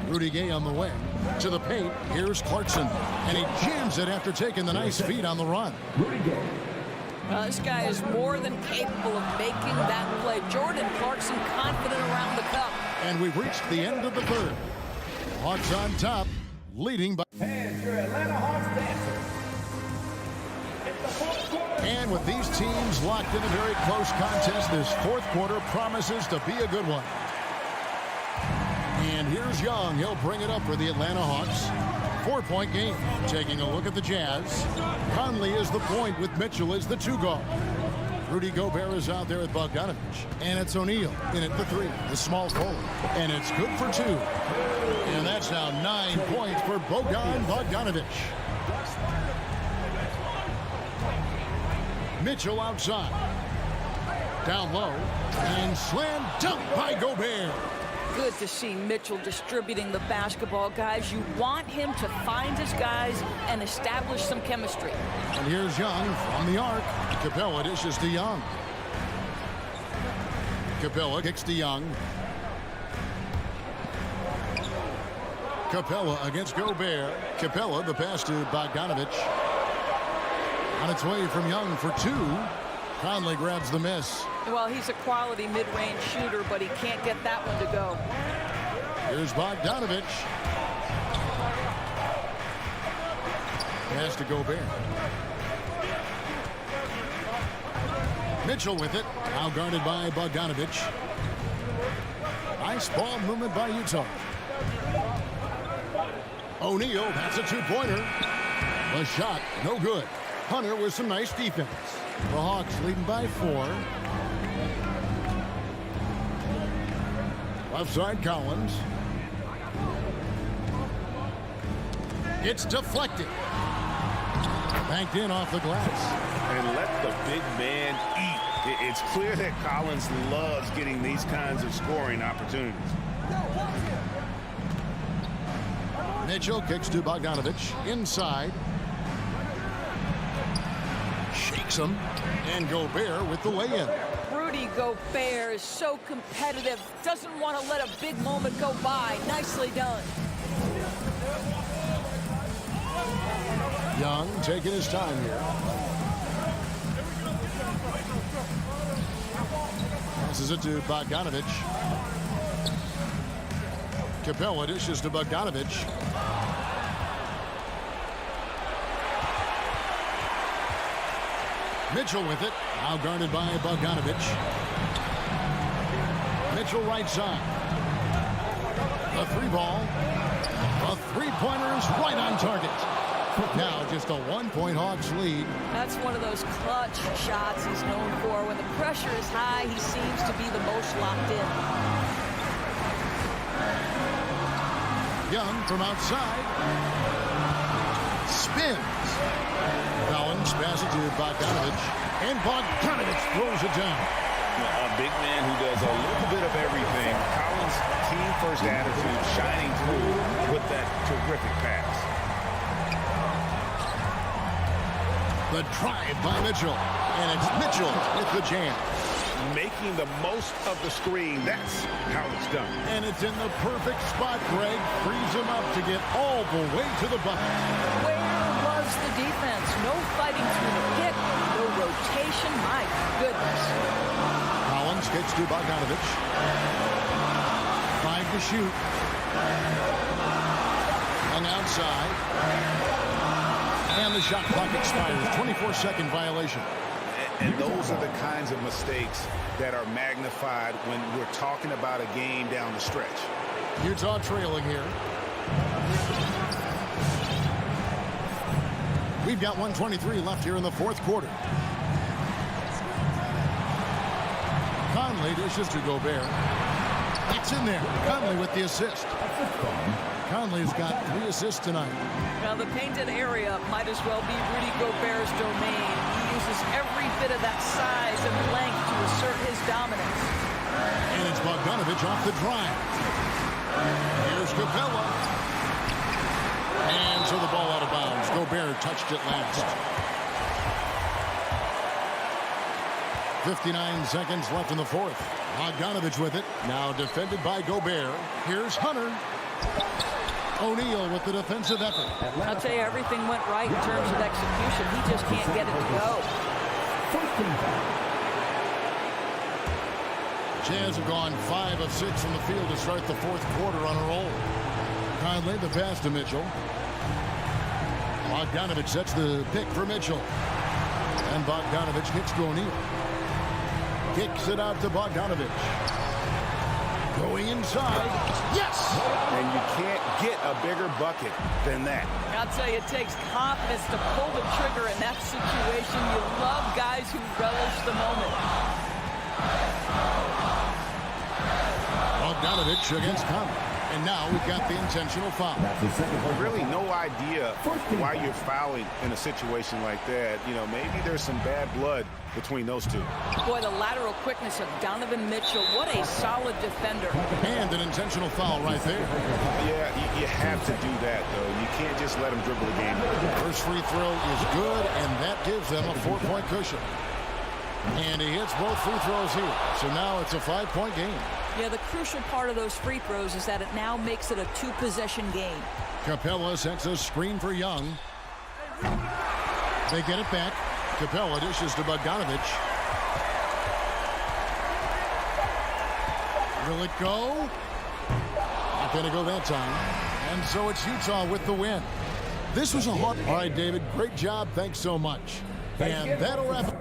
Rudy Gay on the wing. To the paint. Here's Clarkson. And he jams it after taking the nice feed on the run. Rudy Gay. This guy is more than capable of making that play. Jordan Clarkson confident around the cup. And we've reached the end of the third. Hawks on top, leading by... And your Atlanta Hawks dancers. And with these teams locked in a very close contest, this fourth quarter promises to be a good one. And here's Young. He'll bring it up for the Atlanta Hawks. 4-point game. Taking a look at the Jazz. Conley is the point with Mitchell as the 2 guard. Rudy Gobert is out there with Bogdanovich. And it's O'Neal in at the 3, the small forward. And it's good for 2. And that's now 9 points for Bogdanovich. Mitchell outside. Down low. And slam dunk by Gobert. Good to see Mitchell distributing the basketball, guys. You want him to find his guys and establish some chemistry. And here's Young from the arc. Capella dishes to Young. Capella kicks to Young. Capella against Gobert. Capella, the pass to Bogdanovich. On its way from Young for 2. Conley grabs the miss. Well, he's a quality mid-range shooter, but he can't get that one to go. Here's Bogdanovich. Pass to Gobert. Mitchell with it. Now guarded by Bogdanovich. Nice ball movement by Utah. O'Neal, that's a 2-pointer. The shot, no good. Hunter with some nice defense. The Hawks leading by 4. Left side, Collins. It's deflected. Banked in off the glass. And let the big man eat. It's clear that Collins loves getting these kinds of scoring opportunities. Mitchell kicks to Bogdanovich. Inside. Shakes him. And Gobert with the lay-in. Rudy Gobert is so competitive. Doesn't want to let a big moment go by. Nicely done. Young taking his time here. Passes it to Bogdanovich. Capella dishes to Bogdanovich. Mitchell with it. Now guarded by Bogdanovich. Mitchell right side. The 3 ball. The 3-pointer is right on target. Now just a 1-point Hawks lead. That's one of those clutch shots he's known for. When the pressure is high, he seems to be the most locked in. Young from outside. Spins. Collins passes to Bogdanovich. And Bogdanovich throws it down. A big man who does a little bit of everything. Collins' team-first attitude shining through with that terrific pass. The drive by Mitchell. And it's Mitchell with the jam. Making the most of the screen. That's how it's done. And it's in the perfect spot. Greg frees him up to get all the way to the bucket. Where was the defense? No fighting through the pick. No rotation. My goodness. Collins kicks to Bogdanovich. 5 to shoot. Hung outside. And the shot clock expires. 24-second violation. And those are the kinds of mistakes that are magnified when we're talking about a game down the stretch. Utah trailing here. We've got 1:23 left here in the 4th quarter. Conley dishes to Gobert. It's in there. Conley with the assist. Conley's got 3 assists tonight. Now the painted area might as well be Rudy Gobert's domain. He uses every bit of that size and length to assert his dominance. And it's Bogdanovich off the drive. Here's Capella. And so the ball out of bounds. Gobert touched it last. 59 seconds left in the 4th. Bogdanovich with it. Now defended by Gobert. Here's Hunter. O'Neal with the defensive effort. I'll tell you, everything went right in terms of execution. He just can't get it to go. Jazz have gone 5 of 6 from the field to start the 4th quarter on a roll. Conley the pass to Mitchell. Bogdanovich sets the pick for Mitchell. And Bogdanovich kicks to O'Neal. Kicks it out to Bogdanovich. Going inside. Yes! And you can't get a bigger bucket than that. I'll tell you, it takes confidence to pull the trigger in that situation. You love guys who relish the moment. Bogdanovich against Conley. And now we've got the intentional foul. Really no idea why you're fouling in a situation like that. You know, maybe there's some bad blood between those two. Boy, the lateral quickness of Donovan Mitchell. What a solid defender. And an intentional foul right there. Yeah, you have to do that, though. You can't just let him dribble the game. First free throw is good, and that gives them a 4-point cushion. And he hits both free throws here. So now it's a 5-point game. Yeah, the crucial part of those free throws is that it now makes it a 2-possession game. Capella sets a screen for Young. They get it back. Capella dishes to Bogdanovich. Will it go? Not going to go that time. And so it's Utah with the win. This was a hard... All right, David, great job. Thanks so much. And that'll wrap it.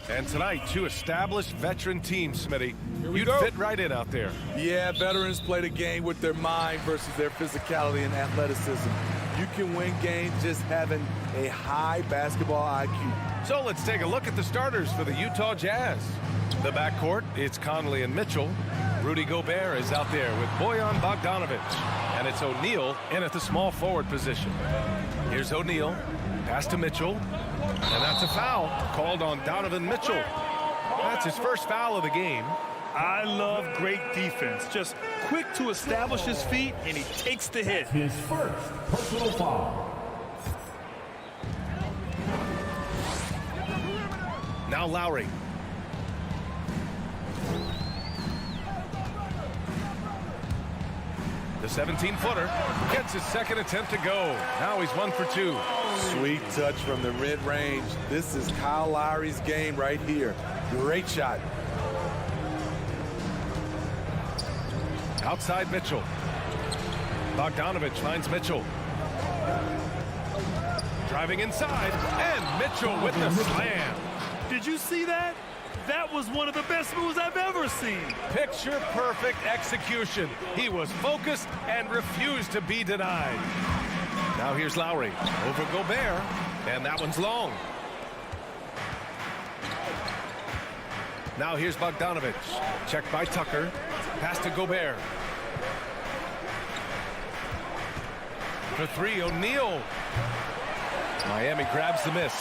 And tonight, two established veteran teams, Smitty. You'd go. fit right in out there. Yeah, veterans play the game with their mind versus their physicality and athleticism. You can win games just having a high basketball IQ. So let's take a look at the starters for the Utah Jazz. The backcourt, it's Conley and Mitchell. Rudy Gobert is out there with Bojan Bogdanovic. And it's O'Neal in at the small forward position. Here's O'Neal. Pass to Mitchell. And that's a foul called on Donovan Mitchell. That's his first foul of the game. I love great defense. Just quick to establish his feet, and he takes the hit. His first personal foul. Now Lowry. The 17-footer gets his second attempt to go. Now he's 1 for 2. Sweet touch from the mid-range. This is Kyle Lowry's game right here. Great shot. Outside Mitchell. Bogdanovic finds Mitchell. Driving inside, and Mitchell with the slam. Did you see that? That was one of the best moves I've ever seen. Picture perfect execution. He was focused and refused to be denied. Now here's Lowry over Gobert, and that one's long. Now here's Bogdanovic. Checked by Tucker. Pass to Gobert. For three, O'Neal. Miami grabs the miss.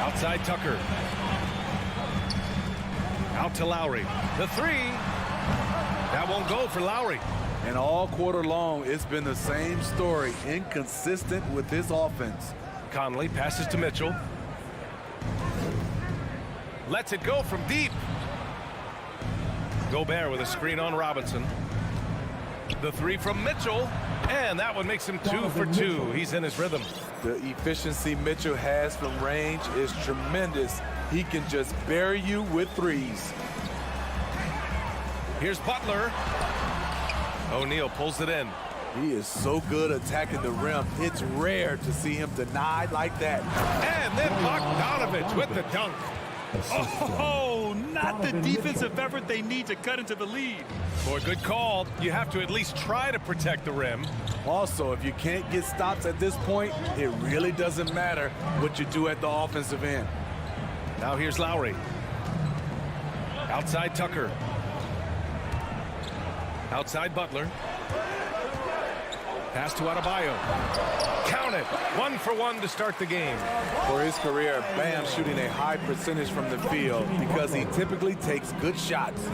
Outside Tucker. Out to Lowry. The three. That won't go for Lowry. And all quarter long, it's been the same story. Inconsistent with his offense. Conley passes to Mitchell. Lets it go from deep. Gobert with a screen on Robinson. The three from Mitchell. And that one makes him 2 for 2. He's in his rhythm. The efficiency Mitchell has from range is tremendous. He can just bury you with threes. Here's Butler. O'Neal pulls it in. He is so good attacking the rim. It's rare to see him denied like that. And then Bogdanovic with the dunk. Oh, not the defensive effort they need to cut into the lead. Boy, good call. You have to at least try to protect the rim. Also, if you can't get stops at this point, it really doesn't matter what you do at the offensive end. Now here's Lowry. Outside Tucker. Outside Butler. Pass to Adebayo. Count it. 1 for 1 to start the game. For his career, Bam shooting a high percentage from the field because he typically takes good shots.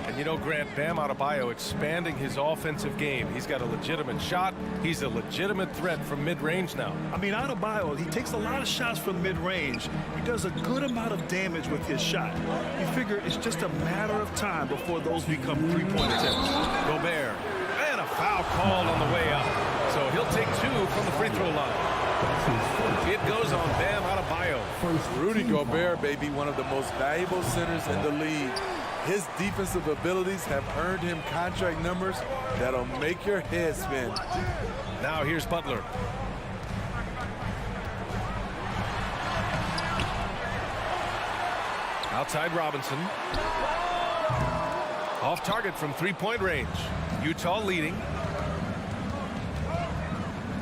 And you know, Grant, Bam Adebayo expanding his offensive game. He's got a legitimate shot. He's a legitimate threat from mid-range now. I mean, Adebayo, he takes a lot of shots from mid-range. He does a good amount of damage with his shot. You figure it's just a matter of time before those become three-point attempts. Gobert. And a foul called on the way up. So he'll take 2 from the free throw line. It goes on Bam Adebayo. Rudy Gobert, baby, one of the most valuable centers in the league. His defensive abilities have earned him contract numbers that'll make your head spin. Now here's Butler. Outside Robinson. Off target from three-point range. Utah leading.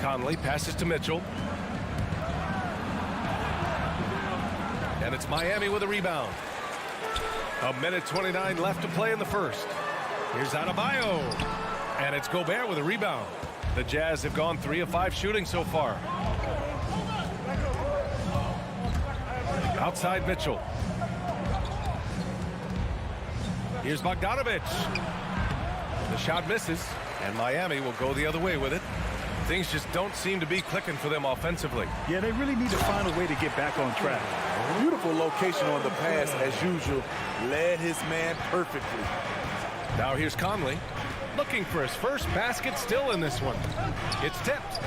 Conley passes to Mitchell. And it's Miami with a rebound. 1:29 left to play in the first. Here's Adebayo. And it's Gobert with a rebound. The Jazz have gone 3 of 5 shooting so far. Outside Mitchell. Here's Bogdanovic. The shot misses, and Miami will go the other way with it. Things just don't seem to be clicking for them offensively. Yeah, they really need to find a way to get back on track. Beautiful location on the pass, as usual. Led his man perfectly. Now here's Conley, looking for his first basket still in this one. It's tipped.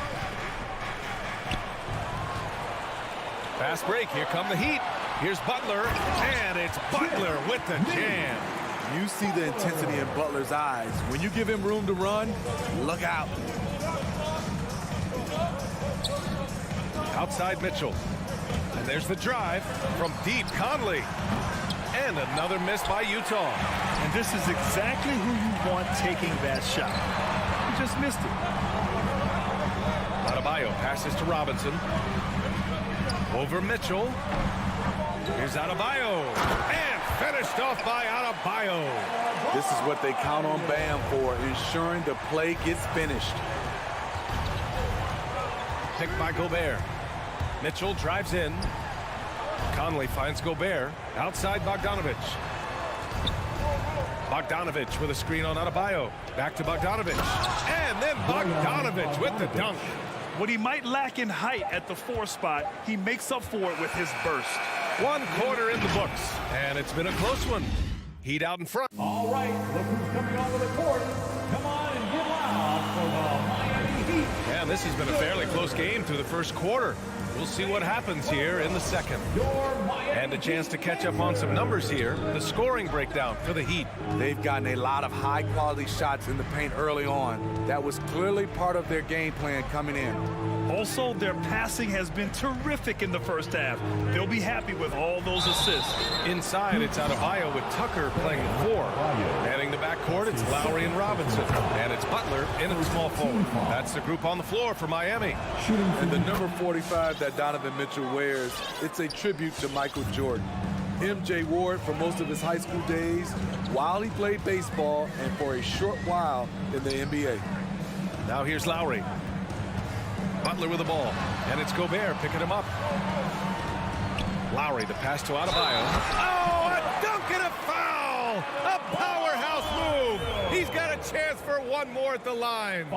Fast break, here come the Heat. Here's Butler, and it's Butler with the jam. You see the intensity in Butler's eyes. When you give him room to run, look out. Outside Mitchell. And there's the drive from deep. Conley. And another miss by Utah. And this is exactly who you want taking that shot. He just missed it. Adebayo passes to Robinson. Over Mitchell. Here's Adebayo. And finished off by Adebayo. This is what they count on Bam for, ensuring the play gets finished. Picked by Gobert. Mitchell drives in. Conley finds Gobert. Outside Bogdanovic. Bogdanovic with a screen on Adebayo. Back to Bogdanovic. And then Bogdanovic with the dunk. What he might lack in height at the 4 spot, he makes up for it with his burst. 1 quarter in the books. And it's been a close one. Heat out in front. All right, look who's coming onto the court. Come on and get loud for the Miami Heat. And this has been a fairly close game through the first quarter. We'll see what happens here in the second. And a chance to catch up on some numbers here. The scoring breakdown for the Heat. They've gotten a lot of high-quality shots in the paint early on. That was clearly part of their game plan coming in. Also, their passing has been terrific in the first half. They'll be happy with all those assists. Inside, it's Adebayo with Tucker playing the 4. Manning the backcourt, it's Lowry and Robinson. And it's Butler in at small forward. That's the group on the floor for Miami. And the number 45 that Donovan Mitchell wears, it's a tribute to Michael Jordan. MJ wore it for most of his high school days while he played baseball and for a short while in the NBA. Now here's Lowry. Butler with the ball, and it's Gobert picking him up. Lowry, the pass to Adebayo. Oh, a dunk and a foul! A powerhouse move! He's got a chance for one more at the line.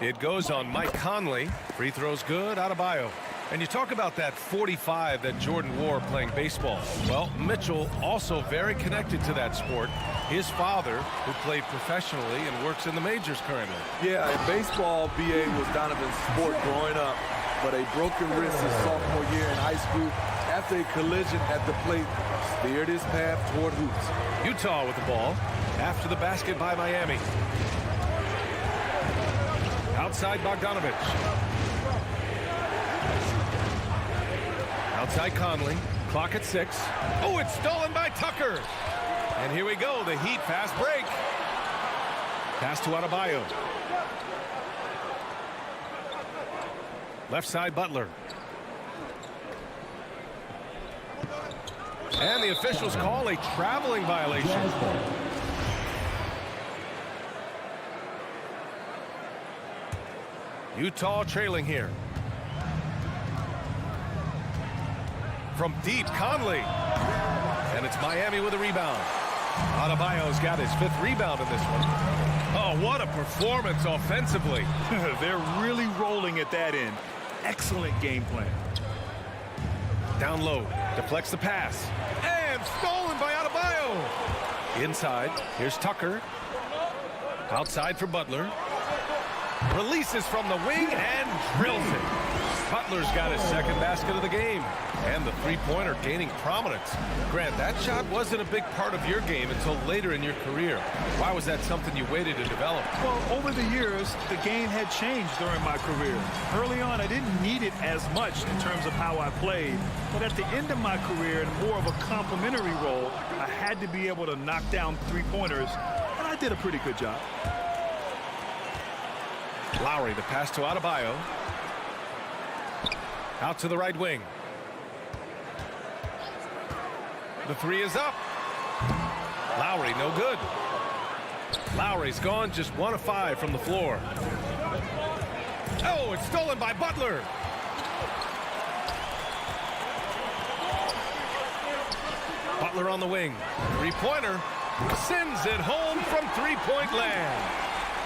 It goes on Mike Conley. Free throw's good, Adebayo. And you talk about that 45 that Jordan wore playing baseball. Well, Mitchell also very connected to that sport. His father, who played professionally and works in the majors currently. Yeah, in baseball, BA was Donovan's sport growing up, but a broken wrist his sophomore year in high school after a collision at the plate steered his path toward hoops. Utah with the ball after the basket by Miami. Outside Bogdanovic. Outside Conley. Clock at 6. Oh, it's stolen by Tucker. And here we go, the Heat fast break. Pass to Adebayo. Left side Butler. And the officials call a traveling violation. Utah trailing here. From deep, Conley. And it's Miami with a rebound. Adebayo's got his 5th rebound in this one. Oh, what a performance offensively. They're really rolling at that end. Excellent game plan. Down low, deflects the pass. And stolen by Adebayo. Inside, here's Tucker. Outside for Butler. Releases from the wing and drills it. Butler's got his 2nd basket of the game. And the three-pointer gaining prominence. Grant, that shot wasn't a big part of your game until later in your career. Why was that something you waited to develop? Well, over the years, the game had changed during my career. Early on, I didn't need it as much in terms of how I played. But at the end of my career, in more of a complementary role, I had to be able to knock down three-pointers. And I did a pretty good job. Lowry, the pass to Adebayo. Out to the right wing. The 3 is up. Lowry, no good. Lowry's gone just 1 of 5 from the floor. Oh, it's stolen by Butler. Butler on the wing. Three-pointer. Sends it home from three-point land.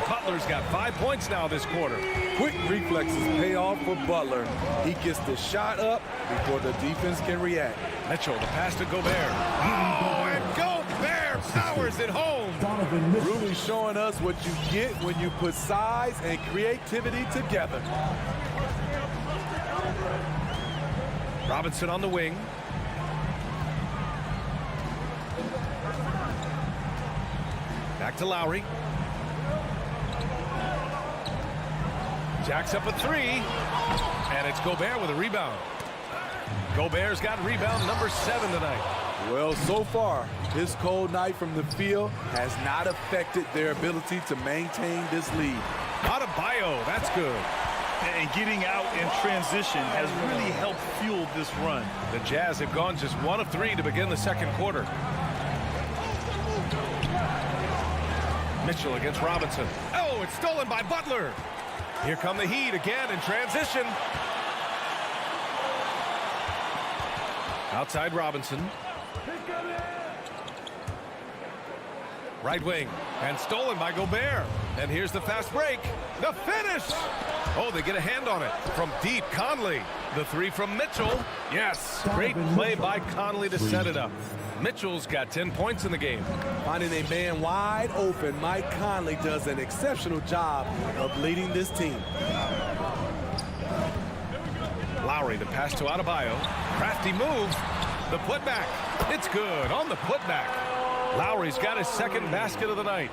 Butler's got 5 points now this quarter. Quick reflexes pay off for Butler. He gets the shot up before the defense can react. Mitchell, the pass to Gobert. Oh, and Gobert powers it home. Really showing us what you get when you put size and creativity together. Robinson on the wing. Back to Lowry. Jacks up a 3. And it's Gobert with a rebound. Gobert's got rebound number 7 tonight. Well, so far, his cold night from the field has not affected their ability to maintain this lead. Adebayo, that's good. And getting out in transition has really helped fuel this run. The Jazz have gone just 1 of 3 to begin the second quarter. Mitchell against Robinson. Oh, it's stolen by Butler. Here come the Heat again in transition. Outside Robinson. Right wing, and stolen by Gobert. And here's the fast break. The finish! Oh, they get a hand on it. From deep, Conley. The 3 from Mitchell. Yes, great play by Conley to set it up. Mitchell's got 10 points in the game. Finding a man wide open, Mike Conley does an exceptional job of leading this team. Lowry, the pass to Adebayo. Crafty move. The putback. It's good on the putback. Lowry's got his second basket of the night.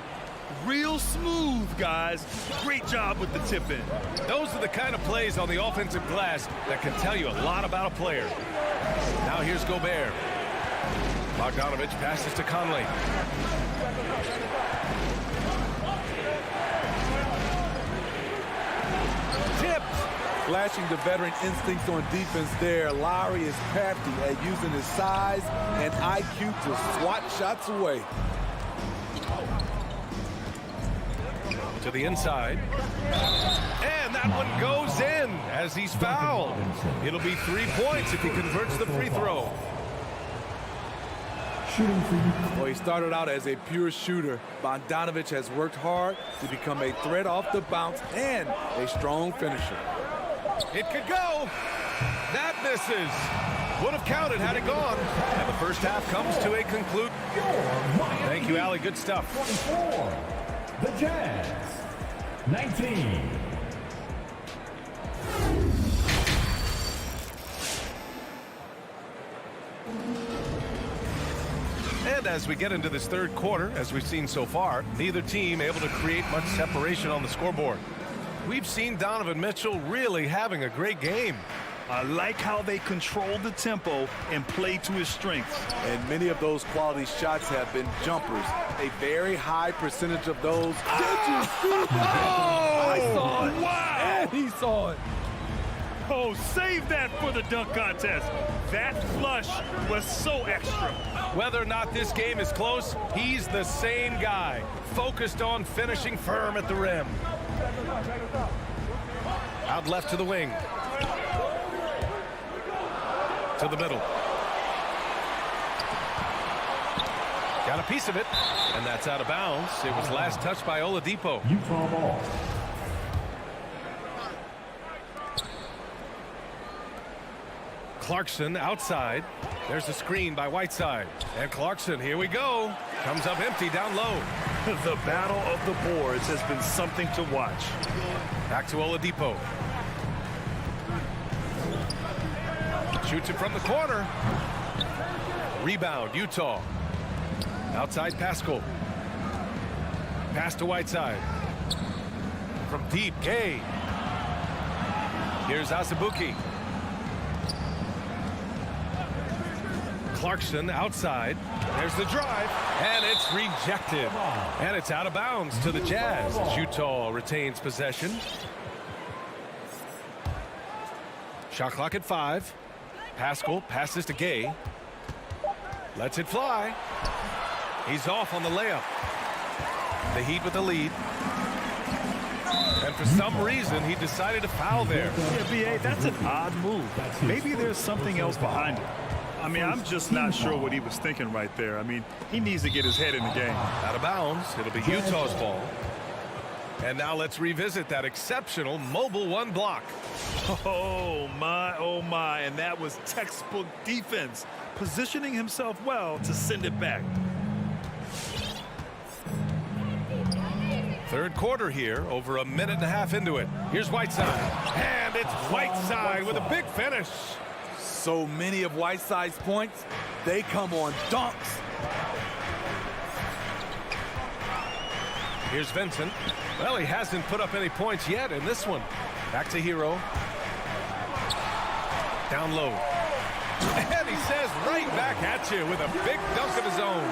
Real smooth, guys. Great job with the tip-in. Those are the kind of plays on the offensive glass that can tell you a lot about a player. Now here's Gobert. Bogdanovich passes to Conley. Tipped. Flashing the veteran instincts on defense there. Lowry is crafty at using his size and IQ to swat shots away. To the inside. And that one goes in as he's fouled. It'll be 3 points if he converts the free throw. Well, he started out as a pure shooter. Bogdanovich has worked hard to become a threat off the bounce and a strong finisher. It could go. That misses. Would have counted had it gone. And the first half comes to a conclusion. Thank you, Allie. Good stuff. 24. The Jazz. 19. And as we get into this third quarter, as we've seen so far, neither team able to create much separation on the scoreboard. We've seen Donovan Mitchell really having a great game. I like how they control the tempo and play to his strengths. And many of those quality shots have been jumpers. A very high percentage of those. Did you see that? I saw it. Wow. And he saw it. Oh, save that for the dunk contest. That flush was so extra. Whether or not this game is close, he's the same guy, focused on finishing firm at the rim. Out left to the wing. To the middle. Got a piece of it, and that's out of bounds. It was last touched by Oladipo. Utah ball. Clarkson outside. There's a screen by Whiteside. And Clarkson, here we go. Comes up empty down low. The battle of the boards has been something to watch. Back to Oladipo. Shoots it from the corner. Rebound, Utah. Outside Pascal. Pass to Whiteside. From deep, Gay. Here's Azubuike. Clarkson outside. There's the drive, and it's rejected. And it's out of bounds to the Jazz. Utah retains possession. Shot clock at 5. Pascal passes to Gay. Lets it fly. He's off on the layup. The Heat with the lead. And for some reason, he decided to foul there. Yeah, B.A., that's an odd move. Maybe there's something else behind it. I mean, I'm just not sure what he was thinking right there. I mean, he needs to get his head in the game. Out of bounds. It'll be Utah's ball. And now let's revisit that exceptional mobile one block. Oh, my. And that was textbook defense, positioning himself well to send it back. Third quarter here, over a minute and a half into it. Here's Whiteside. And it's Whiteside with a big finish. So many of Whiteside's points, they come on dunks. Here's Vincent. Well, he hasn't put up any points yet in this one. Back to Hero. Down low. And he says right back at you with a big dunk of his own.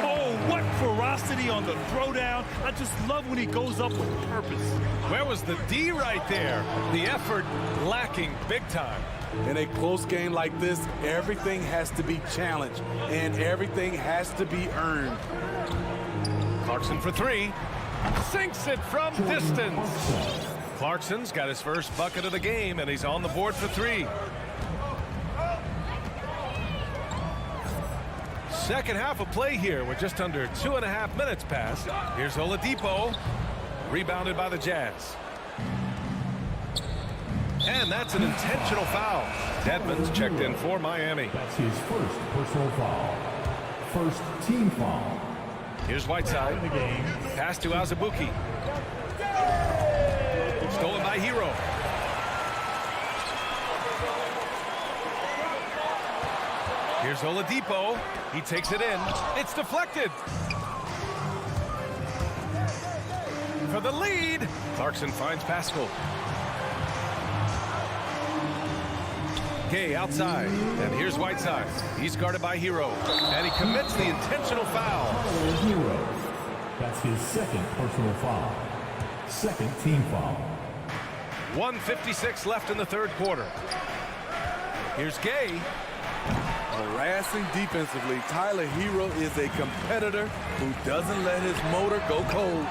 Oh, what ferocity on the throwdown. I just love when he goes up with purpose. Where was the D right there? The effort lacking big time. In a close game like this, everything has to be challenged, and everything has to be earned. Clarkson for three. Sinks it from distance. Clarkson's got his first bucket of the game, and he's on the board for three. Second half of play here with just under 2.5 minutes passed. Here's Oladipo, rebounded by the Jazz. And that's an intentional foul. Dedmon's checked in for Miami. That's his first personal foul. First team foul. Here's Whiteside. Pass to Azubuike. Stolen by Hero. Here's Oladipo. He takes it in. It's deflected. For the lead. Clarkson finds Pascal. Gay outside. And here's Whiteside. He's guarded by Hero. And he commits the intentional foul. Hero. That's his second personal foul. Second team foul. 1:56 left in the third quarter. Here's Gay. Harassing defensively, Tyler Hero is a competitor who doesn't let his motor go cold.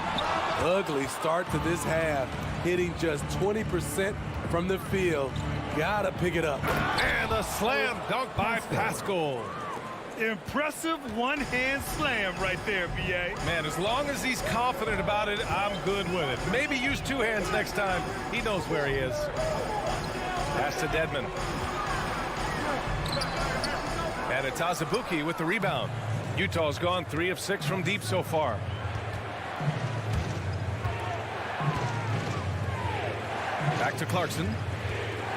Ugly start to this half, hitting just 20% from the field. Gotta pick it up. And a slam dunk by Pascal. Impressive one-hand slam right there, B.A. Man, as long as he's confident about it, I'm good with it. Maybe use two hands next time. He knows where he is. Pass to Dedmon. And it's Azubuike with the rebound. Utah's gone 3 of 6 from deep so far. Back to Clarkson.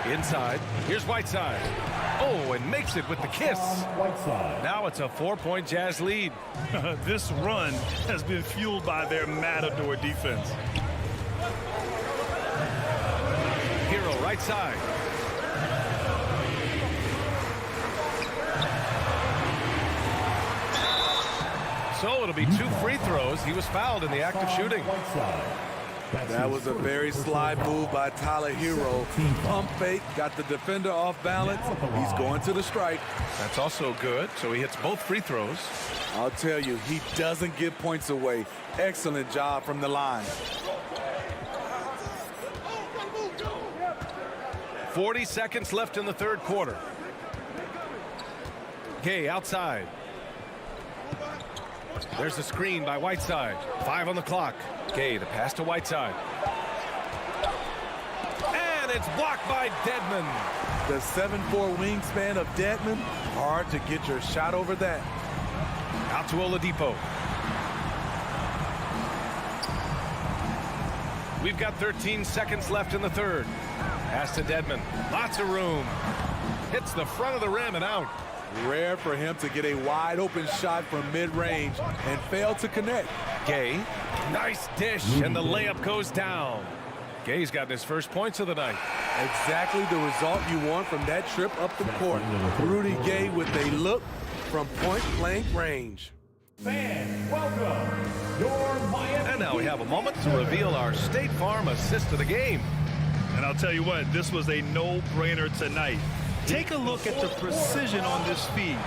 Inside. Here's Whiteside. Oh, and makes it with the kiss. Whiteside. Now it's a 4-point Jazz lead. This run has been fueled by their matador defense. Hero right side. So it'll be 2 free throws. He was fouled in the act of shooting. That was a very sly move by Tyler Hero. Pump fake, got the defender off balance. He's going to the strike. That's also good. So he hits both free throws. I'll tell you, he doesn't give points away. Excellent job from the line. 40 seconds left in the third quarter. Gay outside. There's a screen by Whiteside. 5 on the clock. Gay, the pass to Whiteside. And it's blocked by Dedmon. The 7'4" wingspan of Dedmon. Hard to get your shot over that. Out to Oladipo. We've got 13 seconds left in the third. Pass to Dedmon. Lots of room. Hits the front of the rim and out. Rare for him to get a wide open shot from mid-range and fail to connect. Gay, nice dish, and the layup goes down. Gay's gotten his first points of the night. Exactly the result you want from that trip up the court. Rudy Gay with a look from point-blank range. Fans, welcome your Miami. And now we have a moment to reveal our State Farm assist of the game. And I'll tell you what, this was a no-brainer tonight. Take a look at the precision on this feed.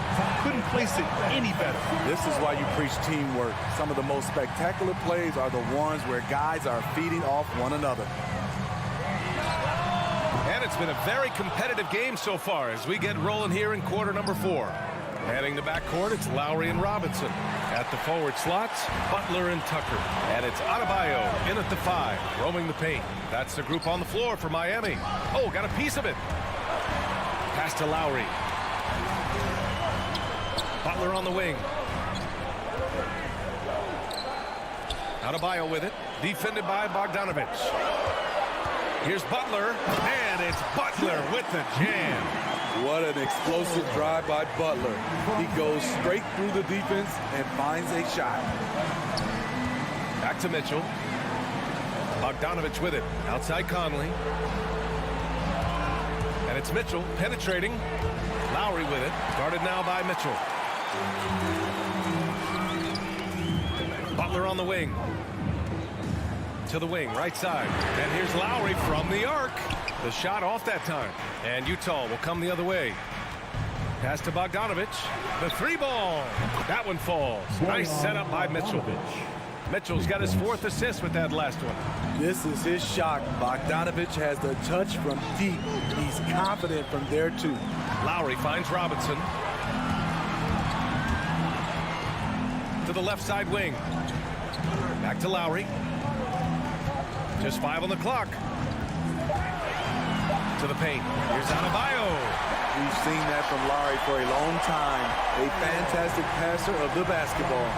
Couldn't place it any better. This is why you preach teamwork. Some of the most spectacular plays are the ones where guys are feeding off one another. And it's been a very competitive game so far as we get rolling here in quarter number 4. Heading to backcourt, it's Lowry and Robinson. At the forward slots, Butler and Tucker. And it's Adebayo in at the 5, roaming the paint. That's the group on the floor for Miami. Oh, got a piece of it. Pass to Lowry. Butler on the wing. Adebayo with it. Defended by Bogdanovich. Here's Butler. And it's Butler with the jam. What an explosive drive by Butler. He goes straight through the defense and finds a shot. Back to Mitchell. Bogdanovich with it. Outside Conley. And it's Mitchell penetrating. Lowry with it. Guarded now by Mitchell. Butler on the wing. To the wing, right side. And here's Lowry from the arc. The shot off that time. And Utah will come the other way. Pass to Bogdanovich. The three ball. That one falls. Nice setup by Mitchell. Mitchell's got his 4th assist with that last one. This is his shot. Bogdanovich has the touch from deep. He's confident from there, too. Lowry finds Robinson. To the left side wing. Back to Lowry. Just 5 on the clock. To the paint. Here's Adebayo. We've seen that from Lowry for a long time. A fantastic passer of the basketball.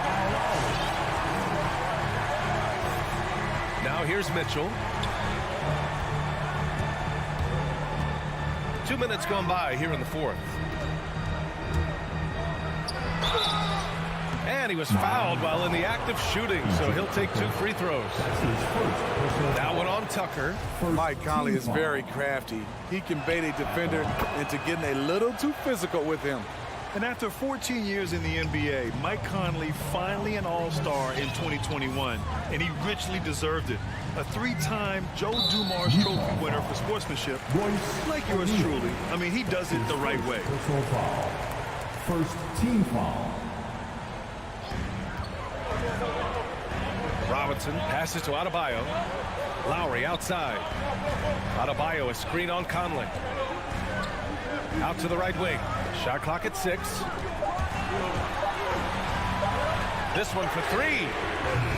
Now here's Mitchell. 2 minutes gone by here in the 4th. And he was fouled while in the act of shooting, so he'll take 2 free throws. That one on Tucker. Mike Conley is very crafty. He can bait a defender into getting a little too physical with him. And after 14 years in the NBA, Mike Conley finally an all-star in 2021, and he richly deserved it. A 3-time Joe Dumars Trophy winner for sportsmanship, like yours truly. I mean, he does it the right way. First team foul. Robinson passes to Adebayo. Lowry outside. Adebayo a screen on Conley. Out to the right wing. Shot clock at 6. This one for 3.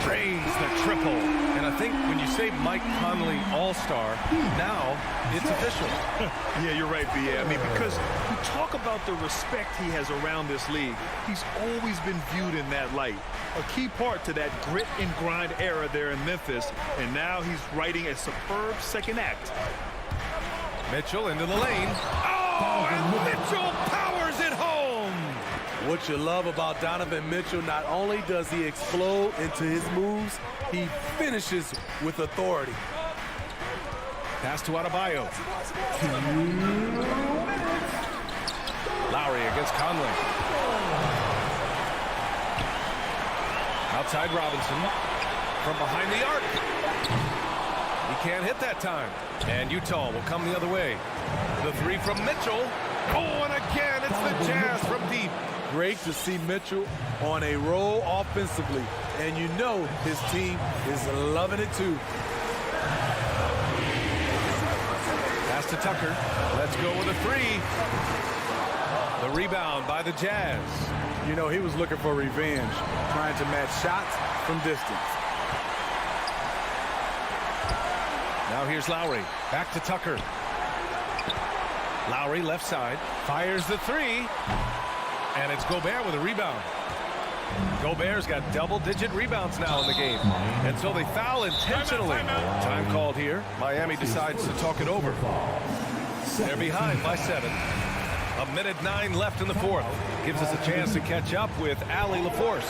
Drains the triple. And I think when you say Mike Conley All-Star, now it's official. Yeah, you're right, B.A. I mean, because we talk about the respect he has around this league. He's always been viewed in that light. A key part to that grit and grind era there in Memphis. And now he's writing a superb second act. Mitchell into the lane. Oh, and Mitchell powers it home. What you love about Donovan Mitchell, not only does he explode into his moves, he finishes with authority. Pass to Adebayo. Lowry against Conley. Outside Robinson. From behind the arc. He can't hit that time. And Utah will come the other way. The 3 from Mitchell. Oh, and again, it's the Jazz from deep. Great to see Mitchell on a roll offensively. And you know his team is loving it too. Pass to Tucker. Let's go with a 3. The rebound by the Jazz. You know, he was looking for revenge, trying to match shots from distance. Now here's Lowry. Back to Tucker. Lowry left side. Fires the 3. And it's Gobert with a rebound. Gobert's got double-digit rebounds now in the game. And so they foul intentionally. Time called here. Miami decides to talk it over. They're behind by 7. 1:09 left in the 4th. Gives us a chance to catch up with Allie LaForce.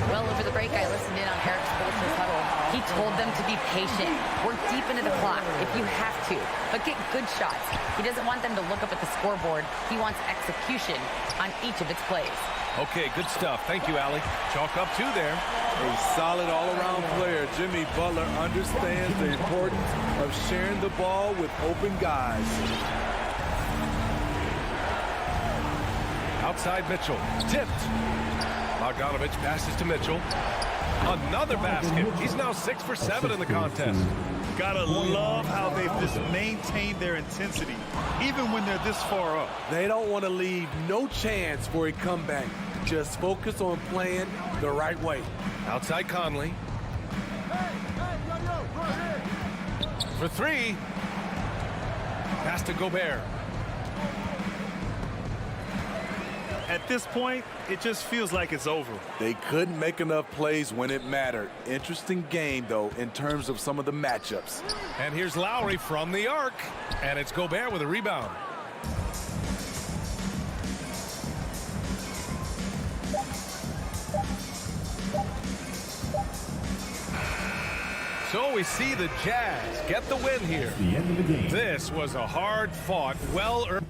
Well, over the break, I listened in on Eric Spoelstra's huddle. He told them to be patient. Work deep into the clock if you have to, but get good shots. He doesn't want them to look up at the scoreboard. He wants execution on each of its plays. Okay, good stuff. Thank you, Allie. Chalk up 2 there. A solid all-around player. Jimmy Butler understands the importance of sharing the ball with open guys. Outside Mitchell. Tipped. Bogdanovich passes to Mitchell. Another basket. He's now 6 for 7 in the contest. Gotta love how they've just maintained their intensity, even when they're this far up. They don't want to leave no chance for a comeback. Just focus on playing the right way. Outside Conley. For 3. Pass to Gobert. At this point, it just feels like it's over. They couldn't make enough plays when it mattered. Interesting game, though, in terms of some of the matchups. And here's Lowry from the arc. And it's Gobert with a rebound. So we see the Jazz get the win here. The end of the game. This was a hard-fought, well-earned...